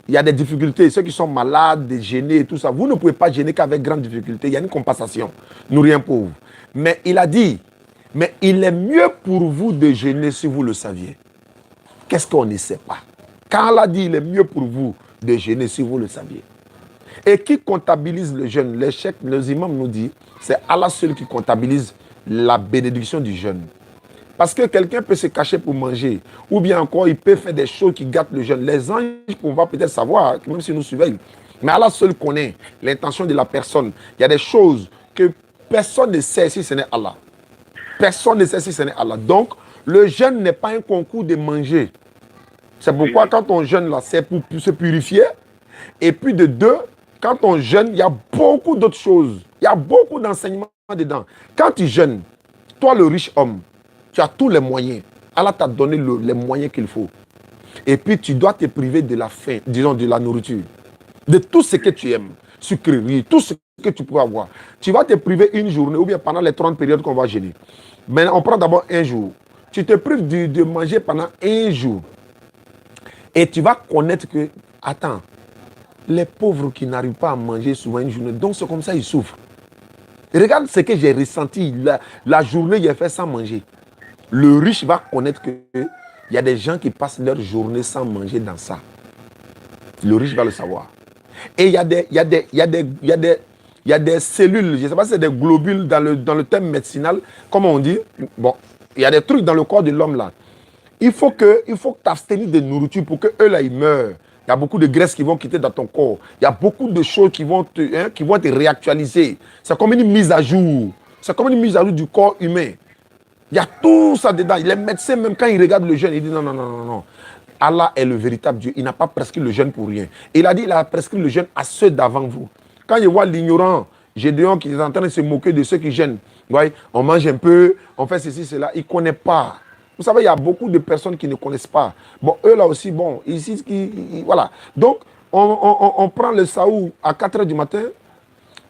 S1: il y a des difficultés, ceux qui sont malades, des gênés et tout ça, vous ne pouvez pas gêner qu'avec grande difficulté. Il y a une compensation. Nous rien pauvres. Mais il a dit, mais il est mieux pour vous de jeûner si vous le saviez. Qu'est-ce qu'on ne sait pas? Quand Allah dit, il est mieux pour vous de jeûner si vous le saviez. Et qui comptabilise le jeûne? L'échec, les imams nous dit, c'est Allah seul qui comptabilise la bénédiction du jeûne. Parce que quelqu'un peut se cacher pour manger, ou bien encore il peut faire des choses qui gâtent le jeûne. Les anges vont peut-être savoir, même s'ils nous surveillent. Mais Allah seul connaît l'intention de la personne. Il y a des choses que personne ne sait si ce n'est Allah. Personne ne sait si ce n'est Allah. Donc, le jeûne n'est pas un concours de manger. C'est pourquoi quand on jeûne là, c'est pour se purifier. Et puis de deux, quand on jeûne, il y a beaucoup d'autres choses. Il y a beaucoup d'enseignements dedans. Quand tu jeûnes, toi le riche homme, tu as tous les moyens. Allah t'a donné les moyens qu'il faut. Et puis tu dois te priver de la faim, disons de la nourriture. De tout ce que tu aimes. Sucreries, tout ce que tu peux avoir. Tu vas te priver une journée ou bien pendant les 30 périodes qu'on va jeûner. Mais on prend d'abord un jour. Tu te prives de manger pendant un jour. Et tu vas connaître que, attends, les pauvres qui n'arrivent pas à manger souvent une journée, donc c'est comme ça ils souffrent. Regarde ce que j'ai ressenti la journée j'ai fait sans manger. Le riche va connaître qu'il y a des gens qui passent leur journée sans manger dans ça. Le riche va le savoir. Et il y a il y a des cellules, je ne sais pas si c'est des globules dans le terme médicinal, comme on dit. Bon, il y a des trucs dans le corps de l'homme là. Il faut que tu t'abstenir de nourriture pour qu'eux là, ils meurent. Il y a beaucoup de graisses qui vont quitter dans ton corps. Il y a beaucoup de choses qui vont te réactualiser. C'est comme une mise à jour. C'est comme une mise à jour du corps humain. Il y a tout ça dedans. Les médecins, même quand ils regardent le jeûne, ils disent non, non, non, non, non. Allah est le véritable Dieu. Il n'a pas prescrit le jeûne pour rien. Il a dit qu'il a prescrit le jeûne à ceux d'avant vous. Quand je vois l'ignorant, Gédéon qui est en train de se moquer de ceux qui jeûnent, on mange un peu, on fait ceci, cela, il ne connaît pas. Vous savez, il y a beaucoup de personnes qui ne connaissent pas. Bon, eux là aussi, bon, ici, voilà. Donc, on prend le saoul à 4 h du matin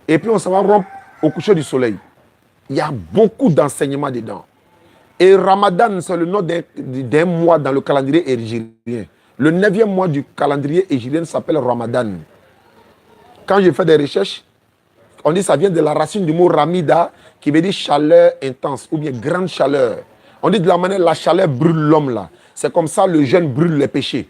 S1: et puis on s'en va rompre au coucher du soleil. Il y a beaucoup d'enseignements dedans. Et Ramadan, c'est le nom d'un mois dans le calendrier égyptien. Le 9e mois du calendrier égyptien s'appelle Ramadan. Quand je fais des recherches, on dit que ça vient de la racine du mot Ramida, qui veut dire chaleur intense ou bien grande chaleur. On dit de la manière la chaleur brûle l'homme là. C'est comme ça le jeûne brûle les péchés.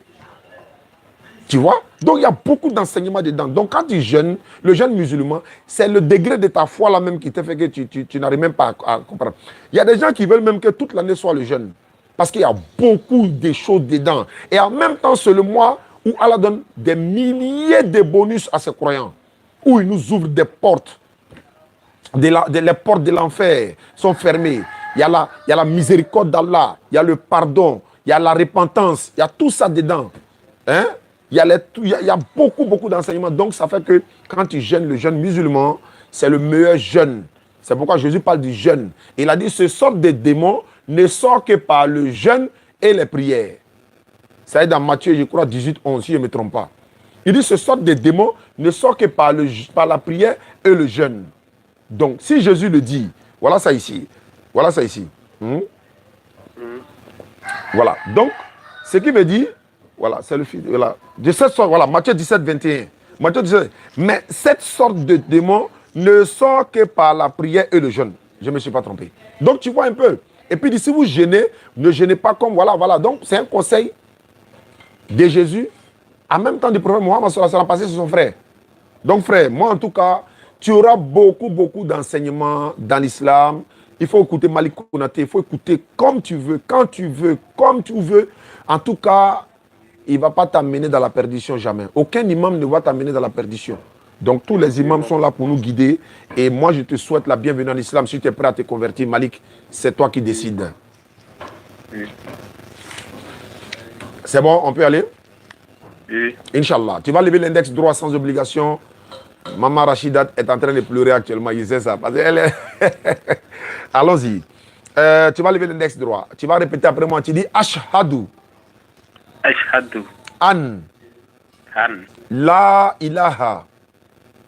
S1: Tu vois? Donc il y a beaucoup d'enseignements dedans. Donc quand tu jeûnes, le jeûne musulman, c'est le degré de ta foi là même qui te fait que tu n'arrives même pas à comprendre. Il y a des gens qui veulent même que toute l'année soit le jeûne. Parce qu'il y a beaucoup de choses dedans. Et en même temps, c'est le mois où Allah donne des milliers de bonus à ses croyants. Où il nous ouvre des portes. Les portes de l'enfer sont fermées. Il y a la miséricorde d'Allah, il y a le pardon, il y a la repentance, il y a tout ça dedans. Hein? Il y a beaucoup d'enseignements. Donc ça fait que quand tu jeûnes, le jeûne musulman, c'est le meilleur jeûne. C'est pourquoi Jésus parle du jeûne. Il a dit, ce sort de démons ne sort que par le jeûne et les prières. Ça est dans Matthieu, je crois, 18, 11, si je ne me trompe pas. Il dit, ce sort de démons ne sort que par la prière et le jeûne. Donc, si Jésus le dit, voilà ça ici. Voilà ça ici. Voilà. Donc, ce qui me dit, voilà, c'est le fils. Voilà. De cette sorte, voilà, Matthieu 17, 21. Matthieu 17. Mais cette sorte de démon ne sort que par la prière et le jeûne. Je ne me suis pas trompé. Donc, tu vois un peu. Et puis, si vous jeûnez, ne jeûnez pas comme, voilà. Donc, c'est un conseil de Jésus, en même temps du prophète Mohammed sallallahu alayhi wa sallam, passé sur son frère. Donc, frère, moi, en tout cas, tu auras beaucoup d'enseignements dans l'islam. Il faut écouter Malik Konaté, il faut écouter comme tu veux, quand tu veux, comme tu veux. En tout cas, il ne va pas t'amener dans la perdition jamais. Aucun imam ne va t'amener dans la perdition. Donc tous les imams sont là pour nous guider. Et moi, je te souhaite la bienvenue en islam. Si tu es prêt à te convertir, Malik, c'est toi qui décides.
S5: Oui.
S1: C'est bon, on peut aller?
S5: Oui.
S1: Inch'Allah. Tu vas lever l'index droit sans obligation. Maman Rachidat est en train de pleurer actuellement, il sait ça. Parce qu'elle est... Allons-y. Tu vas lever l'index droit. Tu vas répéter après moi. Tu dis Ashhadu.
S5: Ashhadu.
S1: An.
S5: An.
S1: La ilaha.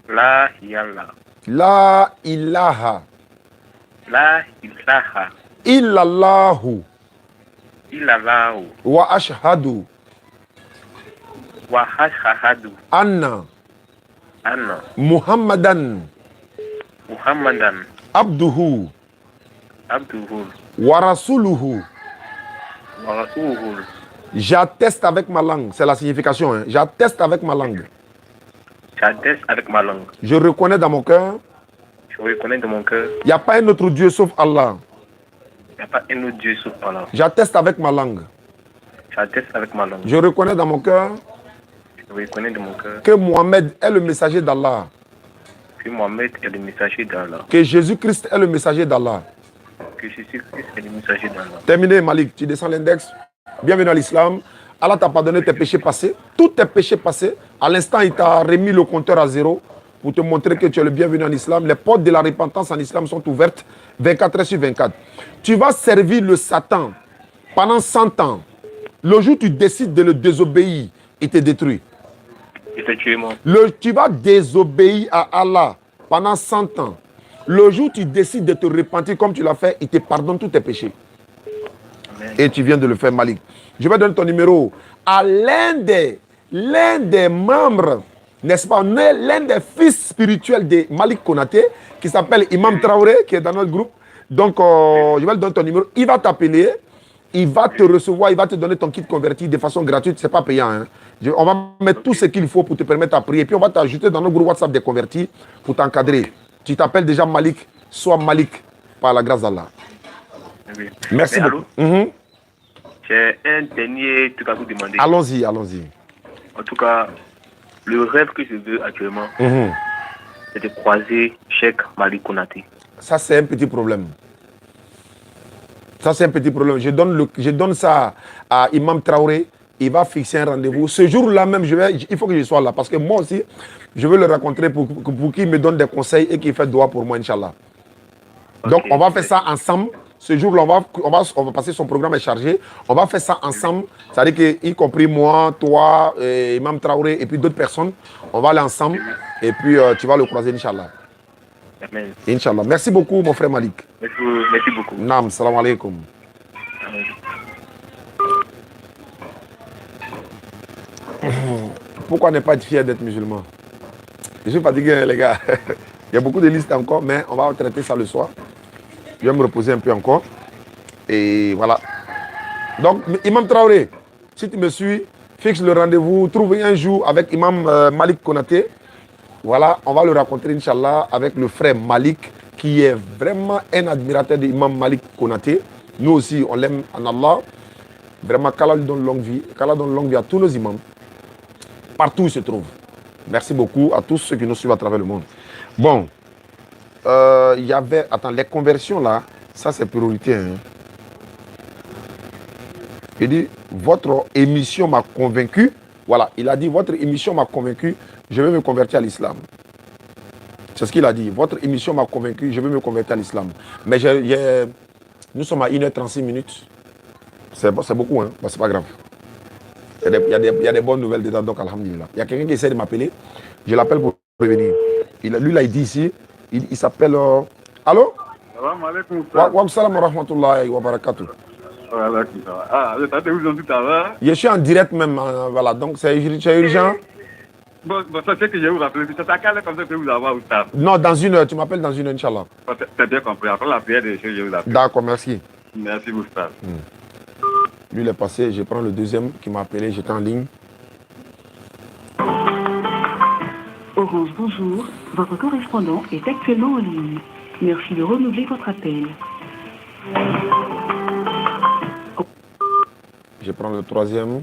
S5: La ilaha.
S1: La ilaha.
S5: La ilaha.
S1: Illallahu.
S5: Illallahu.
S1: Wa ashhadu.
S5: Wa ashhadu.
S1: Anna.
S5: Anna.
S1: Muhammadan.
S5: Muhammadan.
S1: Abduhu.
S5: Abduhu.
S1: Wa rasuluhu.
S5: Wa rasuluhu.
S1: J'atteste avec ma langue. C'est la signification. Hein. J'atteste avec ma langue.
S5: J'atteste avec ma langue.
S1: Je reconnais dans mon cœur.
S5: Je reconnais dans mon cœur.
S1: Il n'y a pas un autre Dieu sauf Allah.
S5: Il n'y a pas un autre Dieu sauf Allah.
S1: J'atteste avec ma langue.
S5: J'atteste avec ma langue.
S1: Je reconnais dans mon cœur.
S5: Je reconnais dans mon cœur.
S1: Que Mohammed est le messager d'Allah.
S5: Que Mohammed est le messager d'Allah.
S1: Que Jésus-Christ est le messager d'Allah.
S5: Que Jésus-Christ est le messager d'Allah.
S1: Terminé, Malik. Tu descends l'index. Bienvenue à l'islam. Allah t'a pardonné tes péchés passés. Tous tes péchés passés. À l'instant, il t'a remis le compteur à zéro pour te montrer que tu es le bienvenu en islam. Les portes de la repentance en islam sont ouvertes 24 heures sur 24. Tu vas servir le Satan pendant 100 ans. Le jour où tu décides de le désobéir, il te détruit.
S5: Effectivement.
S1: Tu vas désobéir à Allah pendant 100 ans. Le jour où tu décides de te repentir comme tu l'as fait, il te pardonne tous tes péchés.
S5: Amen.
S1: Et tu viens de le faire, Malik. Je vais donner ton numéro à l'un des membres, n'est-ce pas, l'un des fils spirituels de Malik Konaté, qui s'appelle Imam Traoré, qui est dans notre groupe. Donc, je vais lui donner ton numéro. Il va t'appeler il va te recevoir, il va te donner ton kit converti de façon gratuite, ce n'est pas payant. Hein. On va mettre tout ce qu'il faut pour te permettre à prier. Et puis on va t'ajouter dans nos groupes WhatsApp des convertis pour t'encadrer. Tu t'appelles déjà Malik, sois Malik par la grâce d'Allah.
S5: Oui.
S1: Merci beaucoup.
S5: J'ai un dernier truc à vous demander.
S1: Allons-y, allons-y.
S5: En tout cas, le rêve que je veux actuellement, c'est de croiser Cheikh Malik Konaté.
S1: Ça, c'est un petit problème. Ça, c'est un petit problème. Je donne ça à Imam Traoré. Il va fixer un rendez-vous. Ce jour-là même, il faut que je sois là. Parce que moi aussi, je veux le rencontrer pour qu'il me donne des conseils et qu'il fasse dua pour moi, Inch'Allah. Donc, on va faire ça ensemble. Ce jour-là, on va passer, son programme est chargé. On va faire ça ensemble. C'est-à-dire que, y compris moi, toi, Imam Traoré et puis d'autres personnes, on va aller ensemble. Et puis, tu vas le croiser, Inch'Allah.
S5: Amen.
S1: Inch'Allah. Merci beaucoup, mon frère Malik.
S5: Merci beaucoup.
S1: Naam, salam alaikum. Pourquoi ne pas être fier d'être musulman? Je suis fatigué, les gars. Il y a beaucoup de listes encore, mais on va traiter ça le soir. Je vais me reposer un peu encore. Et voilà. Donc, Imam Traoré, si tu me suis, fixe le rendez-vous, trouve un jour avec Imam Malik Konaté. Voilà, on va le rencontrer, Inch'Allah, avec le frère Malik, qui est vraiment un admirateur d'Imam Malik Konaté. Nous aussi, on l'aime en Allah. Vraiment, qu'Allah lui donne longue vie. Qu'Allah donne longue vie à tous nos imams, partout où ils se trouvent. Merci beaucoup à tous ceux qui nous suivent à travers le monde. Bon, il y avait... Attends, les conversions là, ça c'est priorité. Hein. Il dit, votre émission m'a convaincu. Voilà, il a dit, votre émission m'a convaincu, je vais me convertir à l'islam. C'est ce qu'il a dit. Votre émission m'a convaincu, je vais me convertir à l'islam. Mais nous sommes à 1h36 minutes. C'est beaucoup, hein. Bon, c'est pas grave. Il y a des bonnes nouvelles dedans, donc alhamdulillah. Il y a quelqu'un qui essaie de m'appeler. Je l'appelle pour prévenir. Lui, là, il dit ici, il s'appelle... Allô?
S4: Salam alaikum.
S1: Wa salam wa rahmatullahi wa barakatuh.
S4: Ah, vous êtes où tout à l'heure?
S1: Je suis en direct même, voilà, donc c'est urgent.
S4: Bon, ça c'est que je vous rappelle, c'est à quelle heure comme ça que vous avez au stade?
S1: Non, dans une heure, tu m'appelles dans une heure, Inch'Allah.
S4: C'est bien compris, après la prière des choses, je vous appelle.
S1: D'accord, merci.
S4: Merci beaucoup, stade.
S1: Lui, il est passé, je prends le deuxième qui m'a appelé, j'étais en ligne.
S6: Orange, bonjour. Votre correspondant est actuellement en ligne. Merci de renouveler votre appel.
S1: Je prends le troisième.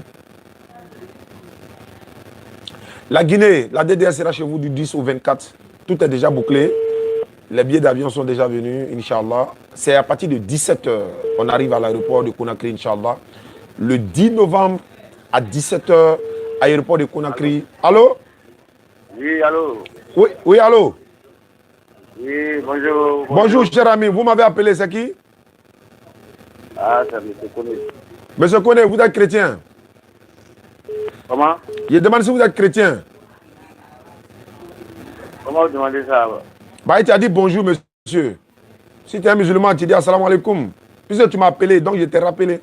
S1: La Guinée, la DDR sera chez vous du 10 au 24. Tout est déjà bouclé. Les billets d'avion sont déjà venus, Inch'Allah. C'est à partir de 17h. On arrive à l'aéroport de Conakry, Inch'Allah. Le 10 novembre à 17h, aéroport de Conakry. Allô?
S7: Oui, allô?
S1: Oui, allô?
S7: Oui, bonjour.
S1: Bonjour, cher ami. Vous m'avez appelé, c'est qui?
S7: Ah, c'est M. Koné.
S1: Monsieur Koné, vous êtes chrétien?
S7: Comment?
S1: Je demande si vous êtes chrétien.
S7: Comment vous demandez ça?
S1: Bah, il t'a dit bonjour, monsieur. Si tu es un musulman, tu dis assalamu alaikum. Puisque tu m'as appelé, donc je t'ai rappelé.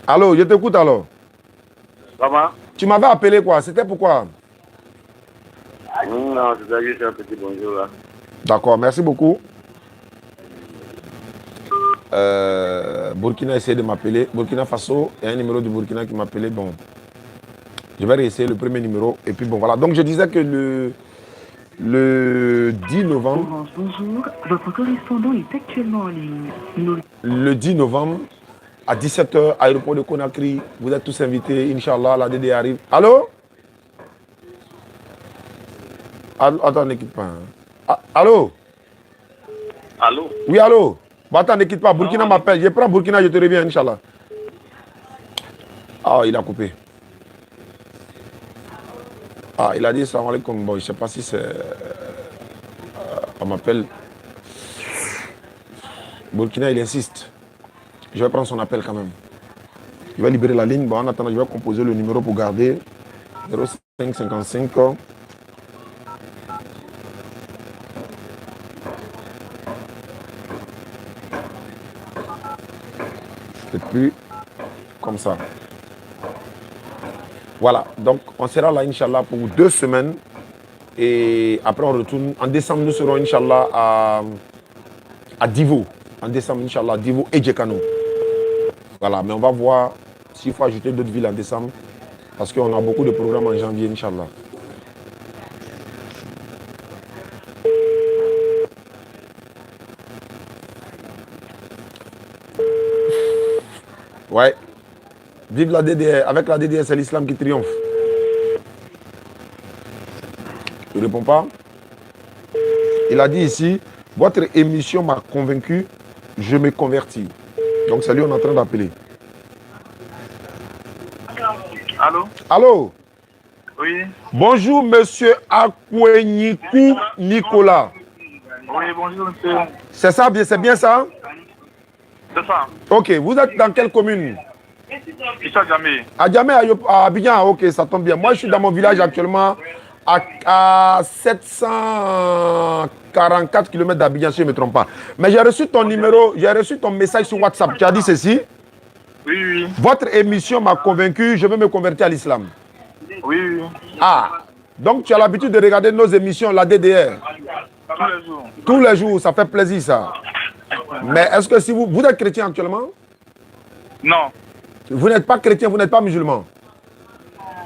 S1: Allô, je t'écoute alors.
S7: Comment?
S1: Tu m'avais appelé quoi? C'était pourquoi?
S7: Non, c'est juste un petit bonjour là.
S1: D'accord, merci beaucoup. Burkina a essayé de m'appeler. Burkina Faso, il y a un numéro du Burkina qui m'a appelé. Bon, je vais réessayer le premier numéro. Et puis bon, voilà. Donc je disais que le 10 novembre...
S6: Orange, bonjour. Votre correspondant est actuellement en ligne.
S1: Le 10 novembre, à 17h, aéroport de Conakry. Vous êtes tous invités. Inch'Allah, la DD arrive. Allô? Attends, ne quitte pas. Hein. Allô?
S7: Allô?
S1: Oui, allô? Bon, attends, ne quitte pas. Burkina m'appelle. Je prends Burkina, je te reviens, Inch'Allah. Ah, il a coupé. Ah, il a dit salam alaikum. Bon, je ne sais pas si c'est... on m'appelle. Burkina, il insiste. Je vais prendre son appel quand même. Il va libérer la ligne. Bon, en attendant, je vais composer le numéro pour garder. 0555. Et puis, comme ça. Voilà, donc on sera là, Inch'Allah, pour 2 semaines. Et après, on retourne. En décembre, nous serons, Inch'Allah, à Divo, en décembre, Inch'Allah, Divo et Djekano. Voilà, mais on va voir s'il faut ajouter d'autres villes en décembre, parce qu'on a beaucoup de programmes en janvier, Inch'Allah. Ouais. Vive la DDR. Avec la DDR, c'est l'islam qui triomphe. Tu ne réponds pas? Il a dit ici, votre émission m'a convaincu, je me convertis. Donc c'est lui on est en train d'appeler.
S3: Allô?
S1: Allô?
S3: Oui.
S1: Bonjour, monsieur Akwenykou Nicolas.
S3: Oui, bonjour, monsieur.
S1: C'est ça, c'est bien ça?
S3: C'est ça.
S1: Ok, vous êtes dans quelle commune?
S3: Ici à Djamé.
S1: À Djamé, à Abidjan, ok, ça tombe bien. Moi, je suis dans mon village actuellement à 744 km d'Abidjan, si je ne me trompe pas. Mais j'ai reçu ton numéro, j'ai reçu ton message sur WhatsApp. Tu as dit ceci?
S3: Oui, oui.
S1: Votre émission m'a convaincu, je veux me convertir à l'islam.
S3: Oui, oui.
S1: Ah, donc tu as l'habitude de regarder nos émissions, la DDR?
S3: Tous les jours.
S1: Tous les jours, ça fait plaisir ça. Mais est-ce que si vous êtes chrétien actuellement?
S3: Non.
S1: Vous n'êtes pas chrétien, vous n'êtes pas musulman?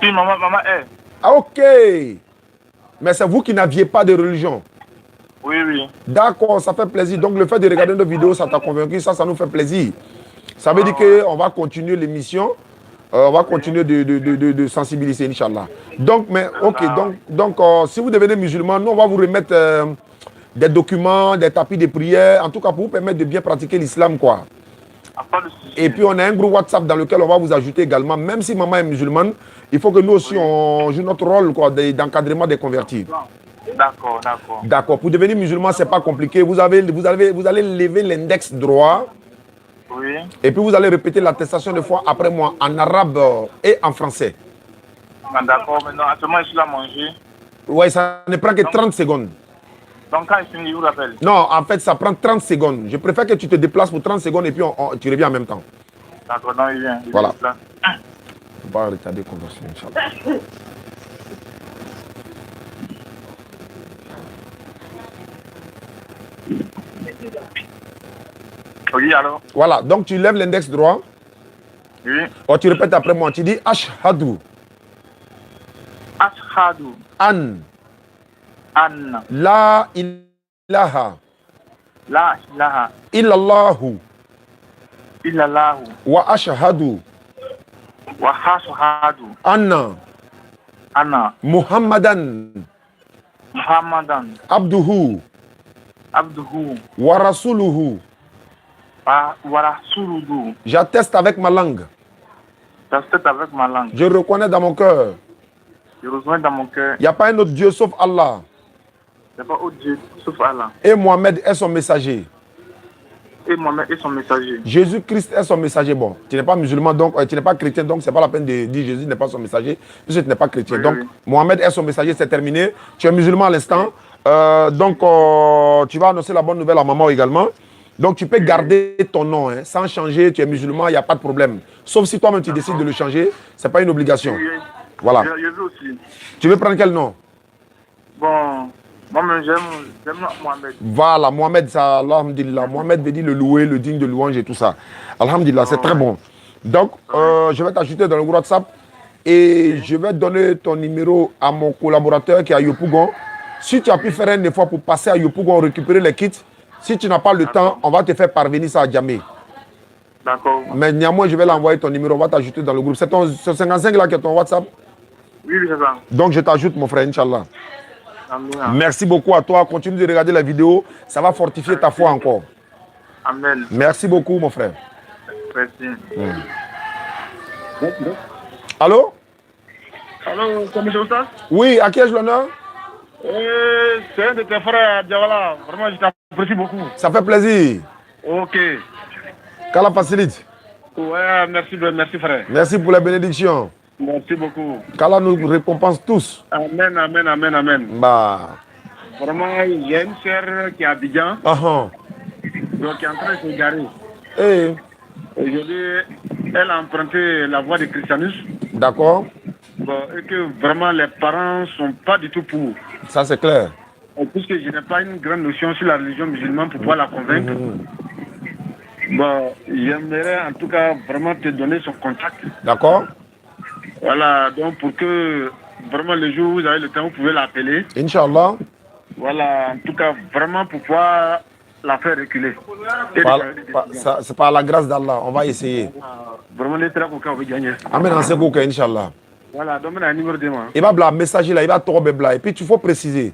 S3: Si, maman est.
S1: Ah, ok. Mais c'est vous qui n'aviez pas de religion?
S3: Oui, oui.
S1: D'accord, ça fait plaisir. Donc le fait de regarder nos vidéos, ça t'a convaincu, ça nous fait plaisir. Ça veut dire qu'on va continuer l'émission, on va continuer de sensibiliser, Inch'Allah. Donc, mais, ok, donc si vous devenez musulman, nous on va vous remettre des documents, des tapis de prière, en tout cas pour vous permettre de bien pratiquer l'islam, quoi. Et puis on a un groupe WhatsApp dans lequel on va vous ajouter également, même si maman est musulmane, il faut que nous aussi on joue notre rôle d'encadrement des convertis.
S3: D'accord, d'accord.
S1: D'accord. Pour devenir musulman, c'est pas compliqué. Vous allez lever l'index droit.
S3: Oui.
S1: Et puis vous allez répéter l'attestation de foi après moi en arabe et en français.
S3: D'accord, maintenant actuellement je suis là à manger.
S1: Oui, ça ne prend que 30 secondes.
S3: Donc quand je finis, je vous rappelle.
S1: Non, en fait, ça prend 30 secondes. Je préfère que tu te déplaces pour 30 secondes et puis tu reviens en même temps.
S3: D'accord, non, il vient.
S1: Voilà. On va retarder la conversion, Inch'Allah.
S3: Oui, alors.
S1: Voilà, donc tu lèves l'index droit.
S3: Oui.
S1: Oh, tu répètes après moi, tu dis Ashhadu.
S3: Ashhadu.
S1: An.
S3: An.
S1: La ilaha.
S3: La ilaha.
S1: Illallahu.
S3: Illallahu.
S1: Wa ashhadu.
S3: Wa ashhadu.
S1: Anna.
S3: Anna.
S1: Muhammadan.
S3: Muhammadan.
S1: Abduhu.
S3: Abduhu.
S1: Wa rasuluhu.
S3: Wa rasuluhu.
S1: J'atteste avec ma langue.
S3: J'atteste avec ma langue.
S1: Je reconnais dans mon cœur.
S3: Je reconnais dans mon cœur.
S1: Il n'y a pas un autre Dieu sauf Allah.
S3: Il n'y a pas autre Dieu sauf Allah.
S1: Et Mohamed est son messager.
S3: Et Mohamed est son messager.
S1: Jésus-Christ est son messager. Bon, tu n'es pas musulman, donc tu n'es pas chrétien, donc ce n'est pas la peine de dire Jésus n'est pas son messager, puisque tu n'es pas chrétien.
S3: Oui,
S1: donc,
S3: oui.
S1: Mohamed est son messager, c'est terminé. Tu es musulman à l'instant. Donc, tu vas annoncer la bonne nouvelle à maman également. Donc, tu peux garder ton nom, hein, sans changer. Tu es musulman, il n'y a pas de problème. Sauf si toi-même tu décides de le changer, ce n'est pas une obligation.
S3: Oui, oui.
S1: Voilà.
S3: Je veux aussi.
S1: Tu veux prendre quel nom?
S3: Bon, moi-même j'aime Mohamed.
S1: Voilà, Mohamed, ça, alhamdulillah. Mohamed veut dire le loué, le digne de louange et tout ça. Alhamdulillah, c'est très bon. Donc, je vais t'ajouter dans le groupe WhatsApp et je vais donner ton numéro à mon collaborateur qui est à Yopougon. Si tu as pu faire un effort pour passer à Yopougon, récupérer les kits, si tu n'as pas le temps, on va te faire parvenir ça à Djamé.
S3: D'accord.
S1: Mais néanmoins, je vais l'envoyer ton numéro, on va t'ajouter dans le groupe. C'est ton 55 là qui est ton WhatsApp?
S3: Oui, oui, c'est ça.
S1: Donc, je t'ajoute, mon frère, Inch'Allah.
S3: Amen.
S1: Merci beaucoup à toi. Continue de regarder la vidéo. Ça va fortifier ta foi encore.
S3: Amen.
S1: Merci beaucoup, mon frère.
S3: Merci.
S1: Allô?
S3: Allô, commissaire Oustaz?
S1: Oui, à qui ai-je l'honneur?
S3: C'est un de tes frères, Diawala. Vraiment, je t'apprécie beaucoup.
S1: Ça fait plaisir.
S3: Ok.
S1: Qu'Allah facilite.
S3: Ouais, merci frère.
S1: Merci pour la bénédiction.
S3: Merci beaucoup.
S1: Qu'Allah nous récompense tous.
S3: Amen, amen, amen, amen.
S1: Bah.
S3: Vraiment, il y a une sœur qui est à Abidjan, donc qui est en train de se garer.
S1: Hey.
S3: Aujourd'hui, elle a emprunté la voie du christianisme.
S1: D'accord.
S3: Bon, et que vraiment les parents ne sont pas du tout pour.
S1: Ça c'est clair.
S8: puisque je n'ai pas une grande notion sur la religion musulmane pour pouvoir la convaincre, bon, j'aimerais en tout cas vraiment te donner son contact.
S1: D'accord.
S8: Voilà, donc pour que vraiment le jour où vous avez le temps, vous pouvez l'appeler.
S1: Inch'Allah.
S8: Voilà, en tout cas, vraiment pour pouvoir la faire reculer.
S1: C'est par la grâce d'Allah, on va essayer.
S8: Vraiment, les traits qu'on va gagner.
S1: Amen, en secours, Inch'Allah.
S8: Voilà, donc on a un numéro de moi.
S1: Il va bla, messager là, il va tomber bla. Et puis il faut préciser.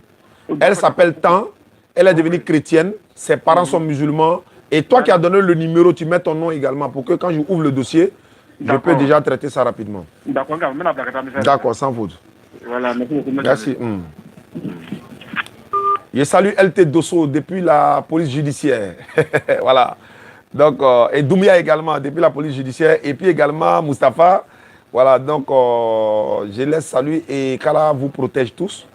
S1: Elle s'appelle Tan, elle est devenue chrétienne, ses parents sont musulmans. Et toi qui as donné le numéro, tu mets ton nom également pour que quand je ouvre le dossier, je peux déjà traiter ça rapidement.
S8: D'accord,
S1: d'accord, sans faute.
S8: Voilà, merci beaucoup.
S1: Merci. Je salue LT Dosso depuis la police judiciaire. Voilà. Donc, et Doumbia également depuis la police judiciaire. Et puis également Mustapha. Voilà, donc je laisse saluer et qu'Allah vous protège tous.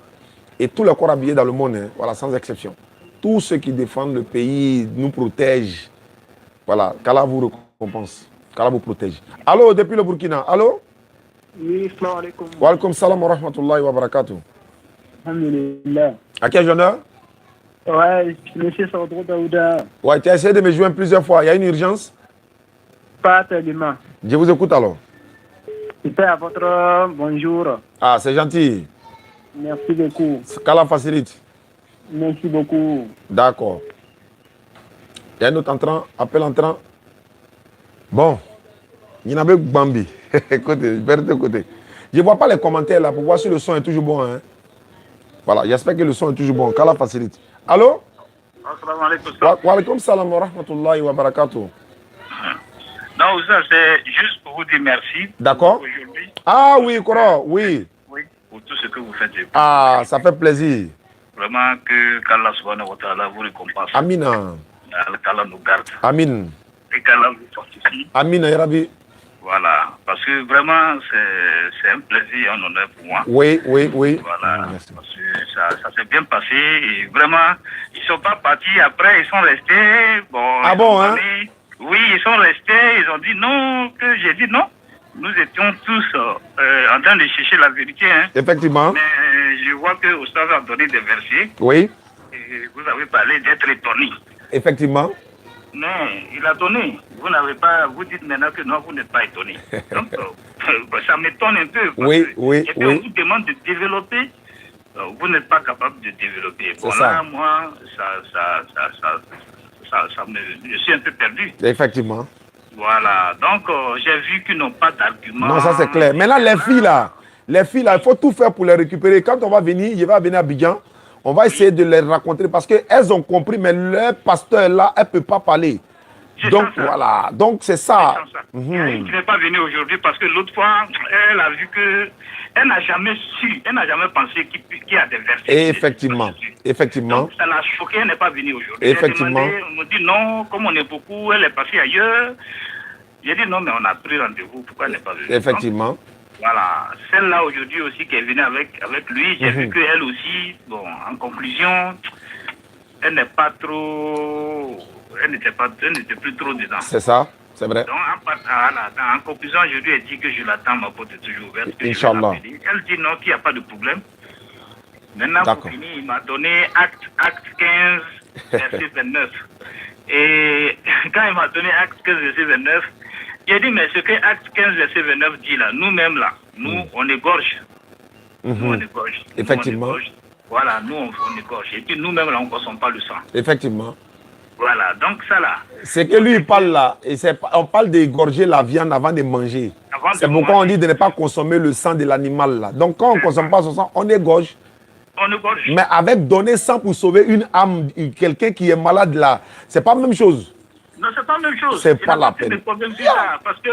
S1: Et tous les corps habillés dans le monde, hein, voilà, sans exception. Tous ceux qui défendent le pays nous protègent. Voilà, qu'Allah vous récompense. Qu'Allah vous protège. Allô, depuis le Burkina. Allô?
S9: Oui, salam alaikum.
S1: Wa alaikum salam wa rahmatullahi wa barakatuh.
S9: Alhamdulillah.
S1: À quel honneur?
S9: Ouais, monsieur Sandro Daouda.
S1: Ouais, tu as essayé de me joindre plusieurs fois. Il y a une urgence?
S9: Pas tellement.
S1: Je vous écoute alors.
S9: C'était à votre bonjour.
S1: Ah, c'est gentil.
S9: Merci beaucoup.
S1: Qu'Allah facilite.
S9: Merci beaucoup.
S1: D'accord. Il y a un autre entrant, appel entrant. Bon, il y en avait Bambi. Écoutez, de côté. Je ne vois pas les commentaires là pour voir si le son est toujours bon. Hein. Voilà, j'espère que le son est toujours bon. Qu'Allah facilite. Allô?
S2: Assalamu alaikum.
S1: Wa alaikum salam wa rahmatullahi wa barakatuh.
S2: Non, ça c'est juste pour vous dire merci.
S1: D'accord. Ah oui, Koro, oui.
S2: Oui, pour tout ce que vous faites.
S1: Ah, ça fait plaisir.
S2: Vraiment que qu'Allah subhanahu wa ta'ala vous récompense.
S1: Amina.
S2: Qu'Allah nous garde.
S1: Amin.
S2: Et qu'Allah vous fortifie.
S1: Amina, ya Rabbi.
S2: Voilà, parce que vraiment c'est un plaisir et un honneur pour moi.
S1: Oui, oui, oui.
S2: Voilà, parce que ça s'est bien passé et vraiment, ils ne sont pas partis après, ils sont restés. Bon,
S1: ah bon, hein?
S2: Oui, ils sont restés, ils ont dit non, que j'ai dit non. Nous étions tous en train de chercher la vérité. Hein.
S1: Effectivement.
S2: Mais je vois que Oustaz a donné des versets.
S1: Oui.
S2: Et vous avez parlé d'être étonné.
S1: Effectivement.
S2: Non, il a donné. Vous n'avez pas, vous dites maintenant que non, vous n'êtes pas étonné. Donc, ça m'étonne un peu.
S1: Oui, oui,
S2: et puis
S1: oui.
S2: on vous demande de développer, vous n'êtes pas capable de développer. Bon,
S1: ça.
S2: Là, moi, je suis un peu perdu.
S1: Effectivement.
S2: Voilà, donc j'ai vu qu'ils n'ont pas d'argument.
S1: Non, ça c'est clair. Maintenant, les filles là, il faut tout faire pour les récupérer. Quand on va venir, je vais venir à Abidjan, on va essayer de les raconter parce qu'elles ont compris, mais leur pasteur là, elle ne peut pas parler. Donc voilà, donc c'est ça.
S2: Il n'est pas venu aujourd'hui parce que l'autre fois, elle a vu que elle n'a jamais su, elle n'a jamais pensé qu'il y a des versets.
S1: Effectivement, effectivement.
S2: Donc ça l'a choqué, elle n'est pas venue aujourd'hui.
S1: Effectivement.
S2: On me dit non, comme on est beaucoup, elle est partie ailleurs. J'ai dit non, mais on a pris rendez-vous, pourquoi elle n'est pas venue?
S1: Effectivement.
S2: Donc, voilà, celle-là aujourd'hui aussi qui est venue avec lui, j'ai vu qu'elle aussi, bon, en conclusion, elle n'est pas trop, elle n'était plus trop dedans.
S1: C'est ça, c'est vrai.
S2: Donc en conclusion, je lui ai dit que je l'attends, ma porte est toujours ouverte.
S1: Inch'Allah.
S2: Elle dit non, qu'il n'y a pas de problème. Maintenant, pour finir, il m'a donné acte 15, verset 29. Et quand il m'a donné acte 15, verset 29, j'ai dit, mais ce que acte 15, verset 29 dit là, nous-mêmes là, nous, on égorge. Nous, on égorge.
S1: Effectivement.
S2: On égorge. Voilà, nous, on égorge. Et puis nous-mêmes là, on ne consomme pas le sang.
S1: Effectivement.
S2: Voilà, donc ça là.
S1: C'est que lui, il parle là, et on parle d'égorger la viande avant de manger. C'est pourquoi on dit de ne pas consommer le sang de l'animal là. Donc quand on ne consomme pas son sang, on égorge. On égorge. Mais avec donner sang pour sauver une âme, quelqu'un qui est malade là, c'est pas la même chose.
S2: Non, c'est pas la même chose.
S1: C'est pas la peine.
S2: Parce que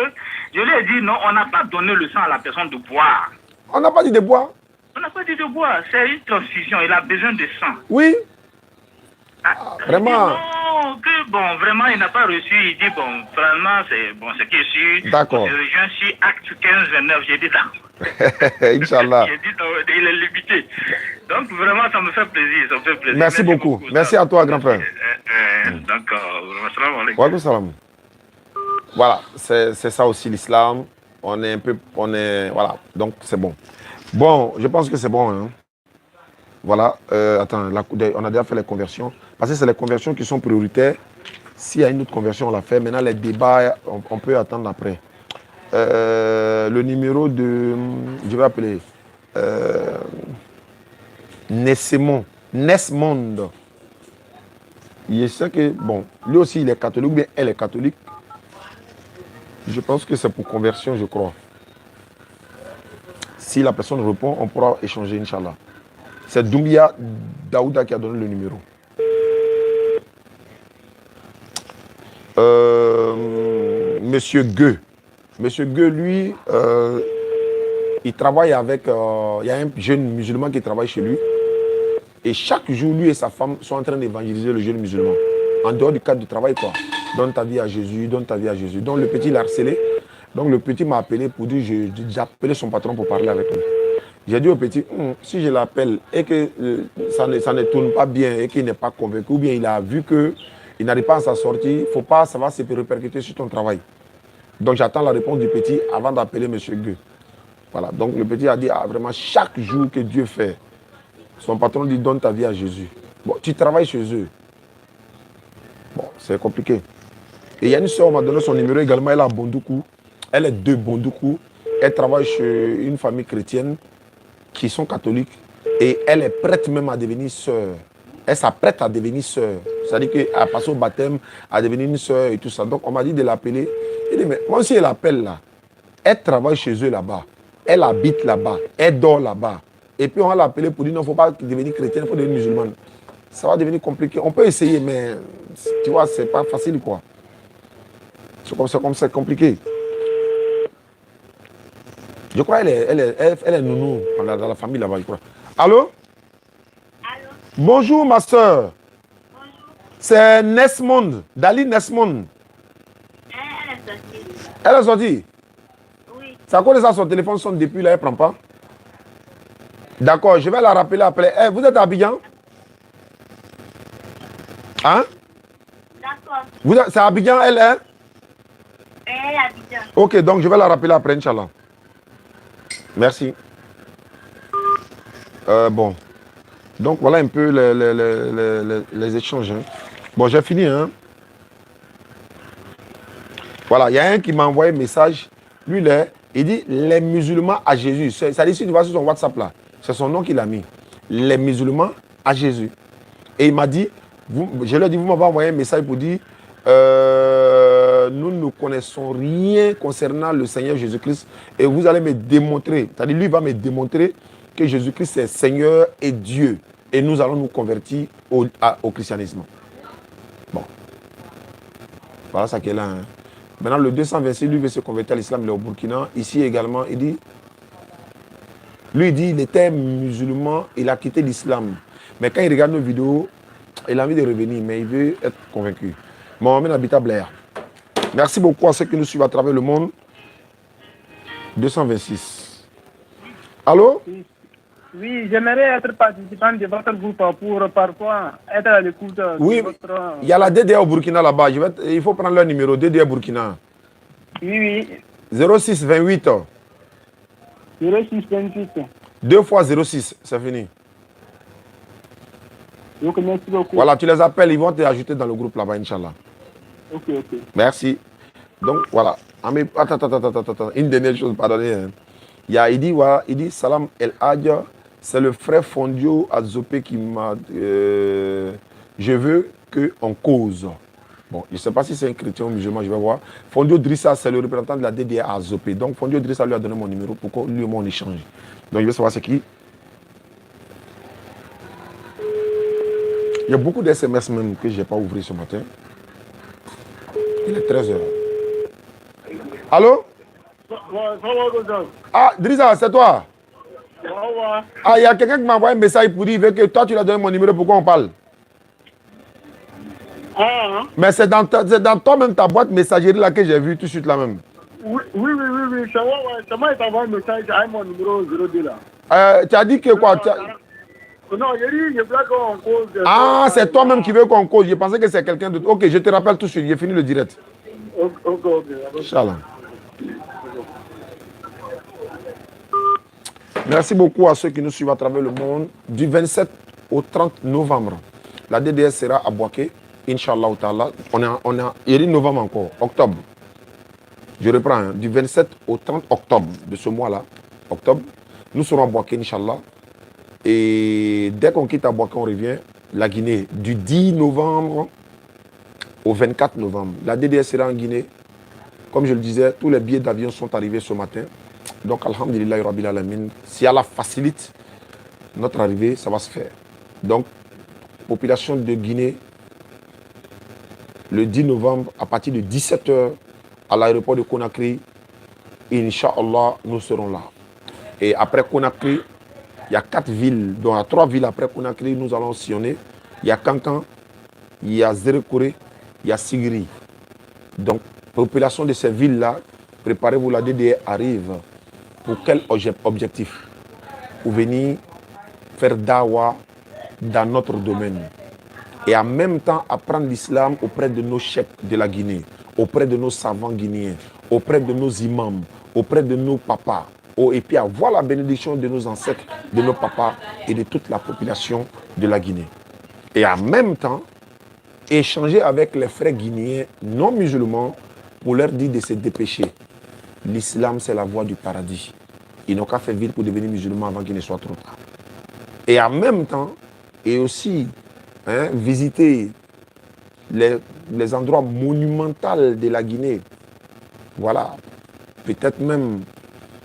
S2: je lui ai dit, non, on n'a pas donné le sang à la personne de boire.
S1: On n'a pas dit de boire.
S2: On n'a pas dit de boire. C'est une transfusion. Il a besoin de sang.
S1: Oui.
S2: Vraiment. Non, que bon, vraiment, il n'a pas reçu. Il dit, bon, vraiment, c'est bon, ce qui est sûr.
S1: D'accord.
S2: Je rejoins sur acte 15, 29. J'ai dit,
S1: Inch'Allah.
S2: J'ai dit, il est limité. Donc, vraiment, ça me fait plaisir. Ça me fait plaisir.
S1: Merci beaucoup. Merci à toi, grand frère.
S2: Donc, salam alaikum.
S1: Wa alaikum salam. Voilà, c'est ça aussi l'islam. Voilà, donc c'est bon. Bon, je pense que c'est bon. Hein. Voilà, attends, on a déjà fait les conversions. Parce que c'est les conversions qui sont prioritaires. S'il y a une autre conversion, on l'a fait. Maintenant, les débats, on peut attendre après. Le numéro de... Je vais appeler... Nesmond. Je sais que, bon, lui aussi, il est catholique, mais elle est catholique. Je pense que c'est pour conversion, je crois. Si la personne répond, on pourra échanger, Inch'Allah. C'est Doumbia Daouda qui a donné le numéro. Monsieur Gueux. Monsieur Gueux, lui, il travaille avec... il y a un jeune musulman qui travaille chez lui. Et chaque jour, lui et sa femme sont en train d'évangéliser le jeune musulman. En dehors du cadre du travail, quoi. Donne ta vie à Jésus, donne ta vie à Jésus. Donc le petit l'a harcelé. Donc le petit m'a appelé pour dire, j'ai appelé son patron pour parler avec lui. J'ai dit au petit, si je l'appelle et que ça ne tourne pas bien et qu'il n'est pas convaincu, ou bien il a vu qu'il n'arrive pas à s'en sortir, faut pas, ça va se répercuter sur ton travail. Donc j'attends la réponse du petit avant d'appeler M. Gueux. Voilà, donc le petit a dit, vraiment, chaque jour que Dieu fait, son patron dit, donne ta vie à Jésus. Bon, tu travailles chez eux. Bon, c'est compliqué. Et il y a une soeur, on m'a donné son numéro également, elle est à Bondoukou. Elle est de Bondoukou. Elle travaille chez une famille chrétienne qui sont catholiques. Et elle est prête même à devenir sœur. Elle s'apprête à devenir sœur. C'est-à-dire qu'elle passe au baptême, à devenir une sœur et tout ça. Donc on m'a dit de l'appeler. Il dit, mais moi aussi elle appelle là. Elle travaille chez eux là-bas. Elle habite là-bas. Elle dort là-bas. Et puis on va l'appeler pour dire non, il ne faut pas devenir chrétien, il faut devenir musulman. Ça va devenir compliqué. On peut essayer, mais tu vois, c'est pas facile quoi. C'est compliqué. Je crois qu'elle est nounou dans la famille là-bas, je crois. Allô?
S10: Allô?
S1: Bonjour ma soeur.
S10: Bonjour.
S1: C'est Nesmond, Dali Nesmond.
S10: Elle est sortie.
S1: Elle est sortie?
S10: Oui.
S1: C'est à cause de ça son téléphone sonne depuis là, elle ne prend pas. D'accord, je vais la rappeler après. Hey, vous êtes à Abidjan? Hein?
S10: D'accord.
S1: C'est à Abidjan, elle est?
S10: Elle est à Abidjan.
S1: Ok, donc je vais la rappeler après, Inch'Allah. Merci. Bon. Donc voilà un peu les échanges. Hein. Bon, j'ai fini. Hein. Voilà, il y a un qui m'a envoyé un message. Lui, là, il dit les musulmans à Jésus. Ça dit, si tu vas sur son WhatsApp là, c'est son nom qu'il a mis. Les musulmans à Jésus. Et il m'a dit, je lui ai dit, vous m'avez envoyé un message pour dire, nous ne connaissons rien concernant le Seigneur Jésus-Christ et vous allez me démontrer, c'est-à-dire lui va me démontrer que Jésus-Christ est Seigneur et Dieu et nous allons nous convertir au christianisme. Bon. Voilà ça qui est là. Hein. Maintenant le 226, lui veut se convertir à l'islam, il est au Burkina. Ici également, il dit, lui il dit, il était musulman, il a quitté l'islam. Mais quand il regarde nos vidéos, il a envie de revenir, mais il veut être convaincu. Mohamed Habitat Blair. Merci beaucoup à ceux qui nous suivent à travers le monde. 226. Allô?
S9: Oui, j'aimerais être participant de votre groupe pour parfois être à l'écoute
S1: oui,
S9: de votre...
S1: il y a la DDA au Burkina là-bas. Il faut prendre leur numéro, DDA Burkina.
S9: Oui,
S1: 06 28.
S9: 06 28.
S1: 2 fois 06, c'est fini.
S9: Donc, merci beaucoup.
S1: Voilà, tu les appelles, ils vont te ajouter dans le groupe là-bas, Inch'Allah.
S9: Ok, ok.
S1: Merci. Donc, voilà. Attends. Une dernière chose, pardonnez. Hein. Il dit, voilà, il dit, Salam El Hadja, c'est le frère Fondio Azopé qui m'a... je veux qu'on cause. Bon, je ne sais pas si c'est un chrétien ou musulman, je vais voir. Fondio Drissa, c'est le représentant de la DDA Azopé. Donc, Fondio Drissa lui a donné mon numéro pour que lui et moi on échange. Donc, je vais savoir c'est qui. Il y a beaucoup de SMS même que je n'ai pas ouvert ce matin. Il est 13h. Allô? Ah, Drissa, c'est toi? Ah, il y a quelqu'un qui m'a envoyé un message pour dire que toi, tu lui as donné mon numéro, pourquoi on parle? Mais c'est dans toi-même ta boîte messagerie là que j'ai vu tout de suite là même.
S4: Oui. C'est moi qui t'ai envoyé un message avec mon numéro 02 là.
S1: Tu as dit que quoi?
S4: Non, j'ai dit, je voulais qu'on cause.
S1: Ah, c'est toi-même qui veux qu'on cause. Je pensais que c'est quelqu'un d'autre. Ok, je te rappelle tout de suite. J'ai fini le direct.
S4: Ok.
S1: Inch'Allah. Merci beaucoup à ceux qui nous suivent à travers le monde. Du 27 au 30 novembre, la DDS sera à Boaké. Inch'Allah ta'ala. Il y a novembre encore, octobre. Je reprends, hein, du 27 au 30 octobre de ce mois-là, octobre, nous serons à Boaké, Inch'Allah. Et dès qu'on quitte à Boaké, on revient. La Guinée, du 10 novembre au 24 novembre. La DDS sera en Guinée. Comme je le disais, tous les billets d'avion sont arrivés ce matin. Donc, alhamdulillah, Rabbil Alamin, si Allah facilite notre arrivée, ça va se faire. Donc, population de Guinée, le 10 novembre, à partir de 17 h, à l'aéroport de Conakry, Inch'Allah, nous serons là. Et après Conakry, il y a 4 villes, dont il y a 3 villes après Conakry, nous allons sillonner. Il y a Kankan, il y a Zérekoré, il y a Sigiri. Donc, population de ces villes-là, préparez-vous, la DDE arrive. Pour quel objectif? Pour venir faire dawa dans notre domaine. Et en même temps, apprendre l'islam auprès de nos chefs de la Guinée, auprès de nos savants guinéens, auprès de nos imams, auprès de nos papas. Et puis avoir la bénédiction de nos ancêtres, de nos papas et de toute la population de la Guinée. Et en même temps, échanger avec les frères guinéens non musulmans pour leur dire de se dépêcher. L'islam, c'est la voie du paradis. Ils n'ont qu'à faire vite pour devenir musulmans avant qu'il ne soit trop tard. Et en même temps, et aussi visiter les endroits monumentaux de la Guinée. Voilà. Peut-être même,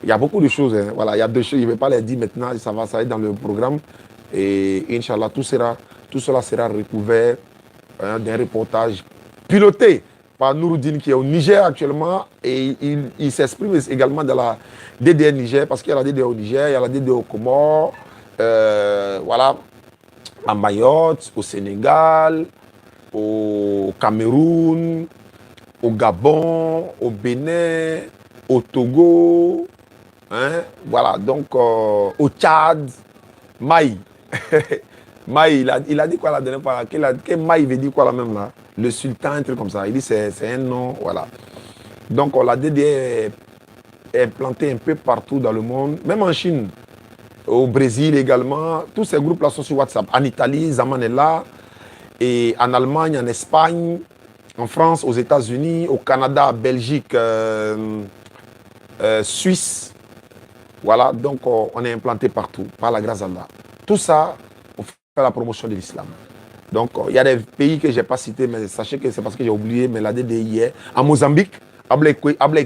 S1: il y a beaucoup de choses. Hein. Voilà, il y a 2 choses, je ne vais pas les dire maintenant, ça va être dans le programme. Et Inch'Allah, tout cela sera recouvert d'un reportage piloté par Nouroudine qui est au Niger actuellement et il s'exprime également dans la DDR Niger parce qu'il y a la DDR au Niger, il y a la DDR au Comores, voilà, à Mayotte, au Sénégal, au Cameroun, au Gabon, au Bénin, au Togo, hein, voilà, donc au Tchad, Maï. Maï, il a dit quoi la dernière fois? Que Maï veut dire quoi là même là? Le sultan, un truc comme ça. Il dit c'est un nom, voilà. Donc la DDR est plantée un peu partout dans le monde, même en Chine, au Brésil également. Tous ces groupes-là sont sur WhatsApp. En Italie, Zaman est là. Et en Allemagne, en Espagne, en France, aux États-Unis, au Canada, Belgique, Suisse. Voilà, donc on est implanté partout, par la grâce d'Allah. Tout ça, pour faire la promotion de l'islam. Donc, il y a des pays que je n'ai pas cités, mais sachez que c'est parce que j'ai oublié, mais la DDI hier, en Mozambique, Ablai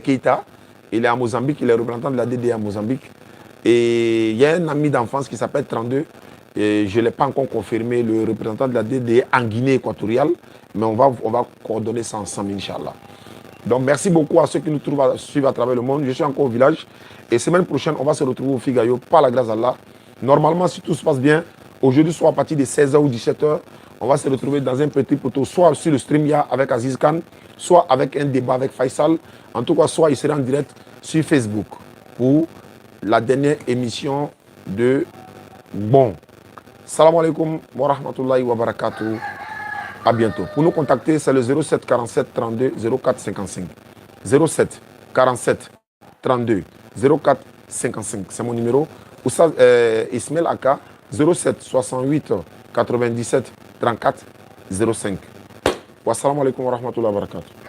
S1: Keita, il est à Mozambique, il est représentant de la DDI à Mozambique. Et il y a un ami d'enfance qui s'appelle 32, et je ne l'ai pas encore confirmé, le représentant de la DDI en Guinée équatoriale, mais on va coordonner ça ensemble, Inch'Allah. Donc, merci beaucoup à ceux qui nous suivent à travers le monde. Je suis encore au village. Et semaine prochaine, on va se retrouver au Figayo, par la grâce d'Allah. Normalement, si tout se passe bien, aujourd'hui, soit à partir de 16 h ou 17 h, on va se retrouver dans un petit poteau, soit sur le StreamYard avec Aziz Khan, soit avec un débat avec Faisal. En tout cas, soit il sera en direct sur Facebook pour la dernière émission de Bon. Salam alaikum wa rahmatullahi wa barakatuh. À bientôt. Pour nous contacter, c'est le 07 47 32 04 55. 07 47 32 04 55. C'est mon numéro. Oussa Ismail Aka, 07 68 97 34 05. Wassalamu alaikum wa rahmatullahi wa barakatuh.